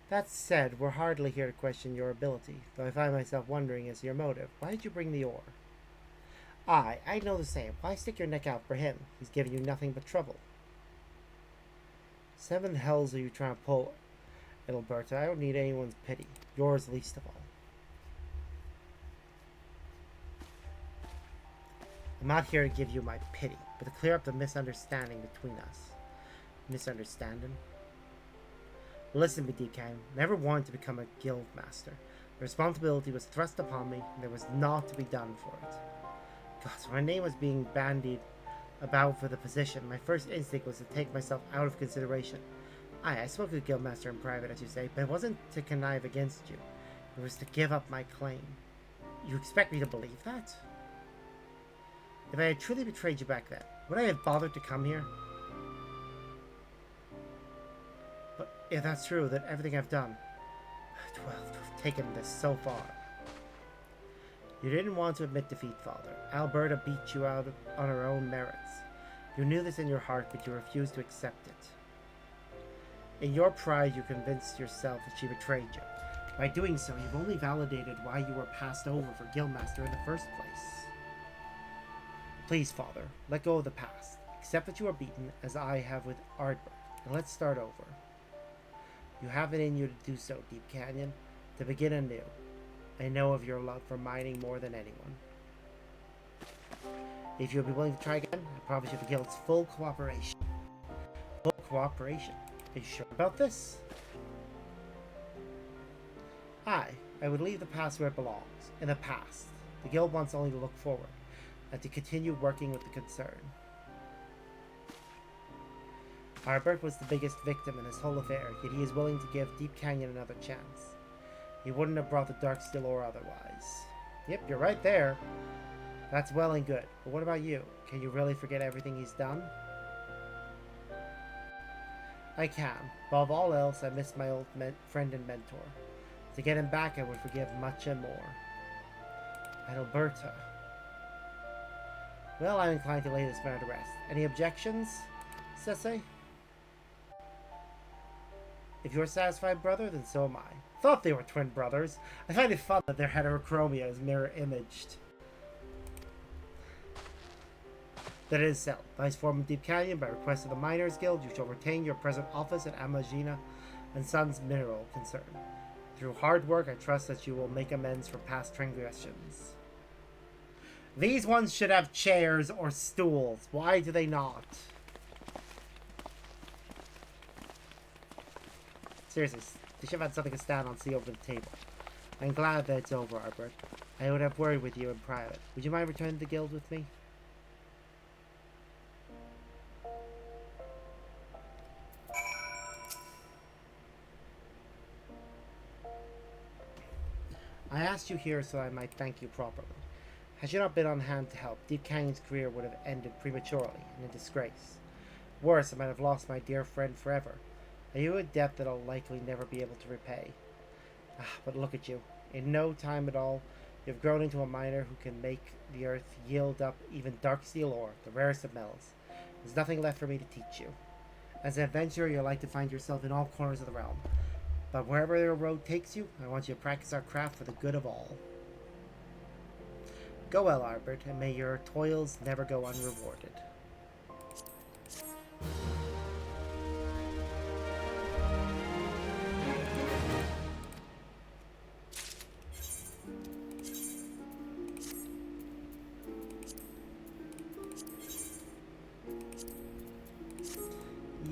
That said, we're hardly here to question your ability, though I find myself wondering as to your motive. Why did you bring the ore? I know the same. Why stick your neck out for him? He's giving you nothing but trouble. 7 hells are you trying to pull, Alberta? I don't need anyone's pity. Yours least of all. I'm not here to give you my pity, but to clear up the misunderstanding between us. Misunderstanding? Listen, Deep Canyon, I never wanted to become a guild master. The responsibility was thrust upon me, and there was naught to be done for it. God, so my name was being bandied about for the position. My first instinct was to take myself out of consideration. I spoke to the guildmaster in private, as you say, but it wasn't to connive against you. It was to give up my claim. You expect me to believe that? If I had truly betrayed you back then, would I have bothered to come here? But if that's true, then everything I've done, well, to have taken this so far. You didn't want to admit defeat, Father. Alberta beat you out on her own merits. You knew this in your heart, but you refused to accept it. In your pride, you convinced yourself that she betrayed you. By doing so, you've only validated why you were passed over for Guildmaster in the first place. Please, Father, let go of the past. Accept that you are beaten, as I have with Ardbert, and let's start over. You have it in you to do so, Deep Canyon, to begin anew. I know of your love for mining more than anyone. If you'll be willing to try again, I promise you the Guild's full cooperation. Full cooperation? Are you sure about this? I would leave the past where it belongs, in the past. The Guild wants only to look forward, and to continue working with the concern. Arbert was the biggest victim in this whole affair, yet he is willing to give Deep Canyon another chance. He wouldn't have brought the dark steel ore otherwise. Yep, you're right there. That's well and good, but what about you? Can you really forget everything he's done? I can. Above all else, I miss my old friend and mentor. To get him back, I would forgive much and more. Alberta. Well, I'm inclined to lay this matter to rest. Any objections, Sese? If you're satisfied, brother, then so am I. Thought they were twin brothers. I find it fun that their heterochromia is mirror-imaged. That is settled. Vice Foreman Deep Canyon, by request of the Miners Guild, you shall retain your present office at Amagina and Sons Mineral Concern. Through hard work, I trust that you will make amends for past transgressions. These ones should have chairs or stools. Why do they not? Seriously, they should have had something to stand on, see over the table. I'm glad that it's over, Arbert. I would have worried with you in private. Would you mind returning to the guild with me? I asked you here so I might thank you properly. Had you not been on hand to help, Deep Canyon's career would have ended prematurely and in disgrace. Worse, I might have lost my dear friend forever. Are you a debt that I'll likely never be able to repay? But look at you. In no time at all, You've grown into a miner who can make the earth yield up even dark steel ore, the rarest of metals. There's nothing left for me to teach you. As an adventurer, you'll like to find yourself in all corners of the realm. But wherever your road takes you, I want you to practice our craft for the good of all. Go well, Albert, and may your toils never go unrewarded.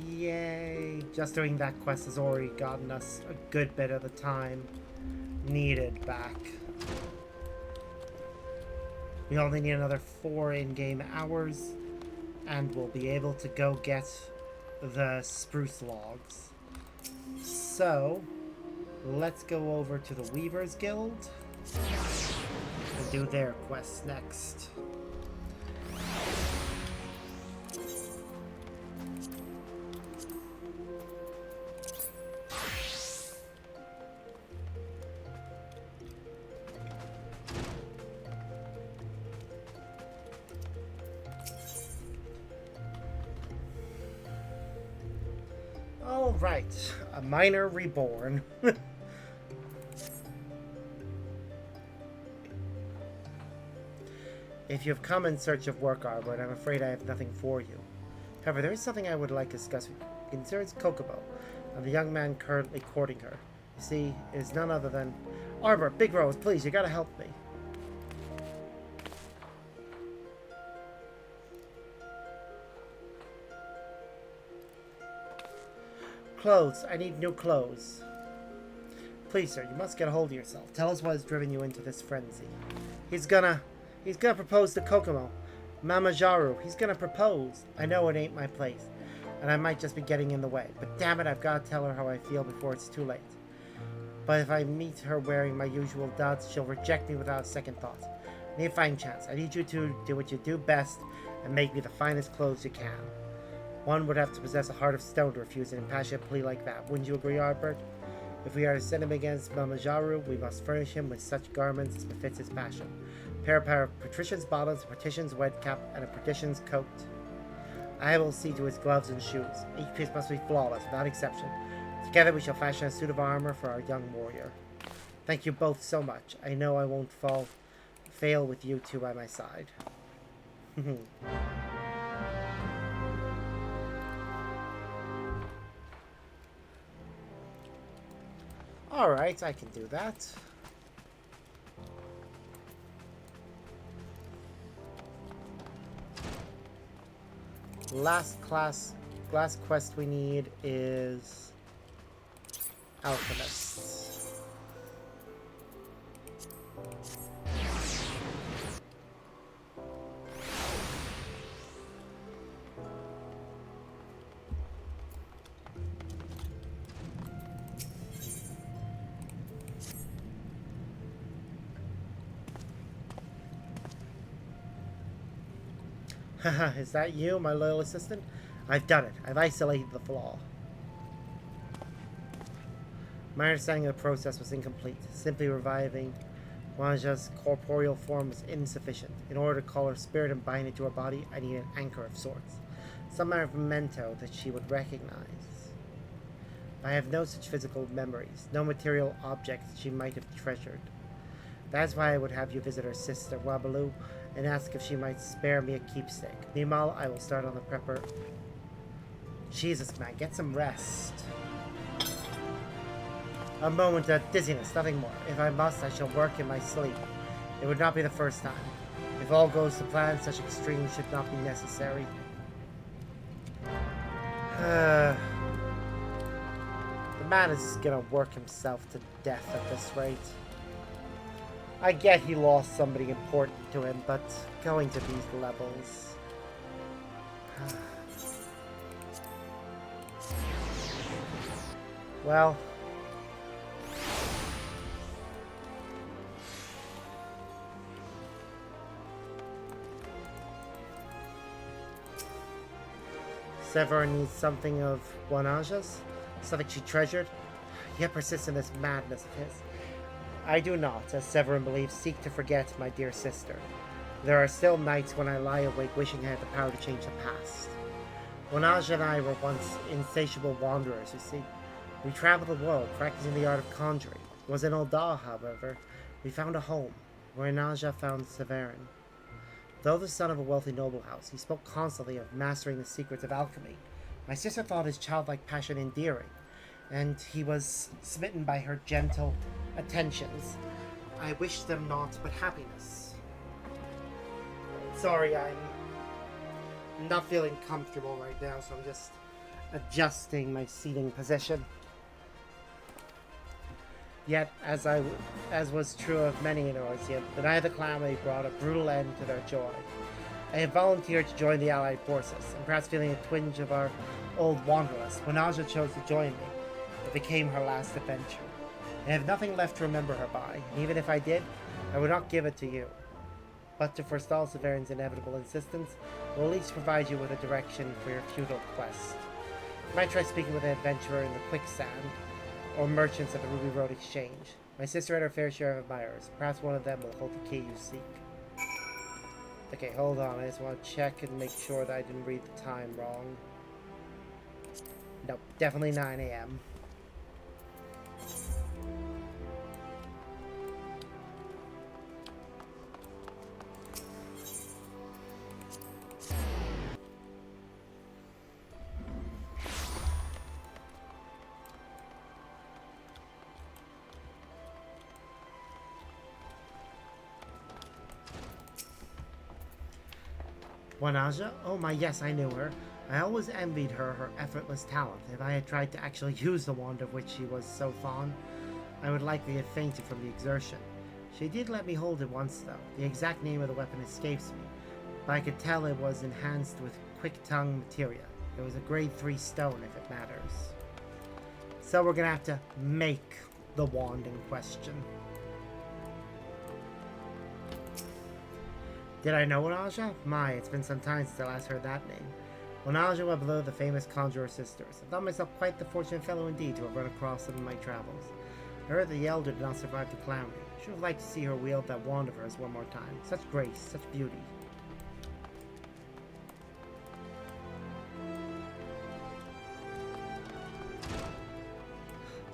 Yay! Just doing that quest has already gotten us a good bit of the time needed back. We only need another 4 in-game hours, and we'll be able to go get the spruce logs. So, let's go over to the Weavers Guild and do their quest next. Alright, a miner reborn. If you have come in search of work, Arbor, I'm afraid I have nothing for you. However, there is something I would like to discuss with you. It concerns Kokomo, and the young man currently courting her. You see, it is none other than... Arbor, Big Rose, please, you gotta help me. Clothes. I need new clothes. Please, sir, you must get a hold of yourself. Tell us what has driven you into this frenzy. He's gonna propose to Kokomo. Mama Jaru, he's gonna propose. I know it ain't my place, and I might just be getting in the way. But damn it, I've got to tell her how I feel before it's too late. But if I meet her wearing my usual duds, she'll reject me without a second thought. I need a fine chance. I need you to do what you do best and make me the finest clothes you can. One would have to possess a heart of stone to refuse an impassioned plea like that. Wouldn't you agree, Albert? If we are to send him against Mamajaru, we must furnish him with such garments as befits his passion. A pair of patrician's bottoms, a patrician's wet cap, and a patrician's coat. I will see to his gloves and shoes. Each piece must be flawless, without exception. Together we shall fashion a suit of armor for our young warrior. Thank you both so much. I know I won't fail with you two by my side. Alright, I can do that. Last quest we need is Alchemists. Haha, is that you, my loyal assistant? I've done it. I've isolated the flaw. My understanding of the process was incomplete. Simply reviving Wanja's corporeal form was insufficient. In order to call her spirit and bind it to her body, I need an anchor of sorts. Some kind of memento that she would recognize. I have no such physical memories, no material objects she might have treasured. That's why I would have you visit her sister, Wabaloo, and ask if she might spare me a keepsake. Meanwhile, I will start on the prepper. Jesus, man, get some rest. A moment of dizziness, nothing more. If I must, I shall work in my sleep. It would not be the first time. If all goes to plan, such extremes should not be necessary. The man is gonna work himself to death at this rate. I get he lost somebody important to him, but going to these levels... Well... Severa needs something of Wanaja's, something she treasured, yet persists in this madness of his. I do not, as Severin believes, seek to forget my dear sister. There are still nights when I lie awake wishing I had the power to change the past. Wanaj and I were once insatiable wanderers, you see. We traveled the world, practicing the art of conjuring. It was in Ul'dah, however, we found a home, where Naja found Severin. Though the son of a wealthy noble house, he spoke constantly of mastering the secrets of alchemy. My sister thought his childlike passion endearing, and he was smitten by her gentle attentions. I wish them naught but happiness. Sorry, I'm not feeling comfortable right now, so I'm just adjusting my seating position. Yet, as was true of many in Orsia, the night of the calamity brought a brutal end to their joy. I had volunteered to join the Allied forces, and perhaps feeling a twinge of our old wanderlust, when Naja chose to join me, it became her last adventure. I have nothing left to remember her by, and even if I did, I would not give it to you. But to forestall Severin's inevitable insistence, I will at least provide you with a direction for your futile quest. You might try speaking with an adventurer in the quicksand, or merchants at the Ruby Road Exchange. My sister had her fair share of admirers. Perhaps one of them will hold the key you seek. Okay, hold on. I just want to check and make sure that I didn't read the time wrong. Nope, definitely 9 a.m. Wanaja? Oh my, yes, I knew her. I always envied her effortless talent. If I had tried to actually use the wand of which she was so fond, I would likely have fainted from the exertion. She did let me hold it once, though. The exact name of the weapon escapes me, but I could tell it was enhanced with quick-tongue materia. It was a grade 3 stone, if it matters. So we're gonna have to make the wand in question. Did I know Wanaja? My, it's been some time since I last heard that name. Wanaja were below the famous Conjurer Sisters. I thought myself quite the fortunate fellow indeed to have run across them in my travels. I heard the elder did not survive the calamity. I should have liked to see her wield that wand of hers one more time. Such grace, such beauty.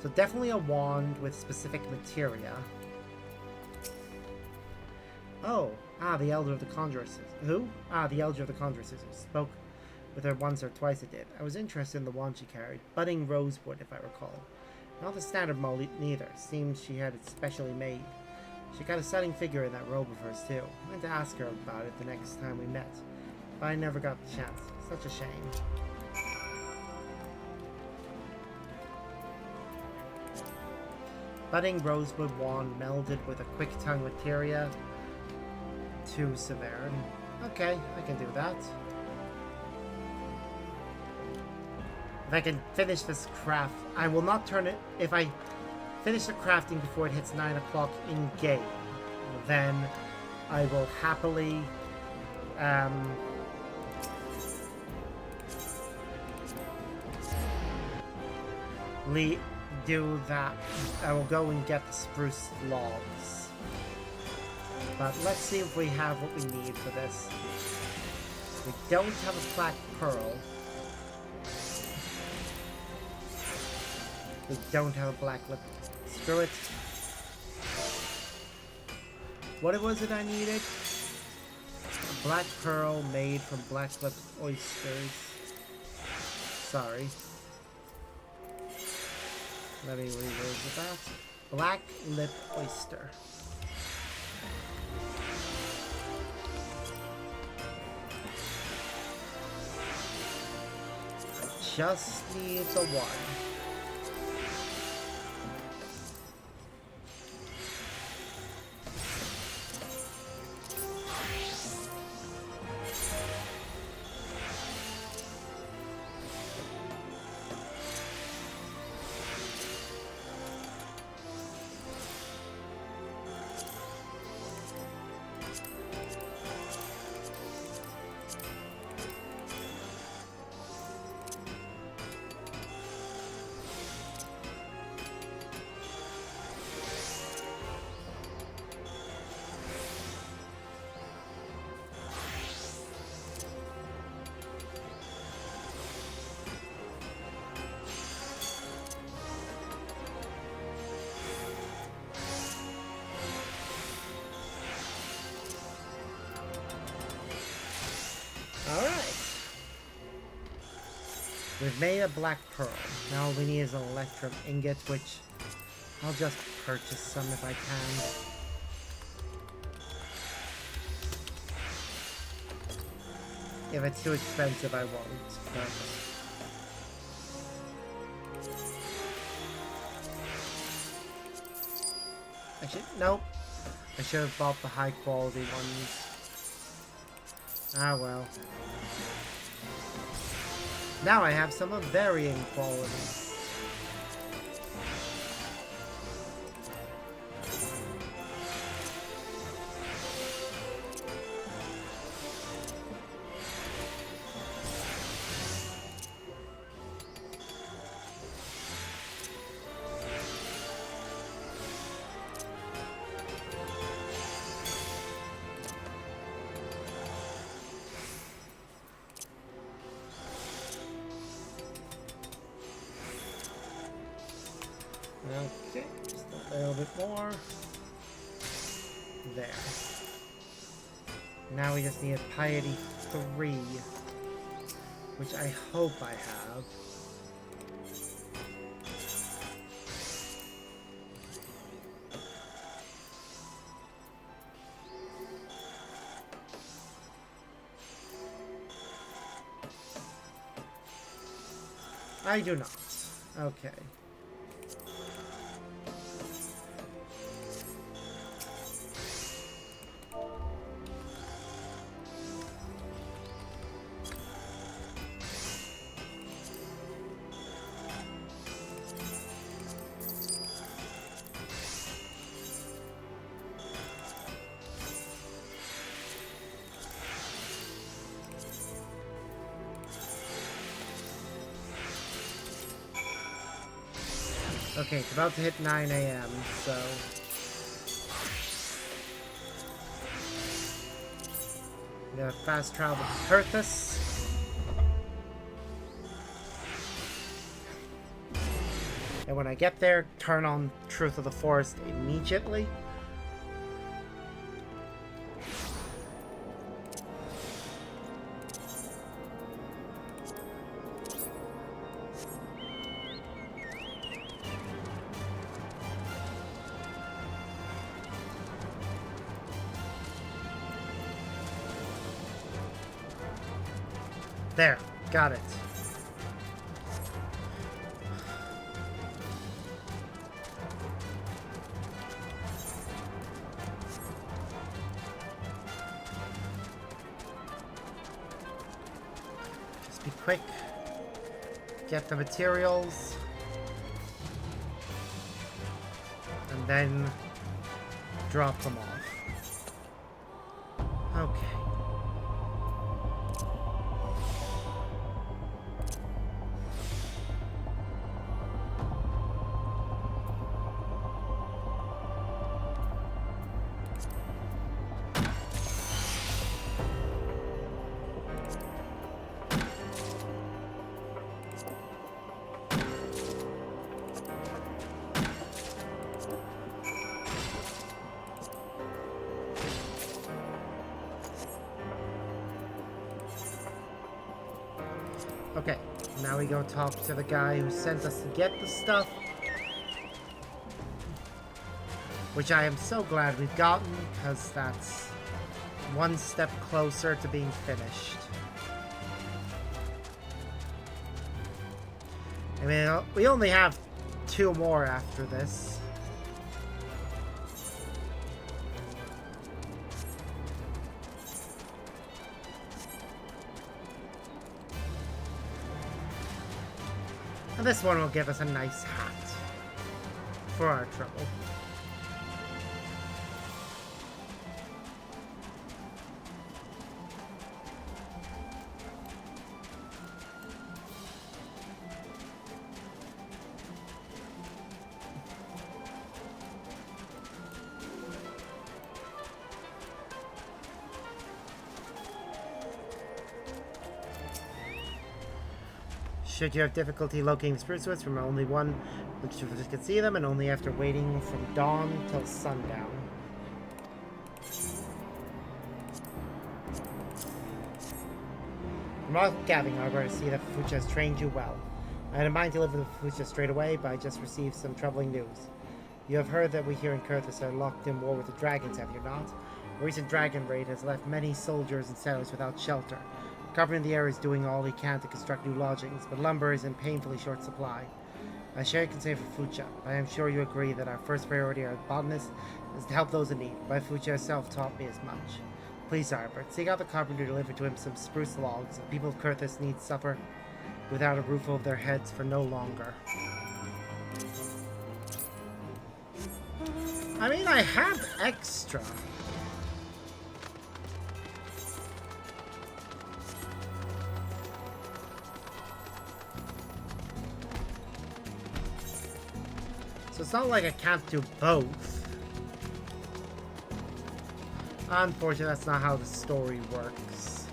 So definitely a wand with specific materia. Oh, the Elder of the Conjurer Sisters. Who? The Elder of the Conjurer Sisters. Spoke with her once or twice I did. I was interested in the wand she carried. Budding rosewood, if I recall. Not the standard mold neither. Seems she had it specially made. She got a stunning figure in that robe of hers, too. I meant to ask her about it the next time we met, but I never got the chance. Such a shame. Budding rosewood wand melded with a quick-tongue materia to Severin. Okay, I can do that. If I can finish this craft, I will not turn it. If I finish the crafting before it hits 9 o'clock in game, then I will happily do that. I will go and get the spruce logs. But let's see if we have what we need for this. We don't have a black pearl. We don't have a black lip. Screw it. What was it I needed? A black pearl made from black lipped oysters. Sorry. Let me revisit that. Black lip oyster. Just needs a 1. We've made a black pearl. Now all we need is an electrum ingot, which I'll just purchase some if I can. If it's too expensive, I won't. But actually, nope. I should have bought the high quality ones. Ah well. Now I have some of varying quality. Okay, just a little bit more. There. Now we just need a Piety 3, which I hope I have. I do not. Okay. Okay, it's about to hit 9 AM, so... I'm gonna fast travel to Perthus. And when I get there, turn on Truth of the Forest immediately. There, got it. Just be quick. Get the materials. And then drop them off. Okay. Okay, now we go talk to the guy who sent us to get the stuff. Which I am so glad we've gotten, because that's one step closer to being finished. I mean, we only have 2 more after this. And this one will give us a nice hat for our trouble. Should you have difficulty locating spirits from only one, which you can see them, and only after waiting from dawn till sundown. I'm not gabbing, however. I see that Fucha has trained you well. I had in mind to live with Fucha straight away, but I just received some troubling news. You have heard that we here in Kurthus are locked in war with the dragons, have you not? A recent dragon raid has left many soldiers and settlers without shelter. The government in the area is doing all he can to construct new lodgings, but lumber is in painfully short supply. I share your concern for Fucha, but I am sure you agree that our first priority as botanists is to help those in need. My Fucha herself taught me as much. Please, Arbor, seek out the carpenter to deliver to him some spruce logs. The people of Kurthus need supper without a roof over their heads for no longer. I mean, I have extra. So it's not like I can't do both. Unfortunately, that's not how the story works.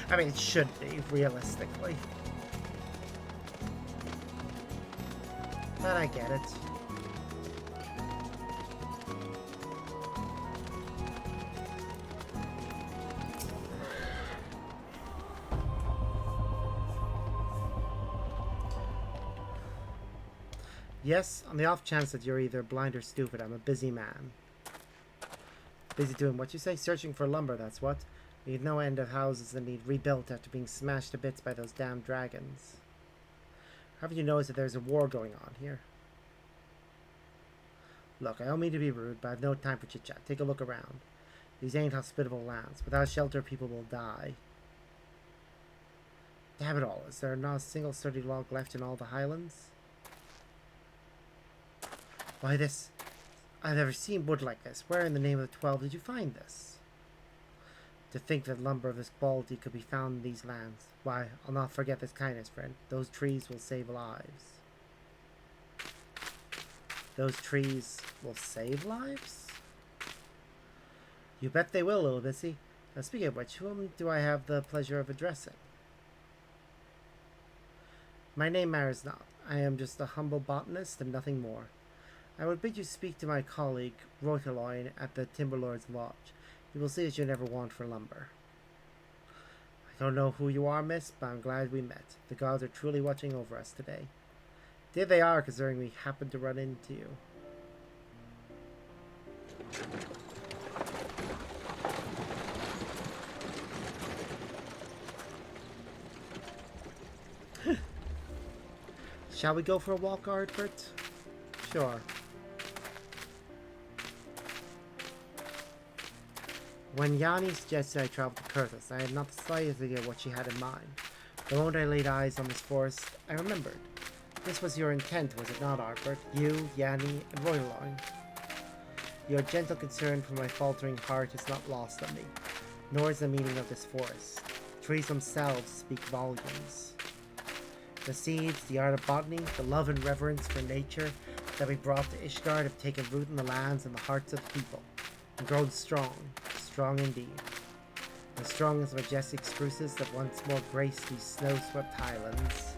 I mean, it should be, realistically. But I get it. Yes, on the off chance that you're either blind or stupid, I'm a busy man. Busy doing what you say? Searching for lumber, that's what. We have no end of houses that need rebuilt after being smashed to bits by those damn dragons. Haven't you noticed that there's a war going on here? Look, I don't mean to be rude, but I've no time for chit-chat. Take a look around. These ain't hospitable lands. Without shelter, people will die. Damn it all, is there not a single sturdy log left in all the highlands? Why this? I've never seen wood like this. Where in the name of the 12 did you find this? To think that lumber of this quality could be found in these lands. Why, I'll not forget this kindness, friend. Those trees will save lives. Those trees will save lives? You bet they will, little Bissy. Now speaking of which, whom do I have the pleasure of addressing? My name matters not. I am just a humble botanist and nothing more. I would bid you speak to my colleague, Reuterloin, at the Timberlord's Lodge. You will see that you never want for lumber. I don't know who you are, miss, but I'm glad we met. The gods are truly watching over us today. There they are, considering we happened to run into you. Shall we go for a walk, Ardbert? Sure. When Yanni suggested I travel to Kurthus, I had not the slightest idea what she had in mind. The moment I laid eyes on this forest, I remembered. This was your intent, was it not, Ardbert? You, Yanni, and Royaloin. Your gentle concern for my faltering heart is not lost on me, nor is the meaning of this forest. The trees themselves speak volumes. The seeds, the art of botany, the love and reverence for nature that we brought to Ishgard have taken root in the lands and the hearts of the people, and grown strong, strong indeed. As strong as the majestic spruces that once more graced these snow-swept highlands.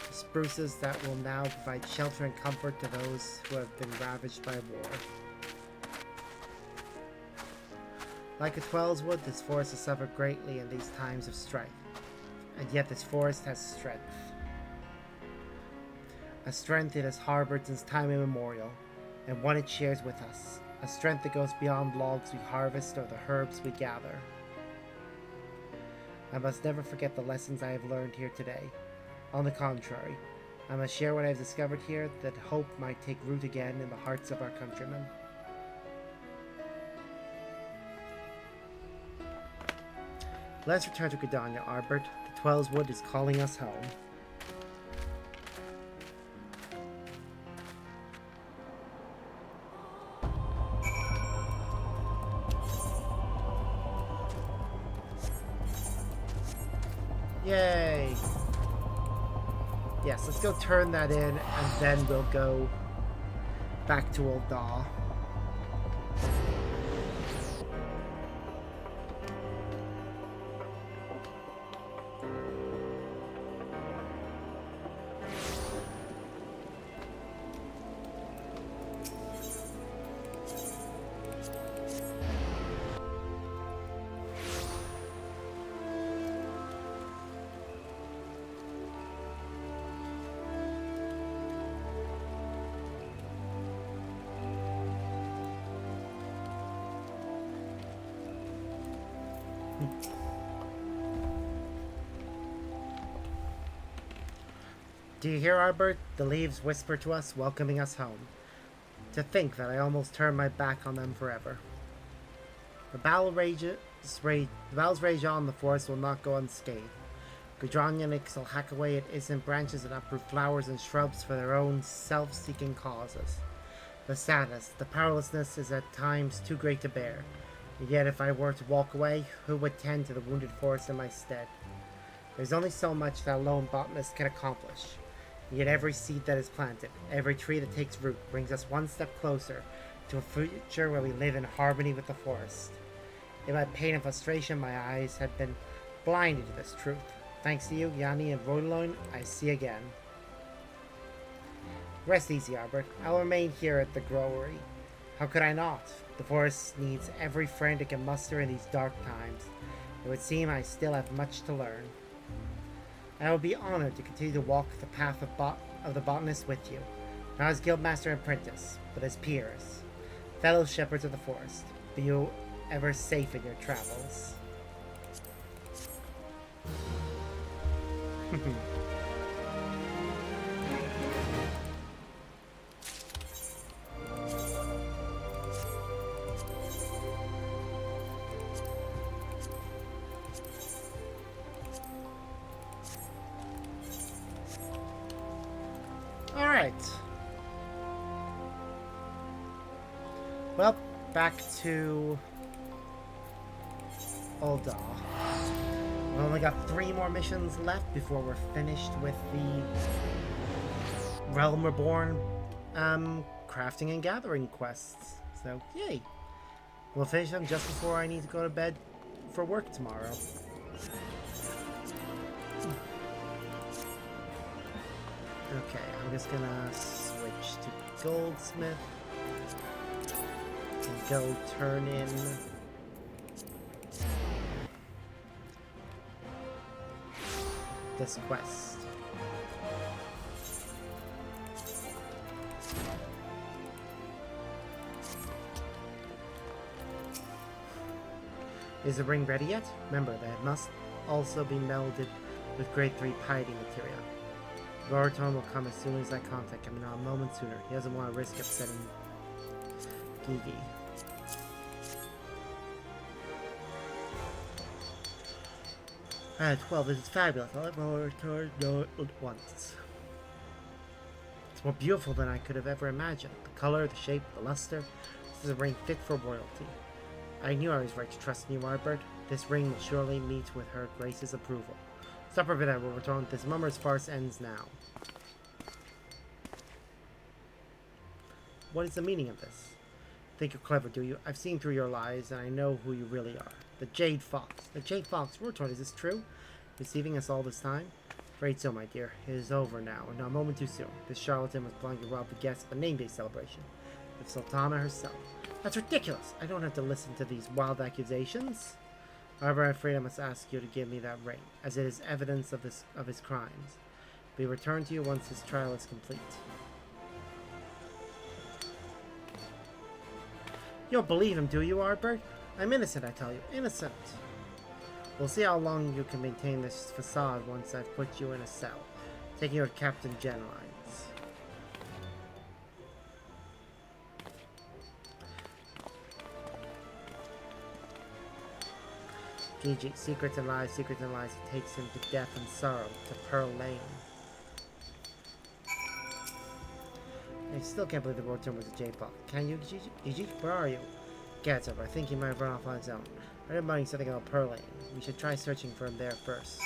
The spruces that will now provide shelter and comfort to those who have been ravaged by war. Like a Twellswood, this forest has suffered greatly in these times of strife, and yet this forest has strength. A strength it has harbored since time immemorial, and one it shares with us. A strength that goes beyond logs we harvest or the herbs we gather. I must never forget the lessons I have learned here today. On the contrary, I must share what I have discovered here, that hope might take root again in the hearts of our countrymen. Let's return to Gridania, Ardbert. The Twellswood is calling us home. Yay! Yes, let's go turn that in, and then we'll go back to Old Daw. Do you hear, Arbor? The leaves whisper to us, welcoming us home. To think that I almost turned my back on them forever. The battles rage on, the forest will not go unscathed. Gudronianics will hack away at innocent branches and uproot flowers and shrubs for their own self-seeking causes. The sadness, the powerlessness is at times too great to bear. And yet if I were to walk away, who would tend to the wounded forest in my stead? There's only so much that a lone botanist can accomplish. And yet every seed that is planted, every tree that takes root, brings us one step closer to a future where we live in harmony with the forest. In my pain and frustration, my eyes had been blinded to this truth. Thanks to you, Yanni and Royloin, I see again. Rest easy, Albert. I'll remain here at the Growery. How could I not? The forest needs every friend it can muster in these dark times. It would seem I still have much to learn. I will be honored to continue to walk the path of the botanist with you, not as guildmaster and apprentice, but as peers, fellow shepherds of the forest. Be you ever safe in your travels. Alright. Well, back to Ul'dah. We only got 3 more missions left before we're finished with the Realm Reborn crafting and gathering quests. So, yay! We'll finish them just before I need to go to bed for work tomorrow. Okay, I'm just gonna switch to Goldsmith and go turn in this quest. Is the ring ready yet? Remember that it must also be melded with grade 3 piety materia. Goraton will come as soon as I contact him, not a moment sooner. He doesn't want to risk upsetting Gigi. Alright, 12, this is fabulous. I'll let Goraton know it at once. It's more beautiful than I could have ever imagined. The color, the shape, the luster. This is a ring fit for royalty. I knew I was right to trust in you, Arbert. This ring will surely meet with her Grace's approval. Stop over there, Goraton. This mummer's farce ends now. What is the meaning of this? Think you're clever, do you? I've seen through your lies, and I know who you really are. The Jade Fox. The Jade Fox. Goraton, is this true? Deceiving us all this time? Afraid so, my dear. It is over now, and not a moment too soon. This charlatan was planning to rob the guests of a name-day celebration. With Sultana herself. That's ridiculous! I don't have to listen to these wild accusations. However, I'm afraid I must ask you to give me that ring, as it is evidence of his crimes. Be returned to you once his trial is complete. You don't believe him, do you, Arbert? I'm innocent, I tell you. Innocent. We'll see how long you can maintain this facade once I've put you in a cell, taking you to Captain Genline's. Gigi, secrets and lies, it takes him to death and sorrow, to Pearl Lane. I still can't believe the Rotom was a J-Pop. Can you, Gigi? Gigi, where are you? Gets up. I think he might have run off on his own. I heard about something about Pearl Lane. We should try searching for him there first.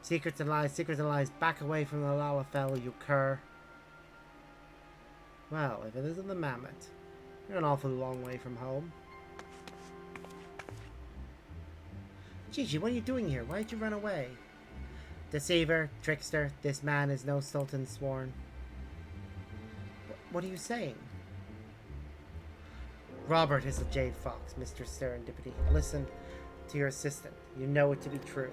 Secrets and lies, back away from the Lalafell, you cur. Well, if it isn't the Mammoth. You're an awfully long way from home. Gigi, what are you doing here? Why did you run away? Deceiver, trickster, this man is no sultan sworn. What are you saying? Robert is a jade fox, Mr. Serendipity. Listen to your assistant. You know it to be true.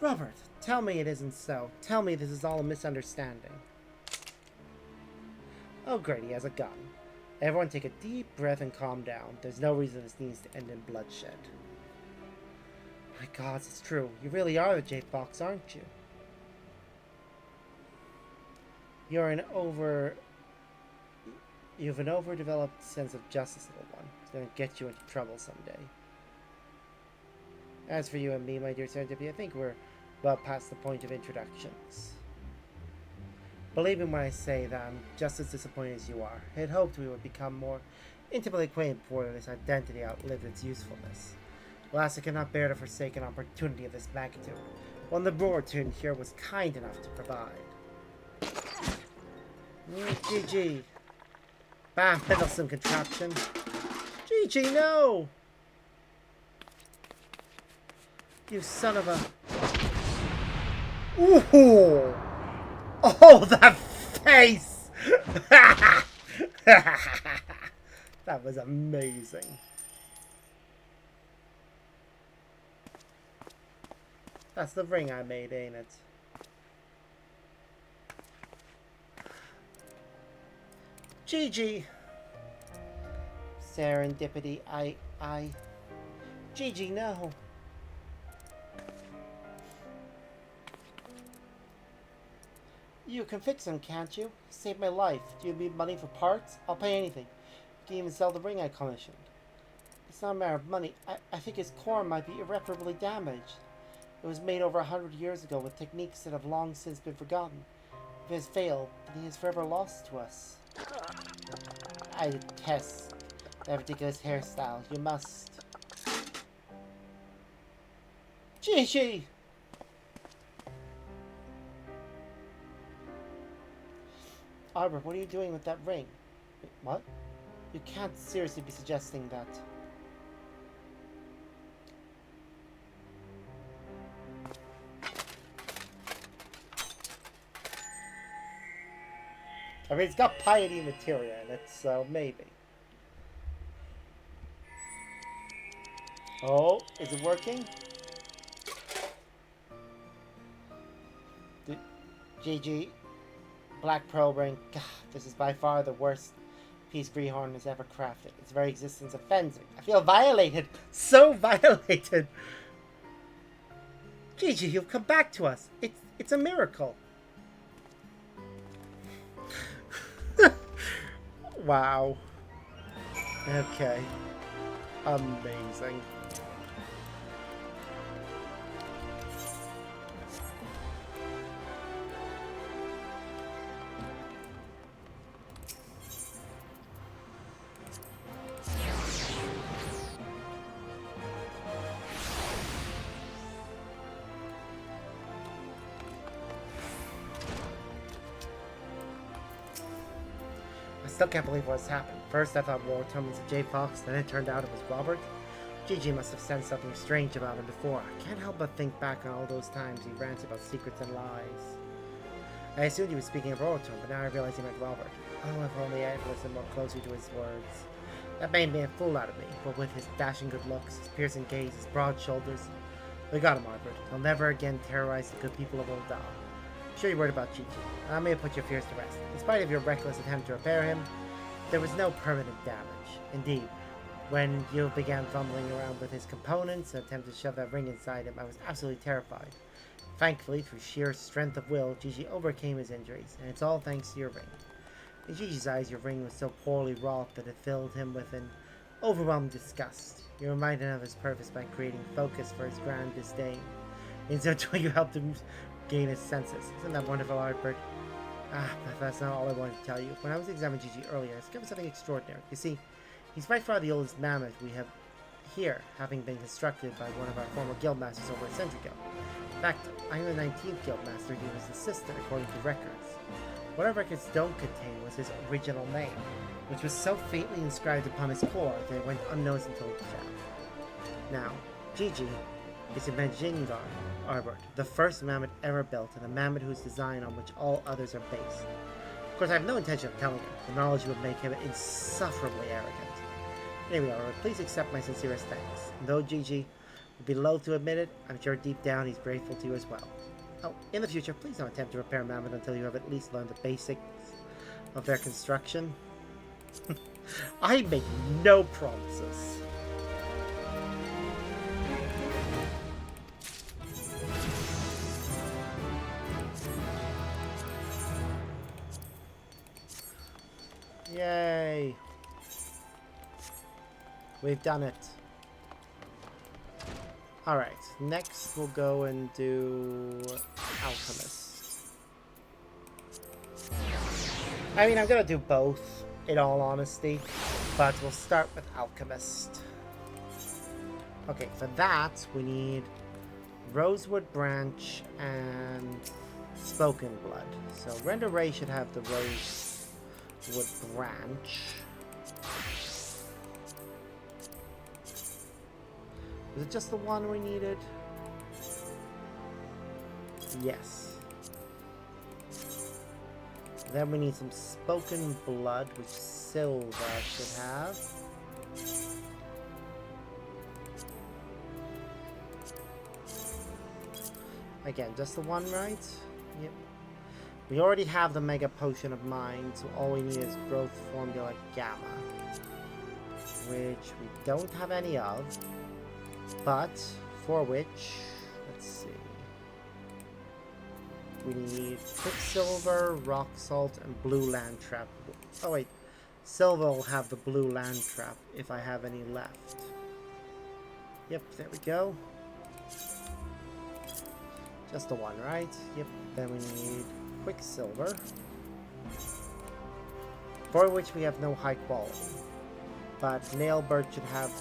Robert, tell me it isn't so. Tell me this is all a misunderstanding. Oh great, he has a gun. Everyone take a deep breath and calm down. There's no reason this needs to end in bloodshed. My gods, it's true. You really are the jade fox, aren't you? You have an overdeveloped sense of justice, little one. It's going to get you into trouble someday. As for you and me, my dear Serendipity, I think we're well past the point of introductions. Believe me when I say that I'm just as disappointed as you are. I had hoped we would become more intimately acquainted before this identity outlived its usefulness. Alas, I cannot bear to forsake an opportunity of this magnitude, one the Reborn here was kind enough to provide. GG. Bah, meddlesome contraption. GG, no! You son of a... Ooh! Oh, that face! That was amazing. That's the ring I made, ain't it? GG. Serendipity, GG, no. You can fix him, can't you? Save my life. Do you need money for parts? I'll pay anything. You can even sell the ring I commissioned. It's not a matter of money. I think his core might be irreparably damaged. It was made over 100 years ago with techniques that have long since been forgotten. If it has failed, then he is forever lost to us. I detest that ridiculous hairstyle. You must. GG! Albert, what are you doing with that ring? Wait, what? You can't seriously be suggesting that. I mean, it's got piety materia in it, so maybe. Oh, is it working? GG. Black Pearl Ring. God, this is by far the worst piece Greenhorn has ever crafted. Its very existence offends me. I feel violated. So violated. Gigi, you've come back to us. It's a miracle. Wow. Okay. Amazing. I still can't believe what's happened. First I thought War told me it's a J Fox, then it turned out it was Robert. Gigi must have sensed something strange about him before. I can't help but think back on all those times he ranted about secrets and lies. I assumed he was speaking of Rotom, but now I realize he meant Robert. Oh, if only I had listened more closely to his words. That made me a fool out of me, but with his dashing good looks, his piercing gaze, his broad shoulders, we got him, Albert. He'll never again terrorize the good people of Old Dal. I'm sure you're worried about Gigi. I may have put your fears to rest. In spite of your reckless attempt to repair him, there was no permanent damage. Indeed, when you began fumbling around with his components and attempted to shove that ring inside him, I was absolutely terrified. Thankfully, through sheer strength of will, Gigi overcame his injuries, and it's all thanks to your ring. In Gigi's eyes, your ring was so poorly wrought that it filled him with an overwhelming disgust. You reminded him of his purpose by creating focus for his grand disdain. In so doing, you helped him gain his senses. Isn't that wonderful, Albert? But that's not all I wanted to tell you. When I was examining Gigi earlier, I discovered something extraordinary. You see, he's by far the oldest mammoth we have here, having been constructed by one of our former guildmasters over a century ago. In fact, I'm the 19th guildmaster. He was the sister, according to records. What our records don't contain was his original name, which was so faintly inscribed upon his core that it went unnoticed until he died. Now, Gigi is a Majingar Arbor, the first mammoth ever built, and a mammoth whose design on which all others are based. Of course, I have no intention of telling him. The knowledge would make him insufferably arrogant. Anyway, Arbor, please accept my sincerest thanks. And though Gigi would be loath to admit it, I'm sure deep down he's grateful to you as well. Oh, in the future, please don't attempt to repair mammoth until you have at least learned the basics of their construction. I make no promises. Yay! We've done it. Alright, next we'll go and do Alchemist. I mean, I'm gonna do both, in all honesty, but we'll start with Alchemist. Okay, for that, we need Rosewood Branch and Spoken Blood. So Render Ray should have the Rosewood Branch. Was it just the one we needed? Yes. Then we need some Spoken Blood, which Silva should have. Again, just the one, right? Yep. We already have the Mega Potion of Mind, so all we need is Growth Formula Gamma, which we don't have any of. But, for which, let's see, we need Quicksilver, Rock Salt, and Blue Land Trap. Oh wait, Silva will have the Blue Land Trap if I have any left. Yep, there we go. Just the one, right? Yep, then we need Quicksilver, for which we have no high quality. But Nailbird should have...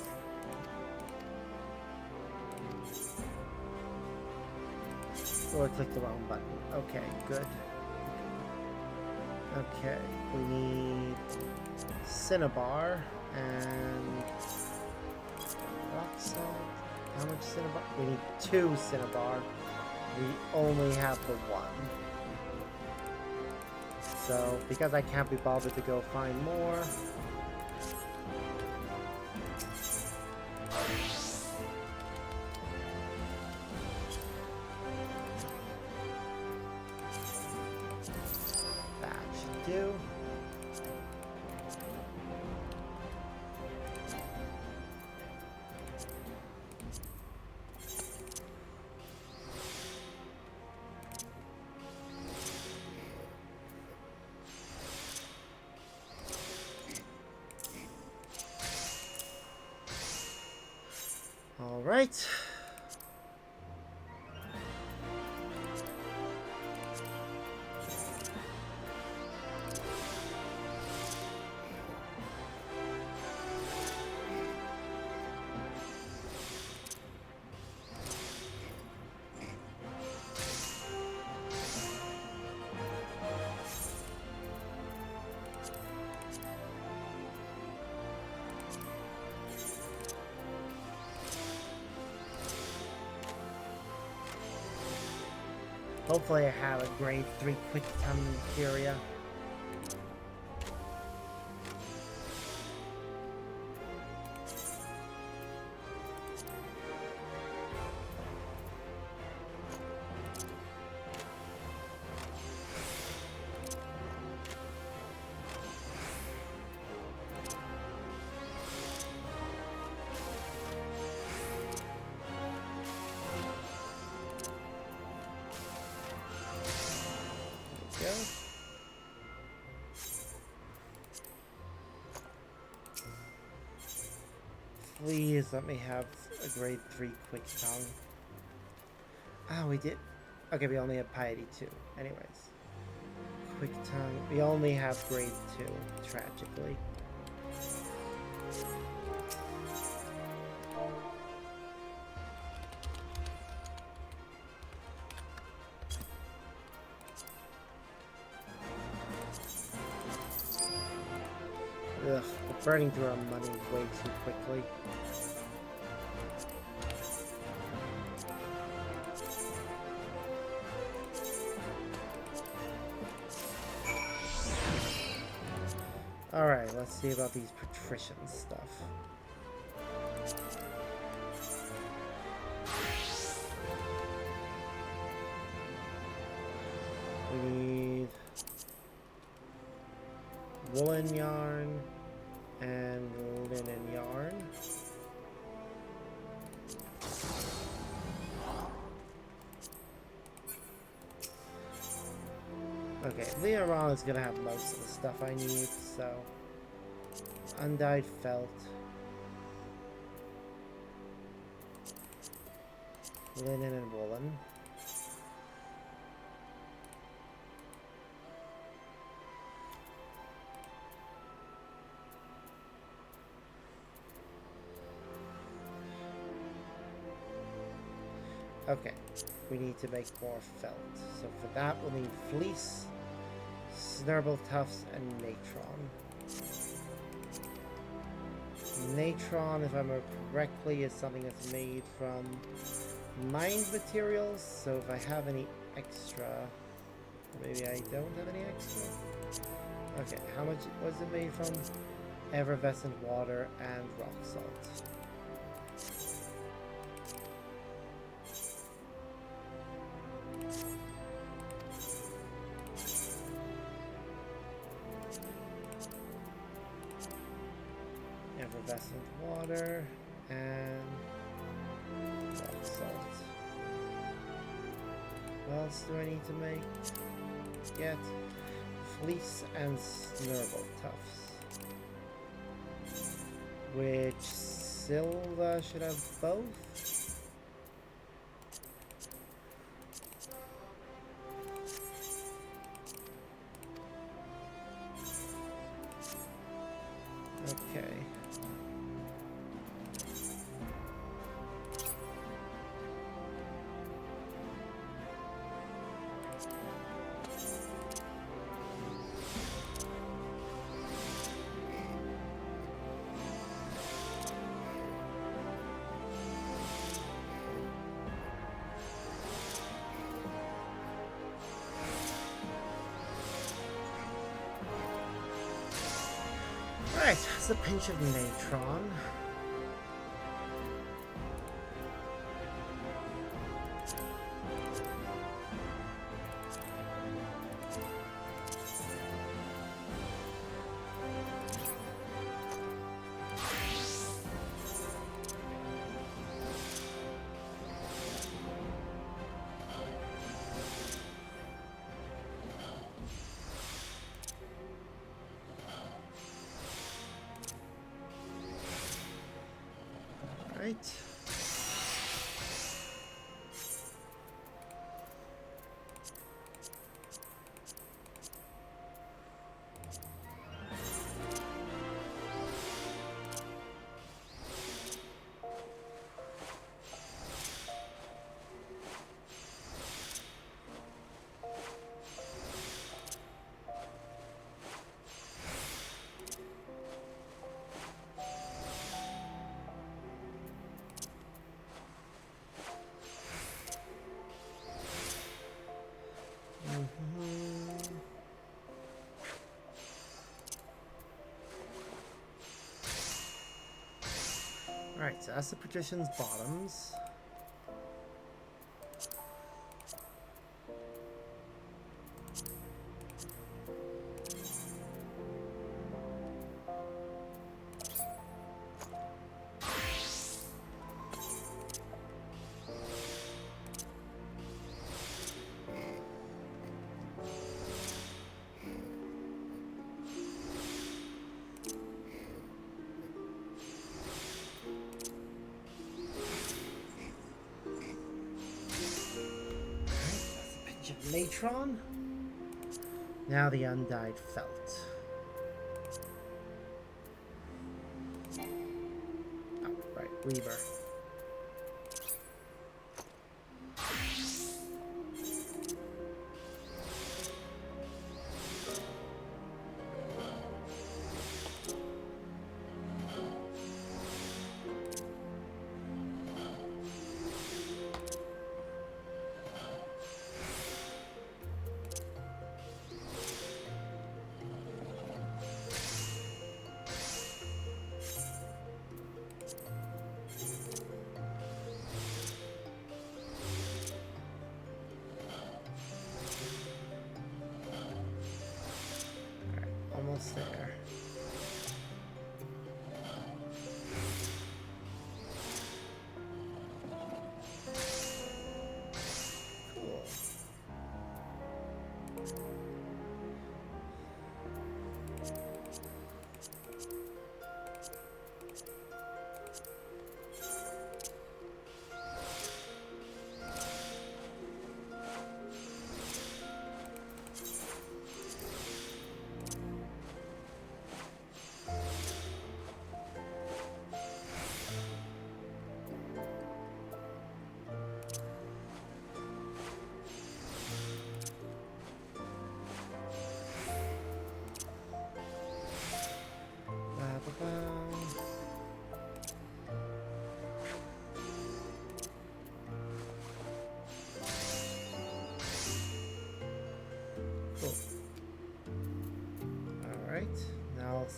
Oh, I clicked the wrong button. Okay, good. Okay, we need Cinnabar and Rock Salt. How much Cinnabar? We need 2 Cinnabar. We only have the 1. So, because I can't be bothered to go find more, do. All right. Hopefully I have a grade 3 quick time Imperia. Please let me have a grade 3 quick tongue. Ah, we did. Okay, we only have piety 2. Anyways. Quick tongue. We only have grade 2, tragically. Ugh, we're burning through our money way too quickly. let's see about these patrician stuff. We need woolen yarn and linen yarn. Okay, Leoron is gonna have most of the stuff I need, so undyed felt, linen and woolen. Okay, we need to make more felt. So for that, we'll need fleece, snurble tufts, and natron. Natron, if I remember correctly, is something that's made from mined materials. So if I have any extra, maybe I don't have any extra. Okay, how much was it made from? Effervescent water and rock salt. Effervescent water and rock salt. What else do I need to make? Get fleece and snurble tufts. Which Silva should have both? Okay. Alright, that's a pinch of natron. Right. Alright, so that's the patrician's bottoms. Natron. Now the undyed felt. Oh, right, Weaver.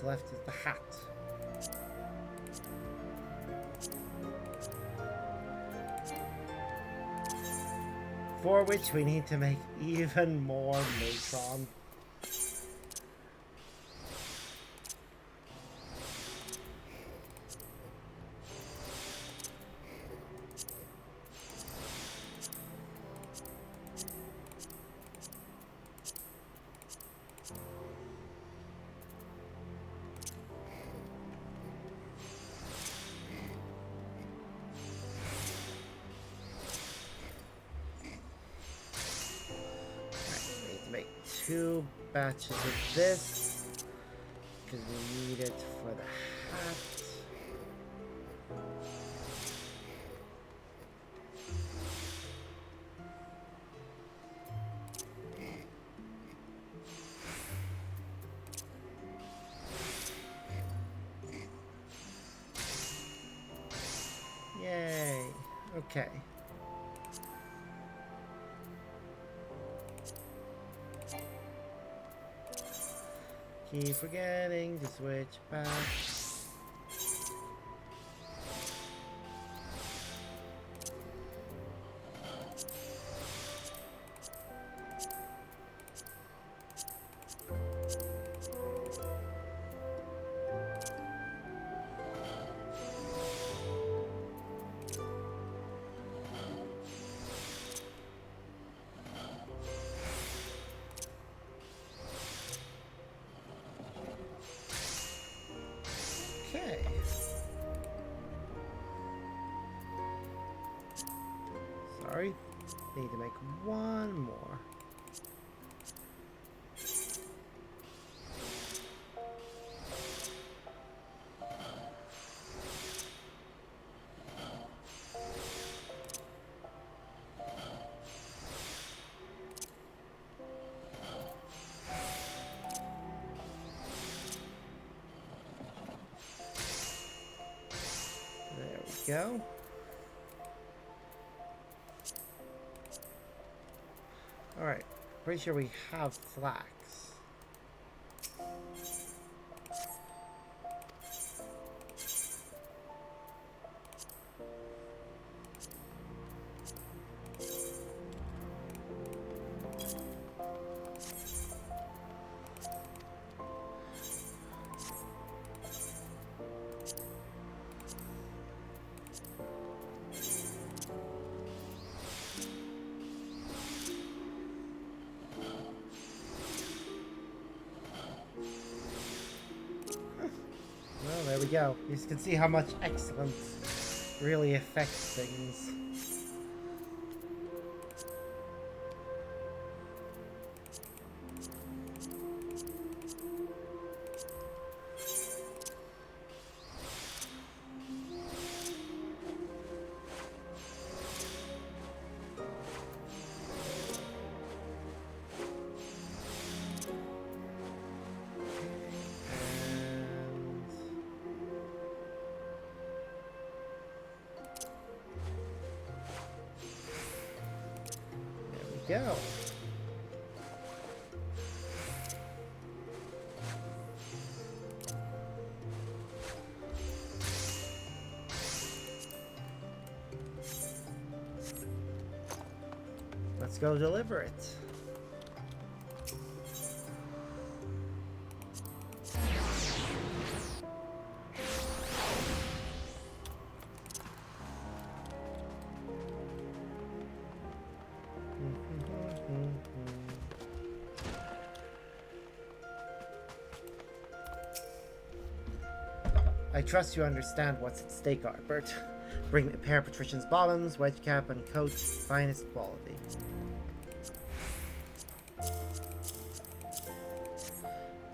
what's left is the hat. For which we need to make even more Matron. Two batches of this because we need it for the hat. Yay. Okay. Keep forgetting to switch back. Okay. Sorry. Need to make one more. Go. All right, pretty sure we have flax. Well, there we go. You can see how much excellence really affects things. Go. Let's go deliver it. I trust you understand what's at stake, Arbert. Bring a pair of Patrician's bottoms, wedge cap, and coat, finest quality.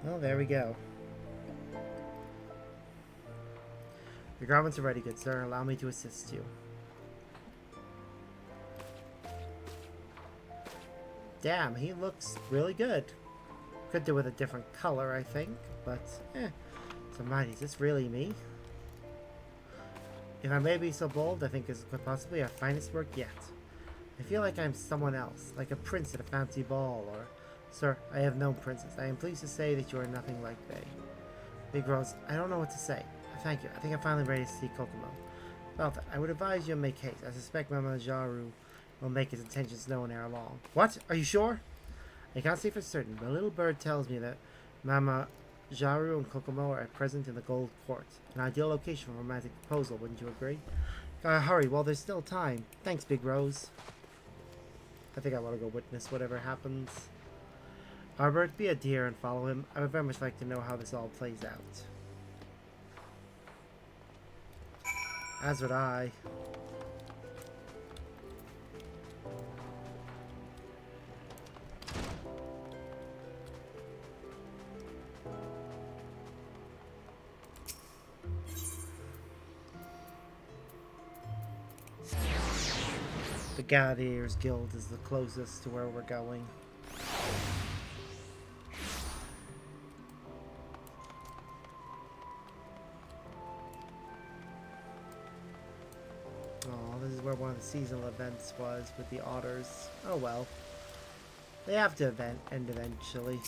Well, there we go. Your garments are ready, good sir. Allow me to assist you. Damn, he looks really good. Could do with a different color, I think, but So, mind, is this really me? If I may be so bold, I think this is quite possibly our finest work yet. I feel like I'm someone else, like a prince at a fancy ball, or... Sir, I have known princes. I am pleased to say that you are nothing like they. Big Rose, I don't know what to say. Thank you. I think I'm finally ready to see Kokomo. Well, I would advise you to make haste. I suspect Mama Jaru will make his intentions known ere long. What? Are you sure? I can't say for certain, but a little bird tells me that Mama Jaru and Kokomo are present in the Gold Court. An ideal location for a romantic proposal, wouldn't you agree? Gotta hurry while there's still time. Thanks, Big Rose. I think I want to go witness whatever happens. Albert, be a dear and follow him. I would very much like to know how this all plays out. As would I. The Gladiators Guild is the closest to where we're going. Oh, this is where one of the seasonal events was with the otters. Oh well. They have to end eventually.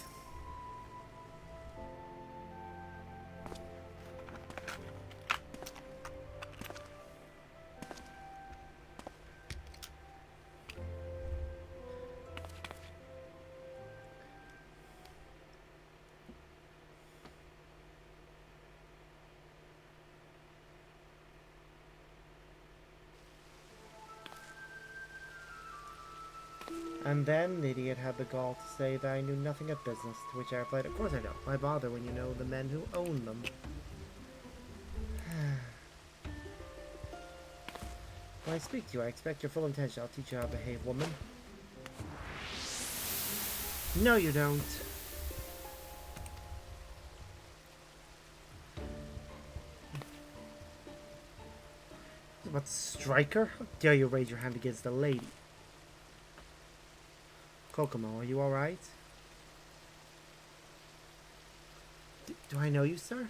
And then the idiot had the gall to say that I knew nothing of business, to which I replied, of course I know. Why bother when you know the men who own them? When I speak to you, I expect your full attention. I'll teach you how to behave, woman. No, you don't. What, striker? How dare you raise your hand against a lady? Kokomo, are you alright? Do I know you, sir?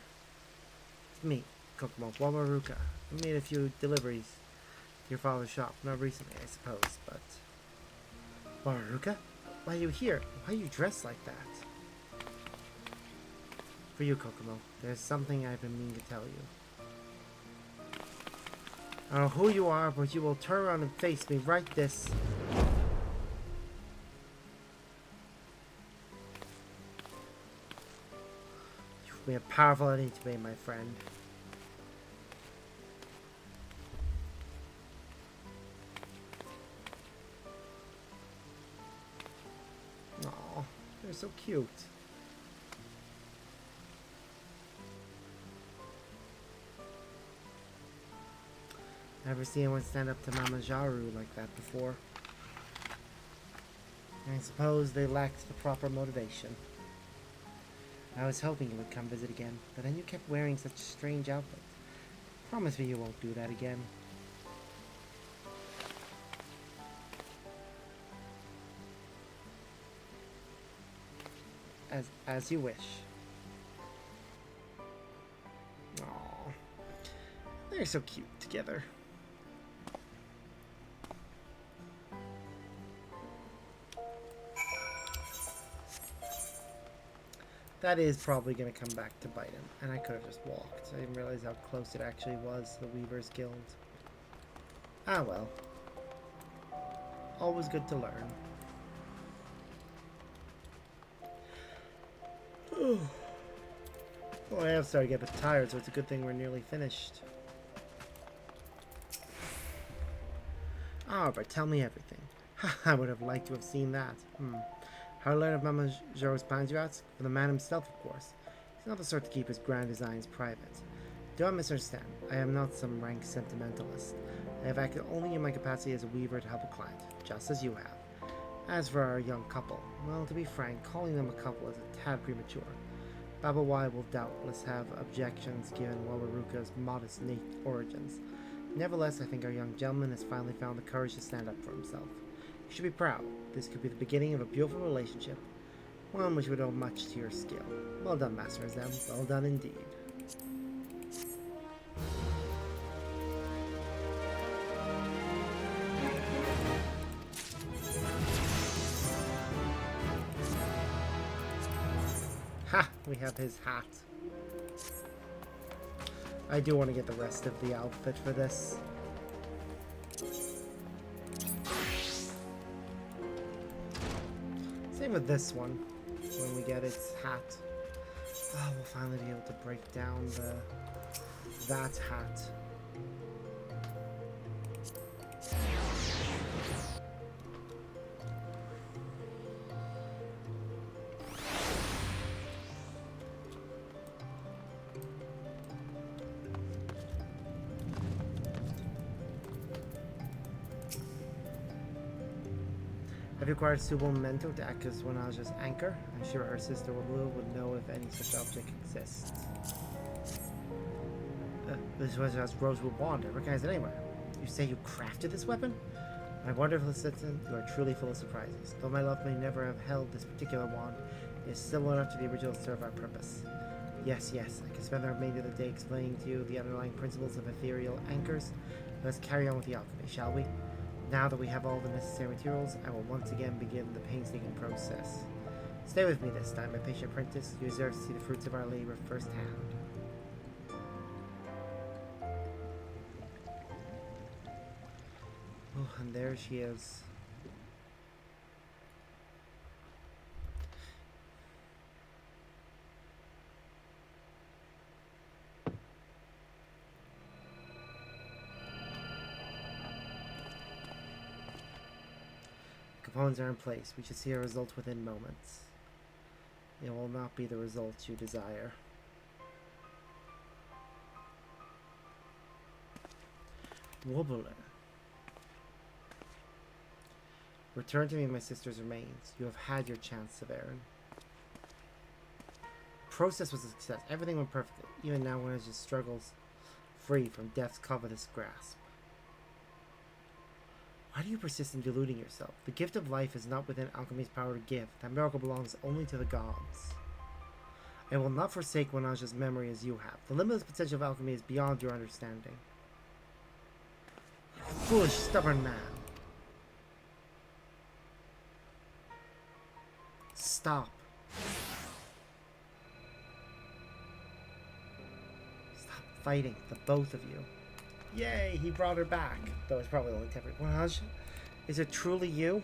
It's me, Kokomo, Wamaruka. I made a few deliveries to your father's shop. Not recently, I suppose, but... Wamaruka? Why are you here? Why are you dressed like that? For you, Kokomo, there's something I've been meaning to tell you. I don't know who you are, but you will turn around and face me right this... Be a powerful enemy to be, my friend. Aw, they're so cute. Never seen anyone stand up to Mama Jaru like that before. I suppose they lacked the proper motivation. I was hoping you would come visit again, but then you kept wearing such strange outfits. Promise me you won't do that again. As you wish. Aww. They're so cute together. That is probably going to come back to bite him. And I could have just walked. I didn't realize how close it actually was to the Weaver's Guild. Ah well. Always good to learn. Oh, I am starting to get a bit tired, so it's a good thing we're nearly finished. Ah, but tell me everything. I would have liked to have seen that. How to learn of Mama Jaru's plans, you ask? For the man himself, of course. He's not the sort to keep his grand designs private. Don't misunderstand. I am not some rank sentimentalist. I have acted only in my capacity as a weaver to help a client, just as you have. As for our young couple, well, to be frank, calling them a couple is a tad premature. Baba Y will doubtless have objections given Wawaruka's modest origins. Nevertheless, I think our young gentleman has finally found the courage to stand up for himself. You should be proud. This could be the beginning of a beautiful relationship, one which would owe much to your skill. Well done, Master Azem. Well done indeed. Ha! We have his hat. I do want to get the rest of the outfit for this. Same with this one, when we get its hat. Oh, we'll finally be able to break down that hat. Have you acquired suitable memento to act as Wanaja's anchor? I'm sure her sister Blue would know if any such object exists. This was a rosewood wand. I recognize it anywhere. You say you crafted this weapon? My wonderful assistant, you are truly full of surprises. Though my love may never have held this particular wand, it is similar enough to the original to serve our purpose. Yes, yes, I can spend the remainder of the day explaining to you the underlying principles of ethereal anchors. Let's carry on with the alchemy, shall we? Now that we have all the necessary materials, I will once again begin the painstaking process. Stay with me this time, my patient apprentice. You deserve to see the fruits of our labor firsthand. Oh, and there she is. Components are in place. We should see a result within moments. It will not be the results you desire. Wobbler. Return to me my sister's remains. You have had your chance, Severin. The process was a success. Everything went perfectly. Even now when it just struggles free from death's covetous grasp. Why do you persist in deluding yourself? The gift of life is not within alchemy's power to give. That miracle belongs only to the gods. I will not forsake Wanaja's memory as you have. The limitless potential of alchemy is beyond your understanding. Foolish, stubborn man. Stop. Stop fighting, the both of you. Yay, he brought her back. Though it's probably only temporary. Wanaj, is it truly you?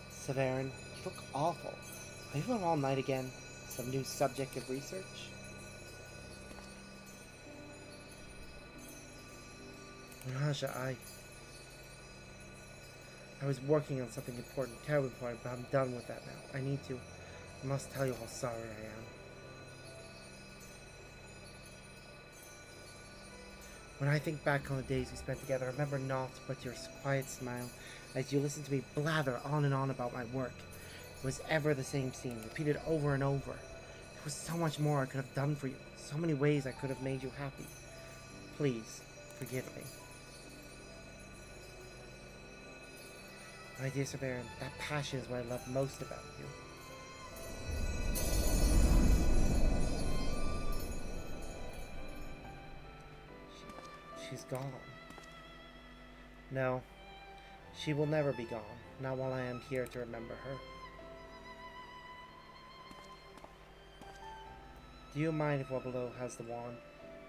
Severin, you look awful. Are you going all night again? Some new subject of research? Wanaja, I was working on something important, terribly important, but I'm done with that now. I must tell you how sorry I am. When I think back on the days we spent together, I remember naught but your quiet smile as you listened to me blather on and on about my work. It was ever the same scene, repeated over and over. There was so much more I could have done for you, so many ways I could have made you happy. Please, forgive me. My dear Severin, that passion is what I love most about you. She's gone. No, she will never be gone, not while I am here to remember her. Do you mind if Wabalo has the wand?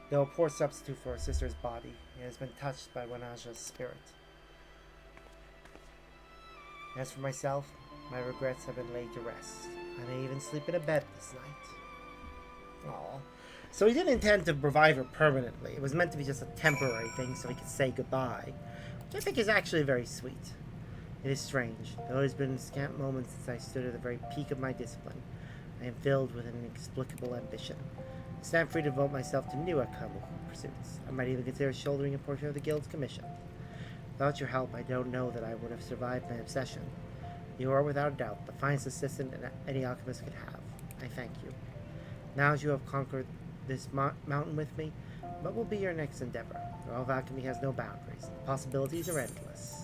Though a poor substitute for her sister's body, it has been touched by Wanaja's spirit. As for myself, my regrets have been laid to rest. I may even sleep in a bed this night. Aww. So he didn't intend to revive her permanently. It was meant to be just a temporary thing so he could say goodbye, which I think is actually very sweet. It is strange. Though it has been scant moments since I stood at the very peak of my discipline, I am filled with an inexplicable ambition. I stand free to devote myself to new alchemical pursuits. I might even consider shouldering a portion of the guild's commission. Without your help, I don't know that I would have survived my obsession. You are without doubt the finest assistant any alchemist could have. I thank you. Now as you have conquered this mountain with me, what will be your next endeavor? The world of alchemy has no boundaries. The possibilities are endless.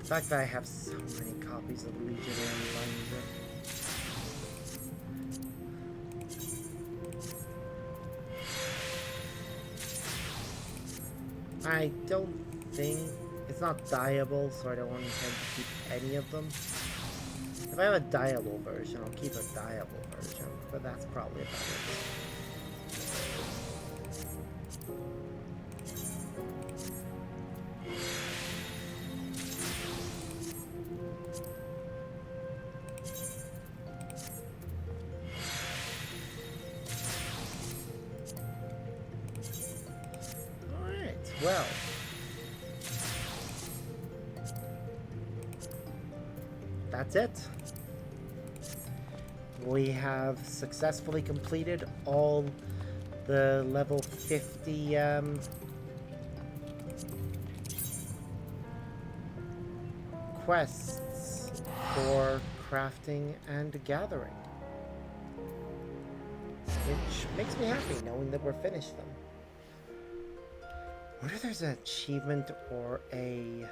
The fact that I have so many copies of Legionary Binder. I don't think it's not dyeable, so I don't intend to keep any of them. If I have a dyeable version, I'll keep a dyeable version, but that's probably about it. Well, that's it. We have successfully completed all the level 50 quests for crafting and gathering, which makes me happy knowing that we're finished them. I wonder if there's an achievement or a,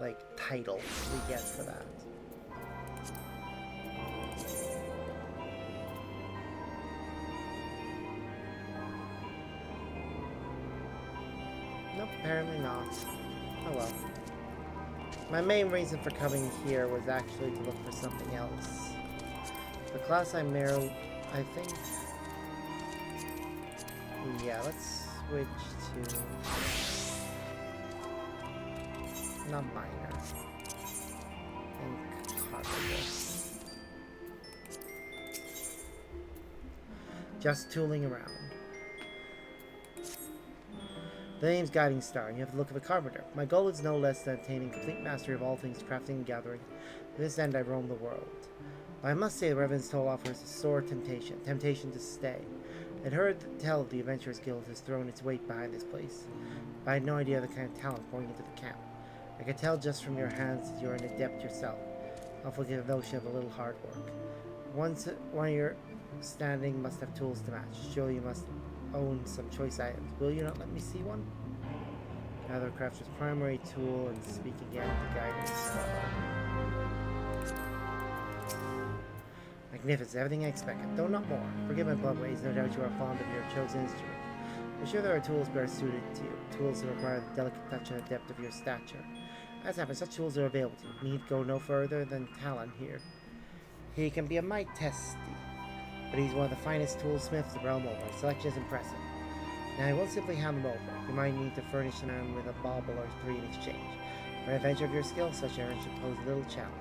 like, title we get for that. Nope, apparently not. Oh well. My main reason for coming here was actually to look for something else. The class I married, I think... Yeah, let's switch to... not minor. Incomparable. Just tooling around. The name's Guiding Star, and you have the look of a carpenter. My goal is no less than attaining complete mastery of all things crafting and gathering. To this end, I roam the world. But I must say, the Revenant's Toll offers a sore temptation to stay. I'd heard tell of the Adventurers Guild has thrown its weight behind this place, but I had no idea of the kind of talent pouring into the camp. I could tell just from your hands that you're an adept yourself. I'll forgive the notion of a little hard work. One of your standing must have tools to match. Surely you must own some choice items. Will you not let me see one? Gather Crafter's primary tool and speak again to Guiding Star. Magnificent, everything I expected, though not more. Forgive my blunt ways, no doubt you are fond of your chosen instrument. I'm sure there are tools better suited to you, tools that require the delicate touch and the depth of your stature. As happens, such tools are available to you. Need go no further than Talon here. He can be a mite testy, but he's one of the finest toolsmiths the realm over. His selection is impressive. Now, I won't simply hand them over. You might need to furnish them with a bauble or three in exchange. For an adventure of your skill, such errands should pose little challenge.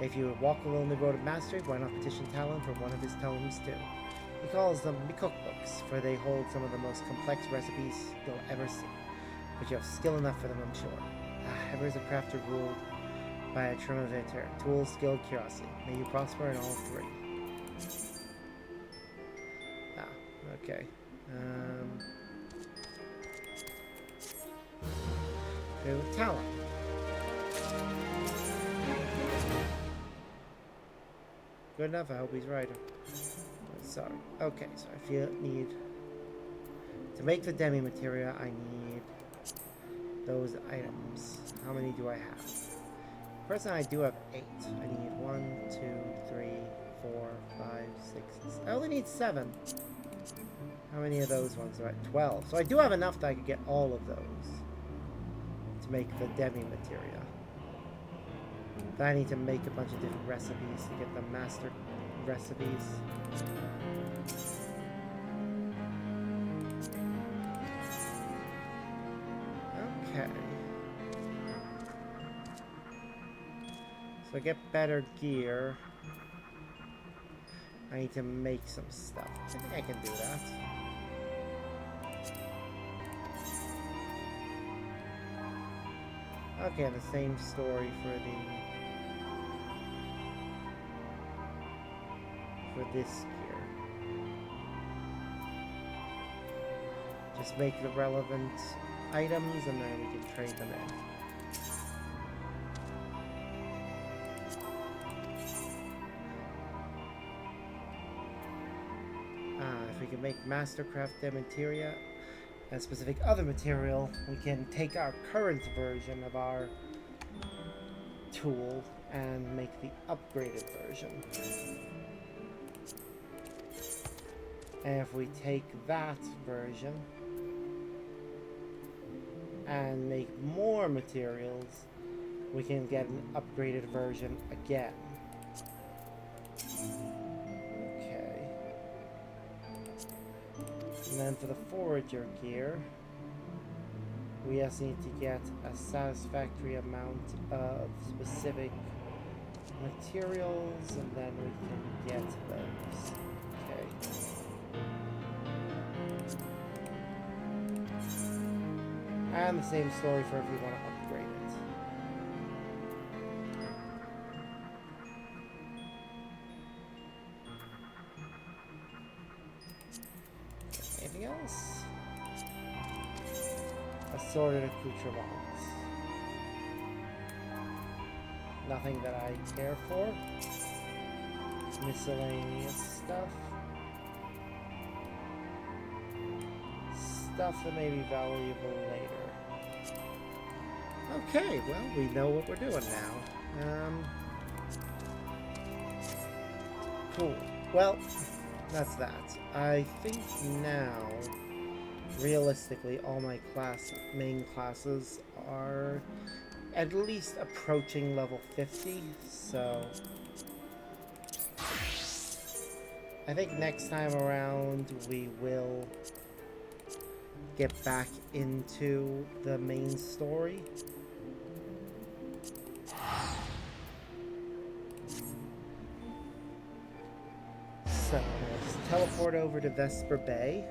If you would walk along the road of mastery, why not petition Talon for one of his tomes too? He calls them cookbooks, for they hold some of the most complex recipes you'll ever see. But you have skill enough for them, I'm sure. Ever is a crafter ruled by a triumvirate, tool, skill, curiosity. May you prosper in all three. Okay. Okay, with Talon. Good enough, I hope he's right. Sorry. Okay, so I need... To make the demi materia, I need those items. How many do I have? Personally, I do have 8. I need 1, 2, 3, 4, 5, 6... I only need 7. How many of those ones are at 12? So I do have enough that I could get all of those to make the demi materia. But I need to make a bunch of different recipes to get the master recipes. Okay. So I get better gear. I need to make some stuff. I think I can do that. Okay, the same story for this gear. Just make the relevant items and then we can trade them in. If we can make Mastercraft Dementeria a specific other material, we can take our current version of our tool and make the upgraded version. And if we take that version and make more materials, we can get an upgraded version again. Okay. And then for the forager gear, we just need to get a satisfactory amount of specific materials, and then we can get those. Okay. And the same story for if we want to upgrade it. Anything else? Assorted accoutrements. Nothing that I care for. Miscellaneous stuff. Stuff that may be valuable later. Okay, well, we know what we're doing now. Cool. Well, that's that. I think now, realistically, all my main classes are at least approaching level 50, so I think next time around we will get back into the main story. So, let's teleport over to Vesper Bay.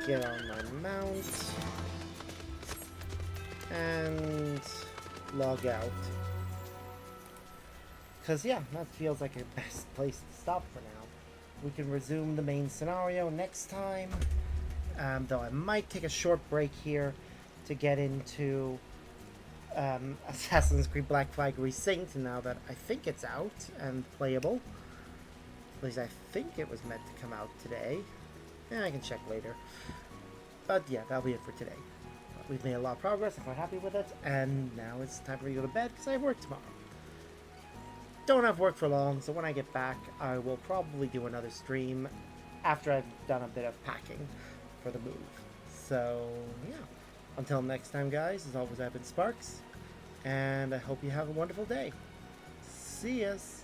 Get on my mount. And log out. Because, yeah, that feels like a best place to stop for now. We can resume the main scenario next time. Though I might take a short break here to get into Assassin's Creed Black Flag Resynced now that I think it's out and playable. At least I think it was meant to come out today. I can check later. But yeah, that'll be it for today. We've made a lot of progress, I'm quite happy with it, and now it's time for me to go to bed because I have work tomorrow. Don't have work for long, so when I get back, I will probably do another stream after I've done a bit of packing for the move. So, yeah. Until next time, guys, as always, I've been Sparks, and I hope you have a wonderful day. See yas!